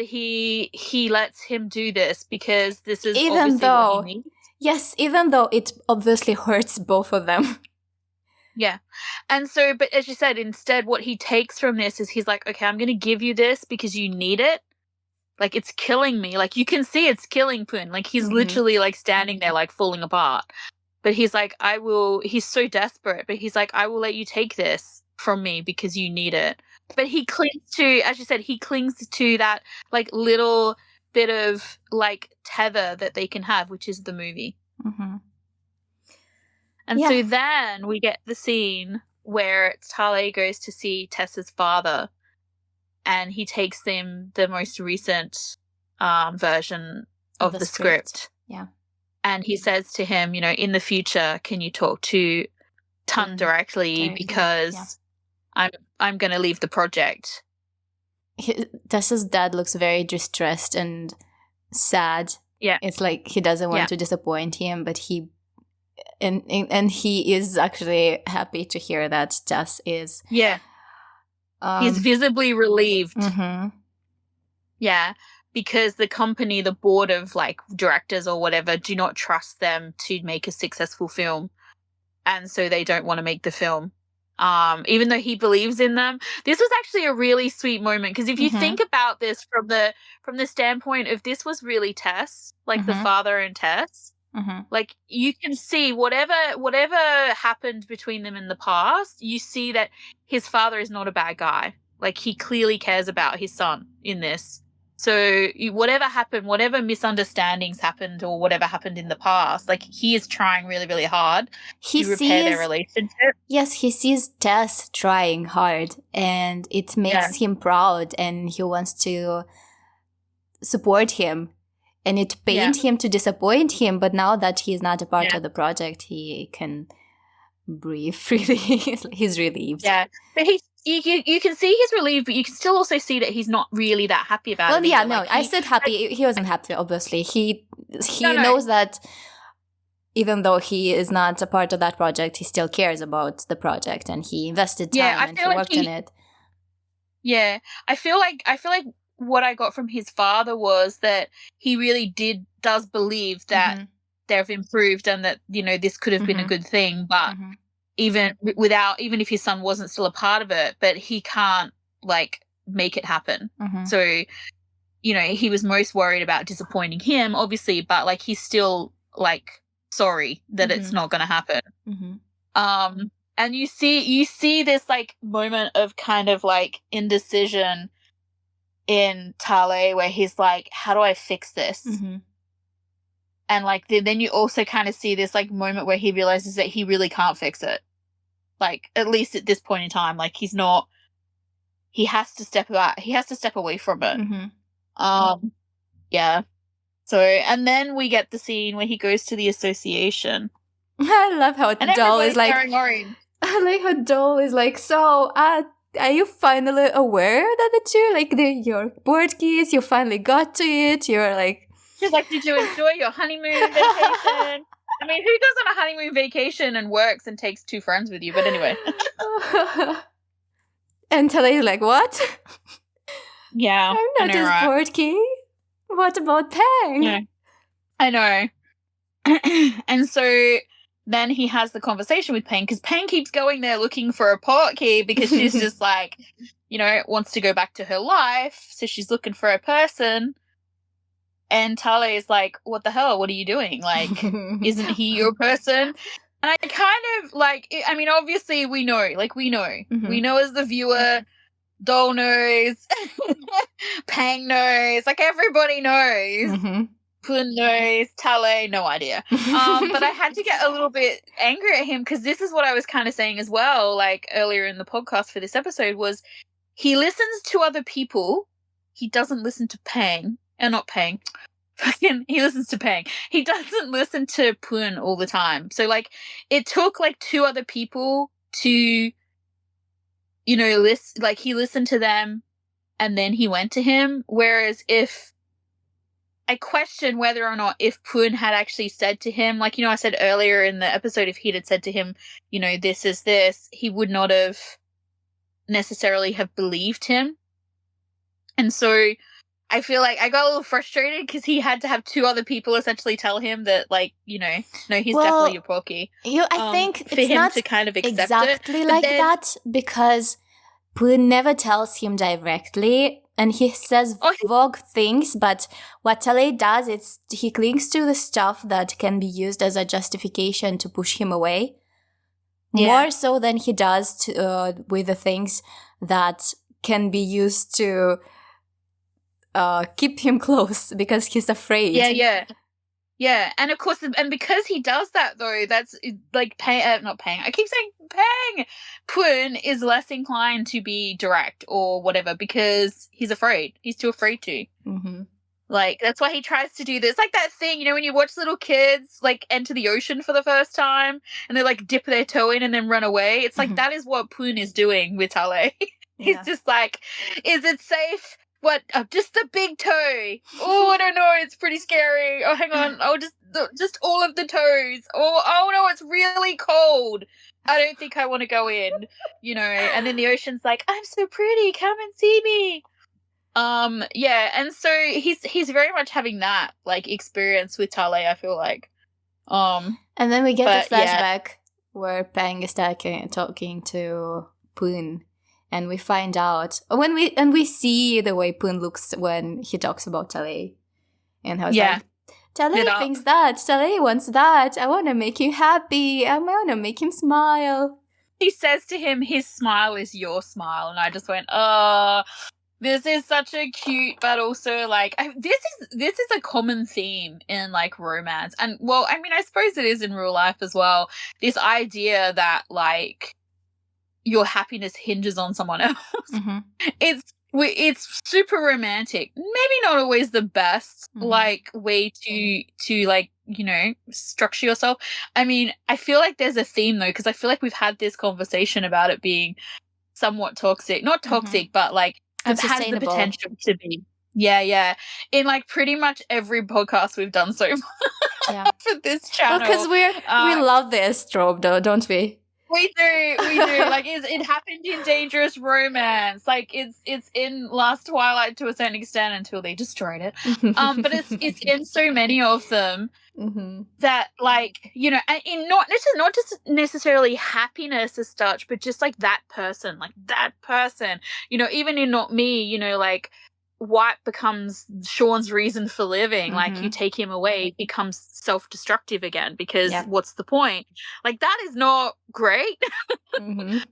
B: he lets him do this because this is obviously what he needs.
A: Yes, even though it obviously hurts both of them.
B: Yeah. And so, but as you said, instead what he takes from this is he's like, okay, I'm going to give you this because you need it. Like, it's killing me. Like, you can see it's killing Pun. Like, he's literally, like, standing there, like, falling apart. But he's like, he's so desperate, but he's like, I will let you take this from me because you need it. But he clings to, as you said, he clings to that, like, little bit of, like, tether that they can have, which is the movie.
A: Mm-hmm.
B: And so then we get the scene where Tale goes to see Tessa's father, and he takes them the most recent version of the script.
A: Yeah.
B: And he says to him, you know, in the future, can you talk to Tun directly because I'm going to leave the project.
A: Tessa's dad looks very distressed and sad.
B: Yeah.
A: It's like he doesn't want to disappoint him, but he is actually happy to hear that Tess is.
B: Yeah. He's visibly relieved.
A: Mm-hmm.
B: Yeah. Because the company, the board of, like, directors or whatever, do not trust them to make a successful film. And so they don't want to make the film. Even though he believes in them. This was actually a really sweet moment, because if you think about this from the standpoint of, this was really Tess, like the father and Tess. Like, you can see whatever happened between them in the past, you see that his father is not a bad guy. Like, he clearly cares about his son in this. So whatever happened, whatever misunderstandings happened or whatever happened in the past, like, he is trying really, really hard to repair their relationship.
A: Yes, he sees Tess trying hard, and it makes him proud, and he wants to support him. And it pained him to disappoint him, but now that he's not a part of the project, he can breathe freely. He's relieved.
B: Yeah, but you can see he's relieved, but you can still also see that he's not really that happy about it.
A: Well, yeah,
B: either.
A: no, I said happy. He wasn't happy, obviously. He knows that even though he is not a part of that project, he still cares about the project, and he invested time and he worked on it.
B: Yeah, I feel like what I got from his father was that he really does believe that they've improved and that, you know, this could have been a good thing, but even if his son wasn't still a part of it, but he can't, like, make it happen. So, you know, he was most worried about disappointing him, obviously, but, like, he's still, like, sorry that it's not going to happen. And you see this, like, moment of kind of, like, indecision in Tale, where he's like, how do I fix this? And, like, then you also kind of see this, like, moment where he realizes that he really can't fix it. Like, at least at this point in time, like, he has to step back. He has to step away from it. Yeah. So, and then we get the scene where he goes to the association.
A: I love how Doll is like, I like how Doll is like, so, are you finally aware that the two, like, your board keys, you finally got to it? You're like...
B: She's like, did you enjoy your honeymoon vacation? I mean, who goes on a honeymoon vacation and works and takes two friends with you? But anyway.
A: And Tale is like, what?
B: Yeah.
A: I'm not his board key. What about Peng?
B: Yeah. I know. And so... then he has the conversation with Peng, because Peng keeps going there looking for a portkey because she's just like, you know, wants to go back to her life. So she's looking for a person. And Tale is like, what the hell? What are you doing? Like, isn't he your person? And I kind of like, I mean, obviously we know, like we know.
A: Mhm.
B: We know as the viewer, Doll knows, Pang knows, like everybody knows.
A: Mhm.
B: Pun knows, Tale, no idea. But I had to get a little bit angry at him because this is what I was kind of saying as well, like earlier in the podcast for this episode, was he listens to other people. He doesn't listen to Pang. Not Pang. Fucking, he listens to Pang. He doesn't listen to Pun all the time. So, like, it took, like, 2 other people to, you know, he listened to them and then he went to him. Whereas if I question whether or not if Pun had actually said to him, like, you know, I said earlier in the episode, if he had said to him, you know, this is this, he would not have necessarily have believed him. And so I feel like I got a little frustrated because he had to have 2 other people essentially tell him that, like, you know, no, he's definitely your Porky.
A: I think
B: for
A: it's
B: him
A: not
B: to kind of accept
A: exactly
B: it.
A: like that, because Poon never tells him directly, and he says vague things, but what Tale does is he clings to the stuff that can be used as a justification to push him away.
B: Yeah.
A: More so than he does with the things that can be used to keep him close because he's afraid.
B: Yeah, and of course, and because he does that though, that's like not Pang. I keep saying Pang. Pun is less inclined to be direct or whatever because he's afraid. He's too afraid to.
A: Mm-hmm.
B: Like, that's why he tries to do this. Like that thing, you know, when you watch little kids like enter the ocean for the first time and they like dip their toe in and then run away. It's like that is what Pun is doing with Tale. He's just like, is it safe? What? Just the big toe. Oh, I don't know. It's pretty scary. Oh, hang on. Oh, just all of the toes. Oh no, it's really cold. I don't think I want to go in. You know. And then the ocean's like, I'm so pretty. Come and see me. Yeah. And so he's very much having that like experience with Tale. I feel like.
A: And then we get the flashback where Pang is talking to Poon. And we find out when we see the way Poon looks when he talks about Tale. And I was like, Tale thinks that. Tale wants that. I want to make him happy. I want to make him smile.
B: He says to him, his smile is your smile. And I just went, this is such a cute, but also like, this is a common theme in like romance. And well, I mean, I suppose it is in real life as well. This idea that like, your happiness hinges on someone else.
A: Mm-hmm.
B: It's super romantic. Maybe not always the best like way to like, you know, structure yourself. I mean, I feel like there's a theme though, because I feel like we've had this conversation about it being somewhat toxic. Not toxic, but like it has the potential to be. Yeah. In like pretty much every podcast we've done so far for this channel.
A: Because we love this trope though, don't we?
B: We do. Like, it happened in Dangerous Romance. Like, it's in Last Twilight to a certain extent until they destroyed it. But it's in so many of them that, like, you know, and in not just necessarily happiness as such, but just like that person, you know, even in Not Me, you know, like. White becomes Sean's reason for living. Like, you take him away, he becomes self-destructive again because what's the point? Like, that is not great.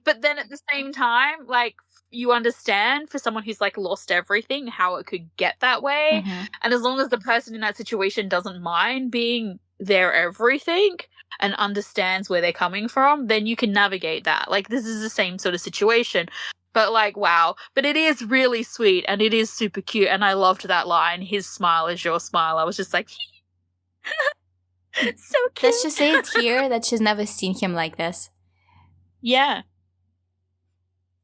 B: But then at the same time, like, you understand for someone who's like lost everything how it could get that way. And as long as the person in that situation doesn't mind being their everything and understands where they're coming from, then you can navigate that. Like, this is the same sort of situation. But, like, wow. But it is really sweet and it is super cute. And I loved that line, his smile is your smile. I was just like, so cute.
A: Let's just say it here that she's never seen him like this.
B: Yeah.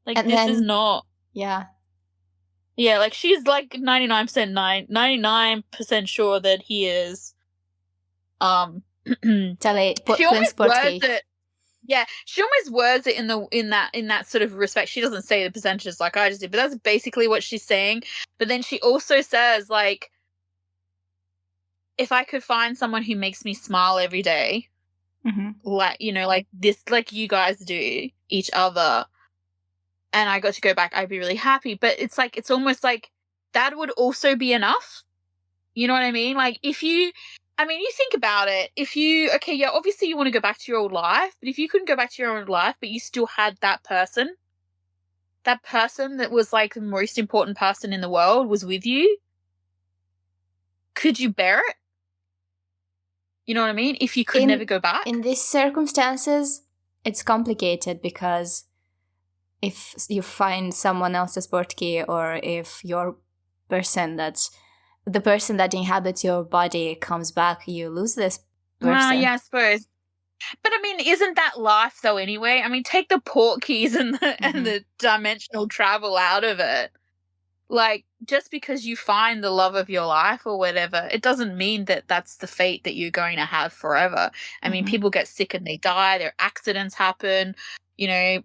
B: Like, and this is not.
A: Yeah.
B: Yeah, like, she's, like, 99% sure that he is.
A: Tale,
B: she almost words it. Yeah, she almost words it in that sort of respect. She doesn't say the percentages like I just did, but that's basically what she's saying. But then she also says, like, if I could find someone who makes me smile every day, like, you know, like this, like you guys do each other, and I got to go back, I'd be really happy. But it's like, it's almost like that would also be enough. You know what I mean? Like, if you, I mean, you think about it. If you, okay, yeah, obviously you want to go back to your old life, but if you couldn't go back to your old life, but you still had that person that was like the most important person in the world was with you, could you bear it? You know what I mean? If you could never go back?
A: In these circumstances, it's complicated because if you find someone else's birthkey, or if your person the person that inhabits your body comes back, you lose this person.
B: Yeah, I suppose. But I mean, isn't that life though anyway? I mean, take the port keys and the dimensional travel out of it. Like, just because you find the love of your life or whatever, it doesn't mean that that's the fate that you're going to have forever. I mean, people get sick and they die. Their accidents happen. You know,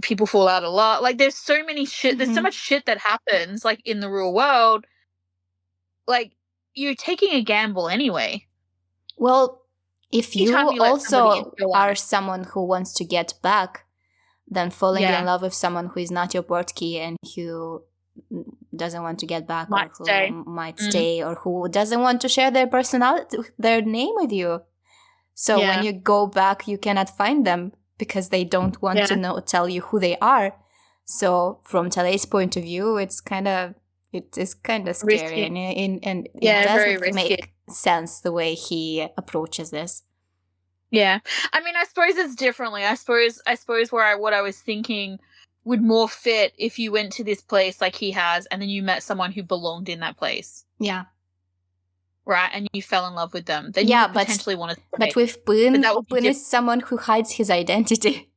B: people fall out a lot. Like, there's so many shit. There's so much shit that happens, like, in the real world. Like, you're taking a gamble anyway.
A: Well, if you also are someone who wants to get back, then falling in love with someone who is not your birthkey and who doesn't want to get back, or who might stay, or who doesn't want to share their personality, their name with you. So when you go back, you cannot find them because they don't want to tell you who they are. So from Tale's point of view, it is kind of scary, and it doesn't make sense the way he approaches this.
B: Yeah, I mean, I suppose it's differently. I suppose what I was thinking would more fit if you went to this place like he has, and then you met someone who belonged in that place.
A: Yeah.
B: Right, and you fell in love with them. Then you potentially want to.
A: But with Boone, Boone is someone who hides his identity.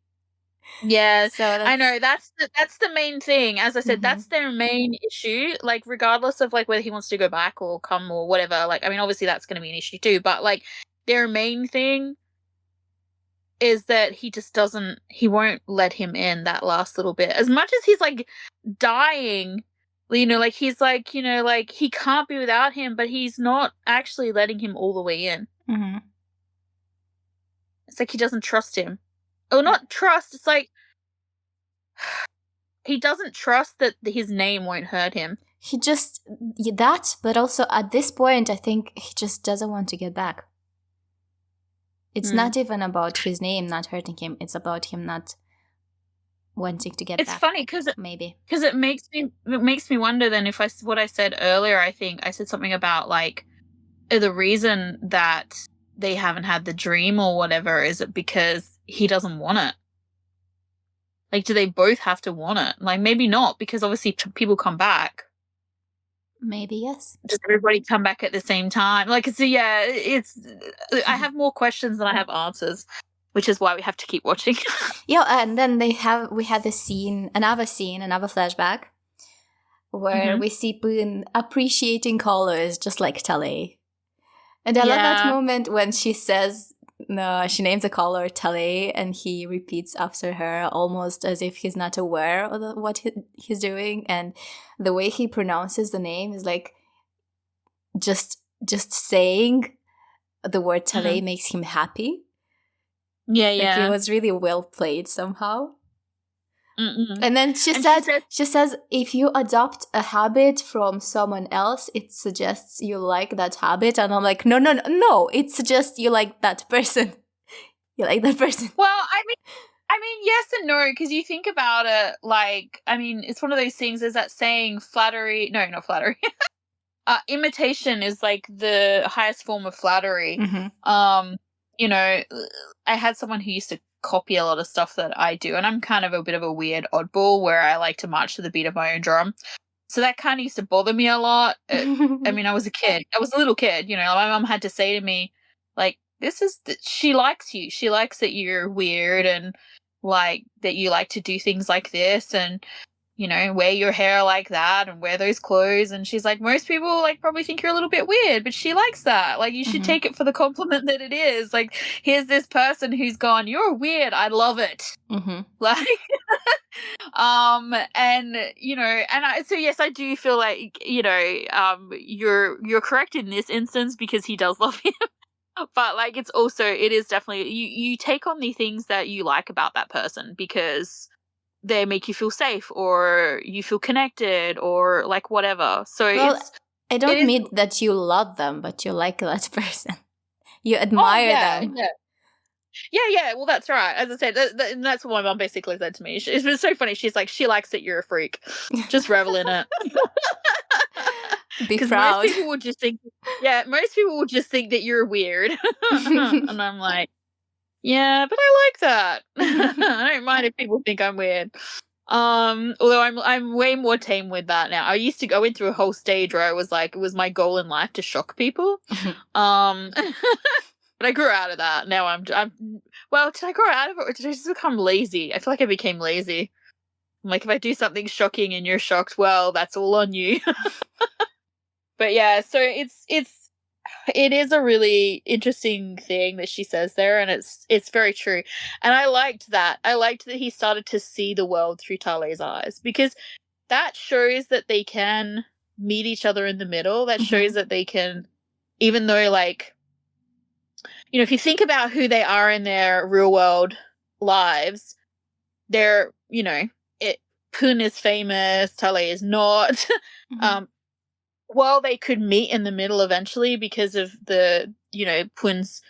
B: Yeah, so I know that's the main thing. As I said, that's their main issue. Like, regardless of like whether he wants to go back or come or whatever. Like, I mean, obviously that's going to be an issue too. But like, their main thing is that he won't let him in that last little bit. As much as he's like dying, you know, like he's like, you know, like he can't be without him, but he's not actually letting him all the way in. It's like he doesn't trust him. Oh, not trust. It's like he doesn't trust that his name won't hurt him.
A: He just but also at this point, I think he just doesn't want to get back. It's not even about his name not hurting him. It's about him not wanting to get back.
B: It's funny because it makes me wonder then if what I said earlier. I think I said something about like the reason that they haven't had the dream or whatever. Is it because he doesn't want it? Like, do they both have to want it? Like, maybe not, because obviously people come back.
A: Maybe yes.
B: Does everybody come back at the same time? Like, so yeah, I have more questions than I have answers, which is why we have to keep watching.
A: Yeah, and then we had another flashback, where we see Boone appreciating colors just like Tale. And I love that moment when she says, no, she names a color Tale, and he repeats after her almost as if he's not aware of what he's doing. And the way he pronounces the name is like just saying the word Tale makes him happy.
B: Yeah.
A: Like, it was really well played somehow. And then she says, if you adopt a habit from someone else, it suggests you like that habit. And I'm like, no, it suggests you like that person. You like that person.
B: Well, I mean, yes and no, because you think about it, like, I mean, it's one of those things. There's that saying, flattery. No, not flattery. Imitation is like the highest form of flattery. You know, I had someone who used to copy a lot of stuff that I do, and I'm kind of a bit of a weird oddball where I like to march to the beat of my own drum. So that kind of used to bother me a lot. I mean, I was a little kid, you know. My mum had to say to me, like, she likes you. She likes that you're weird and like that you like to do things like this and, you know, wear your hair like that and wear those clothes. And she's like, most people like probably think you're a little bit weird, but she likes that. Like, you should take it for the compliment that it is. Like, here's this person who's gone, you're weird. I love it. Like, and you know, so yes, I do feel like, you know, you're correct in this instance because he does love him. But like, it is definitely you take on the things that you like about that person because they make you feel safe or you feel connected or like whatever. So
A: I don't mean that you love them, but you like that person. You admire them.
B: Yeah. Well, that's right. As I said, that's what my mum basically said to me. It was so funny. She's like, she likes it. You're a freak. Just revel in it.
A: Be proud.
B: Most people would just think, that you're weird. And I'm like, yeah, but I like that. I don't mind if people think I'm weird. Although I'm way more tame with that now. I went through a whole stage where I was like, it was my goal in life to shock people. But I grew out of that. Now well, did I grow out of it or did I just become lazy? I feel like I became lazy. I'm like, if I do something shocking and you're shocked, well, that's all on you. But yeah, so it is a really interesting thing that she says there, and it's very true. And I liked that. I liked that he started to see the world through Tale's eyes, because that shows that they can meet each other in the middle. That shows that they can, even though, like, you know, if you think about who they are in their real world lives, they're, you know, Pun is famous, Tale is not. While they could meet in the middle eventually because of the, you know, Tale's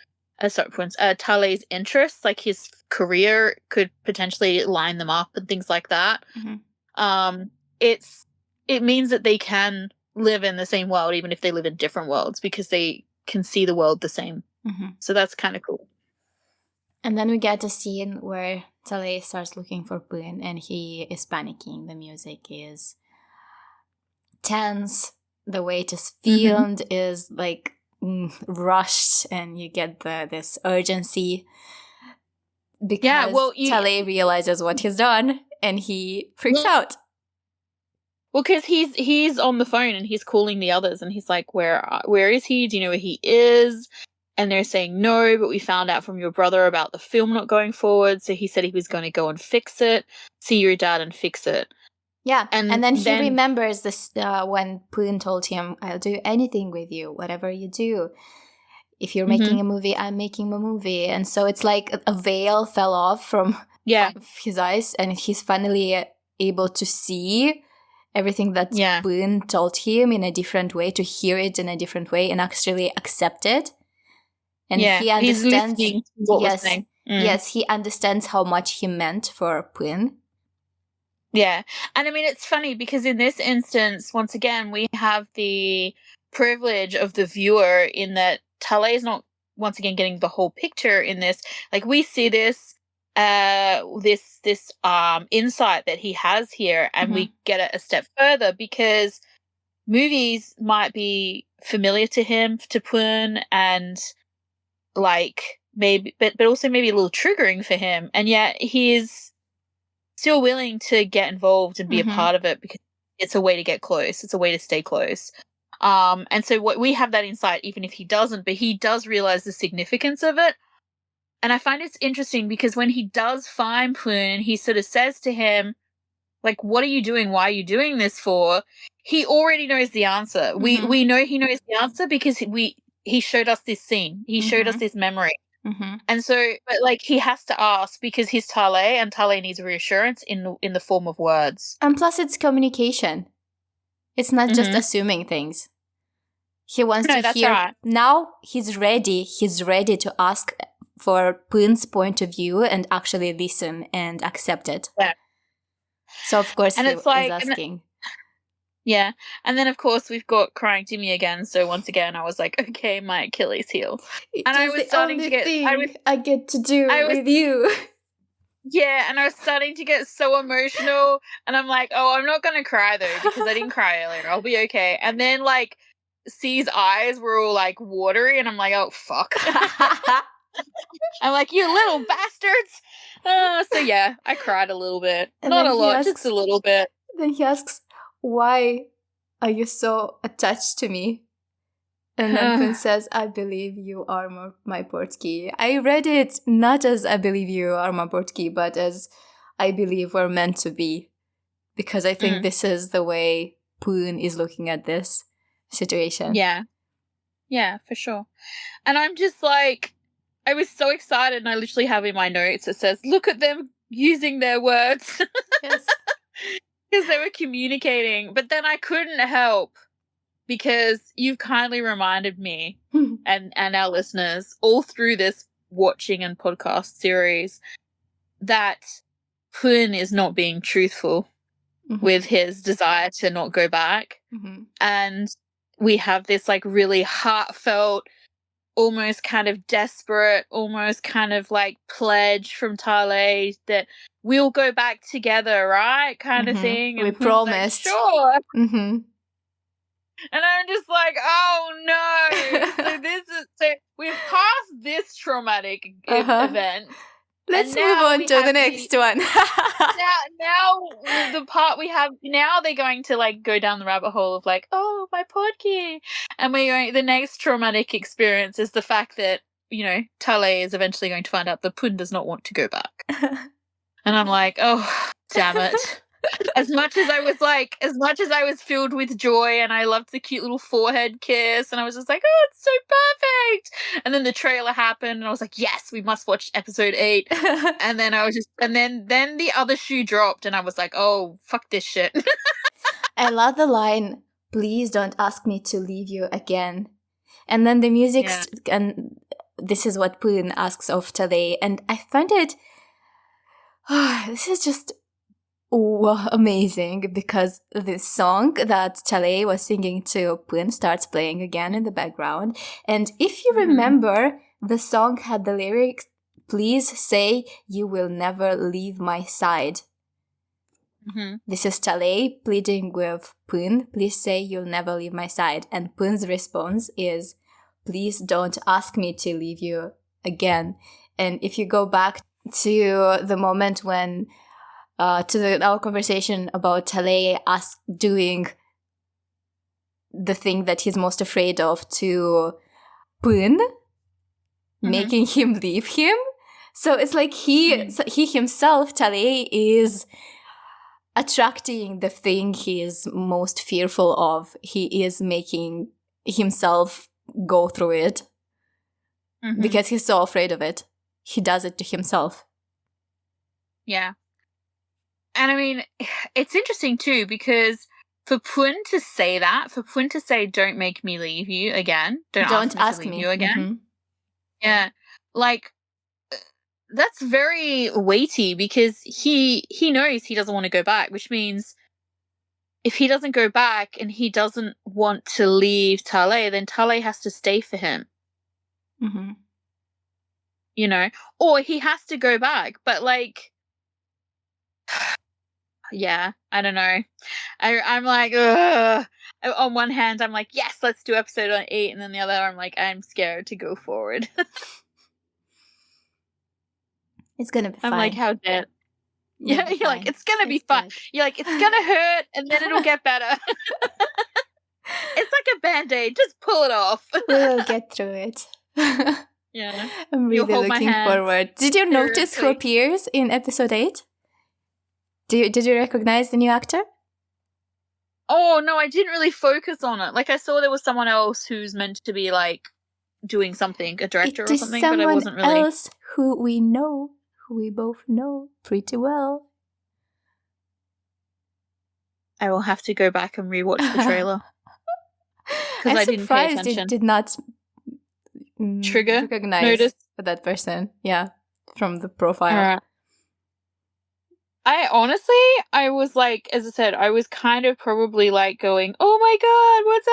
B: interests, like his career could potentially line them up and things like that. It means that they can live in the same world even if they live in different worlds, because they can see the world the same. So that's kind of cool.
A: And then we get a scene where Tale starts looking for Pun and he is panicking. The music is tense. The way it is filmed is like rushed, and you get this urgency because Tale realizes what he's done and he freaks out.
B: Well, because he's on the phone and he's calling the others and he's like, where is he? Do you know where he is? And they're saying, no, but we found out from your brother about the film not going forward. So he said he was going to go and fix it, see your dad and fix it.
A: Yeah, and then he remembers this when Pun told him, I'll do anything with you, whatever you do. If you're making a movie, I'm making a movie. And so it's like a veil fell off from his eyes, and he's finally able to see everything that Pun told him in a different way, to hear it in a different way and actually accept it. And he understands. Yes, he understands how much he meant for Pun.
B: Yeah. And I mean, it's funny because in this instance, once again, we have the privilege of the viewer in that Tale is not, once again, getting the whole picture in this. Like, we see this insight that he has here, and we get it a step further because movies might be familiar to him, to Pun, and like maybe, but also maybe a little triggering for him, and yet he's still willing to get involved and be a part of it because it's a way to get close. It's a way to stay close. And so we have that insight, even if he doesn't, but he does realize the significance of it. And I find it's interesting because when he does find Pun, he sort of says to him, like, what are you doing? Why are you doing this for? He already knows the answer. We know he knows the answer because he showed us this scene. He showed us this memory. And so, but like, he has to ask because he's Tale, and Tale needs reassurance in the form of words.
A: And plus, it's communication. It's not just assuming things. He wants to hear. Right. Now he's ready. He's ready to ask for Pun's point of view and actually listen and accept it. Yeah. So of course he is asking.
B: Yeah. And then, of course, we've got crying Jimmy again. So once again, I was like, okay, my Achilles heel.
A: And I was starting to get... I get to do with you.
B: Yeah, and I was starting to get so emotional. And I'm like, oh, I'm not going to cry, though, because I didn't cry earlier. I'll be okay. And then, like, C's eyes were all, like, watery. And I'm like, oh, fuck. I'm like, you little bastards. So, yeah, I cried a little bit. And not a lot, just a little bit.
A: Then he asks, why are you so attached to me? And then Pun says, I believe you are my portkey. I read it not as I believe you are my portkey, but as I believe we're meant to be. Because I think this is the way Pun is looking at this situation.
B: Yeah. Yeah, for sure. And I'm just like, I was so excited, and I literally have in my notes, it says, look at them using their words. Yes. Because they were communicating, but then I couldn't help because you've kindly reminded me and our listeners all through this watching and podcast series that Pun is not being truthful with his desire to not go back. And we have this like really heartfelt, almost kind of desperate, almost kind of like pledge from Tale that we'll go back together, right? Kind of thing.
A: We
B: And
A: promised.
B: like, sure. And I'm just like, oh no. So we've passed this traumatic event.
A: Let's move on to the next one.
B: now the part we have now, they're going to like go down the rabbit hole of like, oh, my podkey, and we're going. The next traumatic experience is the fact that Tale is eventually going to find out that Pun does not want to go back, and I'm like, oh, damn it. As much as I was filled with joy and I loved the cute little forehead kiss and I was just like, oh, it's so perfect. And then the trailer happened and I was like, yes, we must watch episode 8. And then then the other shoe dropped and I was like, oh, fuck this shit.
A: I love the line, please don't ask me to leave you again. And then the music, and this is what Pun asks of Tale. And I find it, this is just amazing, because the song that Tale was singing to Pun starts playing again in the background. And if you remember, the song had the lyrics, please say you will never leave my side. This is Tale pleading with Pun, please say you'll never leave my side. And Pun's response is, please don't ask me to leave you again. And if you go back to the moment when our conversation about Tale doing the thing that he's most afraid of to Pun, making him leave him. So it's like he himself, Tale, is attracting the thing he is most fearful of. He is making himself go through it because he's so afraid of it. He does it to himself.
B: Yeah. And I mean, it's interesting too, because for Pun to say that, for Pun to say, don't make me leave you again, don't ask me to leave you again. Yeah. Like, that's very weighty, because he knows he doesn't want to go back, which means if he doesn't go back and he doesn't want to leave Tale, then Tale has to stay for him. Or he has to go back. But like, yeah, I don't know. I'm like, ugh. On one hand, I'm like, yes, let's do episode 8, and then the other, I'm like, I'm scared to go forward.
A: It's gonna be fine.
B: I'm like, how dare? Yeah, you're like, it's gonna be fun. You're like, it's gonna hurt, and then it'll get better. It's like a Band-Aid. Just pull it off.
A: We'll get through it.
B: Yeah.
A: I'm really looking forward. Did you notice who appears in episode 8? Did you recognize the new actor?
B: Oh, no, I didn't really focus on it. Like, I saw there was someone else who's meant to be, like, doing something, a director or something, but I wasn't really...
A: someone else who we both know pretty well.
B: I will have to go back and rewatch the trailer. Because I didn't pay attention.
A: It did not recognize that person. Yeah, from the profile.
B: I was like, as I said, I was kind of probably like going, oh my God, what's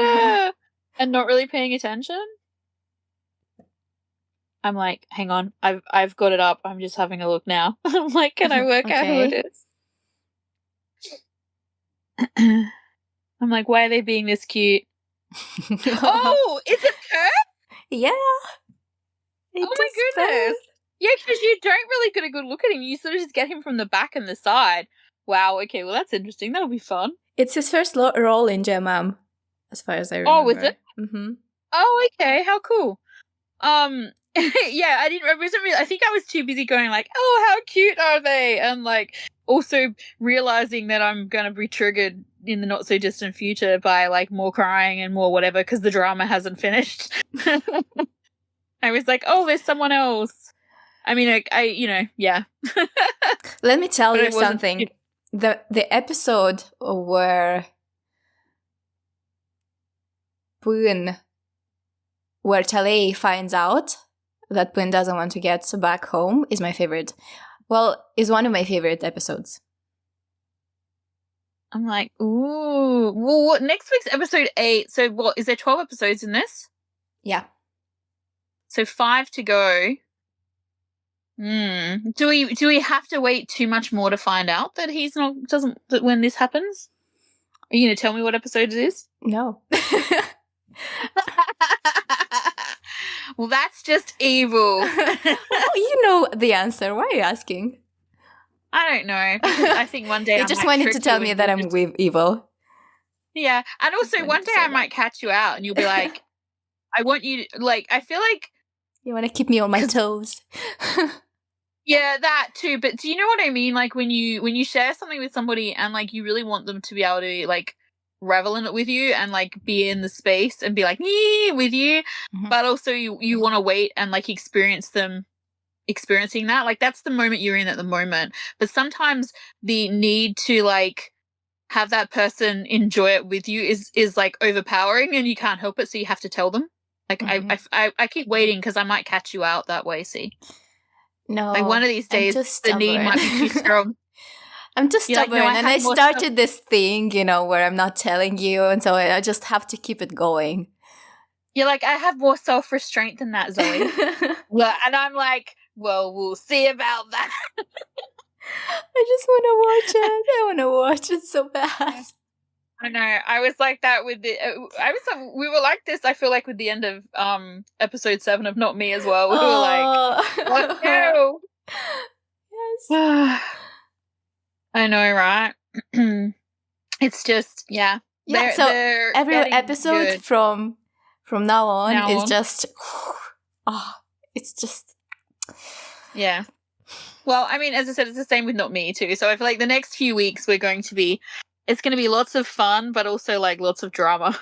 B: happening? And not really paying attention. I'm like, hang on, I've got it up. I'm just having a look now. I'm like, can I work out who it is? I'm like, why are they being this cute? Oh, is it Perth?
A: Yeah.
B: Oh my goodness. Yeah, because you don't really get a good look at him. You sort of just get him from the back and the side. Wow, okay, well, that's interesting. That'll be fun.
A: It's his first role in Jemam, as far as I remember.
B: Oh, is it? Oh, okay, how cool. Yeah, I think I was too busy going like, oh, how cute are they? And like, also realizing that I'm going to be triggered in the not so distant future by like more crying and more whatever, because the drama hasn't finished. I was like, oh, there's someone else. I mean, yeah.
A: Let me tell you something. The episode where Poon, where Talay finds out that Poon doesn't want to get back home, is my favorite. Well, is one of my favorite episodes.
B: I'm like, ooh. Well, what, next week's episode 8. So what, is there 12 episodes in this?
A: Yeah.
B: So 5 to go. Do we have to wait too much more to find out that that when this happens? Are you going to tell me what episode it is?
A: No.
B: Well, that's just evil.
A: Oh, you know the answer. Why are you asking?
B: I don't know. Because I think one day
A: you just wanted to tell me that I'm evil.
B: Yeah. And also one day I might catch you out and you'll be like, I want you to, like, I feel like
A: you want to keep me on my toes.
B: Yeah, that too. But do you know what I mean? Like when you share something with somebody and like you really want them to be able to like revel in it with you and like be in the space and be like with you, but also you want to wait and like experiencing that. Like that's the moment you're in at the moment. But sometimes the need to like have that person enjoy it with you is like overpowering and you can't help it, so you have to tell them. Like I keep waiting because I might catch you out that way. See.
A: No,
B: like one of these days, the need might be too strong.
A: I'm just stubborn,
B: like, no,
A: and I started this thing, where I'm not telling you, and so I just have to keep it going.
B: You're like, I have more self-restraint than that, Zoe. Well, and I'm like, well, we'll see about that.
A: I just want to watch it. I want to watch it so bad.
B: I know. I was like that with we were like this, I feel like, with the end of episode 7 of Not Me as well. We were like, what? No. Yes. I know, right? It's just, yeah.
A: So every episode
B: good.
A: from now on is just, it's just.
B: Yeah. Well, I mean, as I said, it's the same with Not Me too. So I feel like the next few weeks it's going to be lots of fun, but also like lots of drama.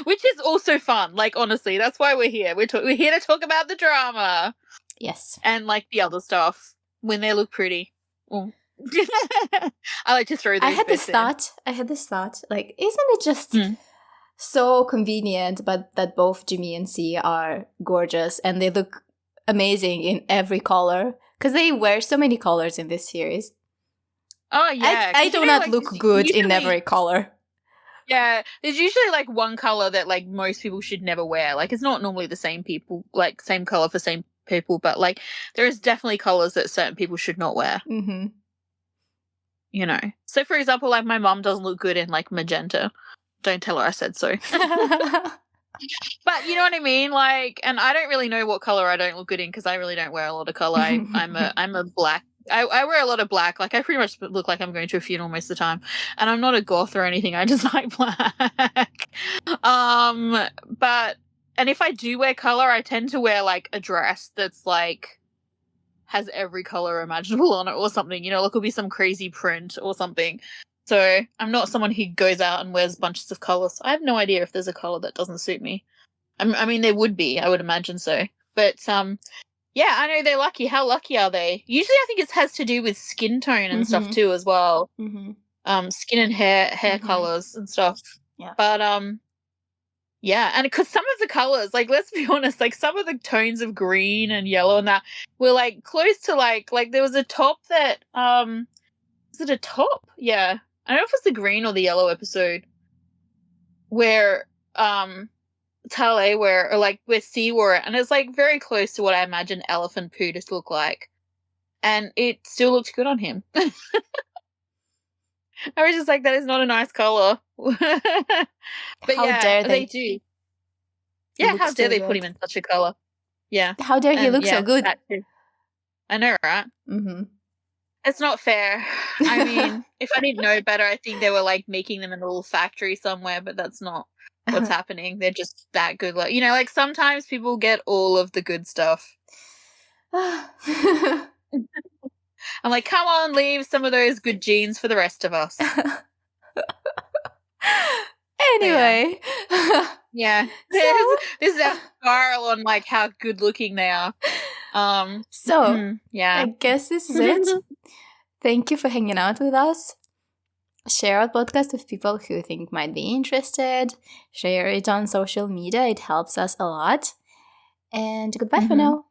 B: Which is also fun. Like, honestly, that's why we're here. We're here to talk about the drama.
A: Yes.
B: And like the other stuff when they look pretty. I like to throw those
A: I had this thought, like, isn't it just so convenient but that both Jimmy and C are gorgeous and they look amazing in every color? Because they wear so many colors in this series.
B: Oh, yeah.
A: I do not look good in every color.
B: Yeah, there's usually like one color that like most people should never wear. Like it's not normally the same people, like same color for same people, but like there is definitely colors that certain people should not wear.
A: Mm-hmm.
B: So for example, like my mom doesn't look good in like magenta. Don't tell her I said so. But you know what I mean? Like, and I don't really know what color I don't look good in because I really don't wear a lot of color. I'm a black. I wear a lot of black. Like I pretty much look like I'm going to a funeral most of the time, and I'm not a goth or anything. I just like black. But if I do wear color, I tend to wear like a dress that's like has every color imaginable on it or something. Like it'll be some crazy print or something. So I'm not someone who goes out and wears bunches of colors. I have no idea if there's a color that doesn't suit me. I mean, there would be. I would imagine so. But yeah, I know they're lucky. How lucky are they? Usually I think it has to do with skin tone and stuff too as well. Mm-hmm. Skin and hair colors and stuff.
A: Yeah.
B: But yeah, and because some of the colors, like let's be honest, like some of the tones of green and yellow and that were like close to like there was a top that was it a top? Yeah. I don't know if it was the green or the yellow episode where Tale where C wore it, and it's like very close to what I imagine elephant poo to look like, and it still looked good on him. I was just like, that is not a nice color. But
A: how dare
B: they do. Yeah, how dare they put him in such a color? Yeah,
A: how dare he look so good?
B: I know, right?
A: Mm-hmm.
B: It's not fair. I mean, if I didn't know better, I think they were like making them in a little factory somewhere, but that's not what's happening. They're just that good. Like sometimes people get all of the good stuff. I'm like, come on, leave some of those good genes for the rest of us.
A: Anyway.
B: Yeah. This is our spiral on like how good looking they are.
A: So yeah, I guess this is it. Thank you for hanging out with us. Share our podcast with people who think might be interested. Share it on social media. It helps us a lot. And goodbye for now.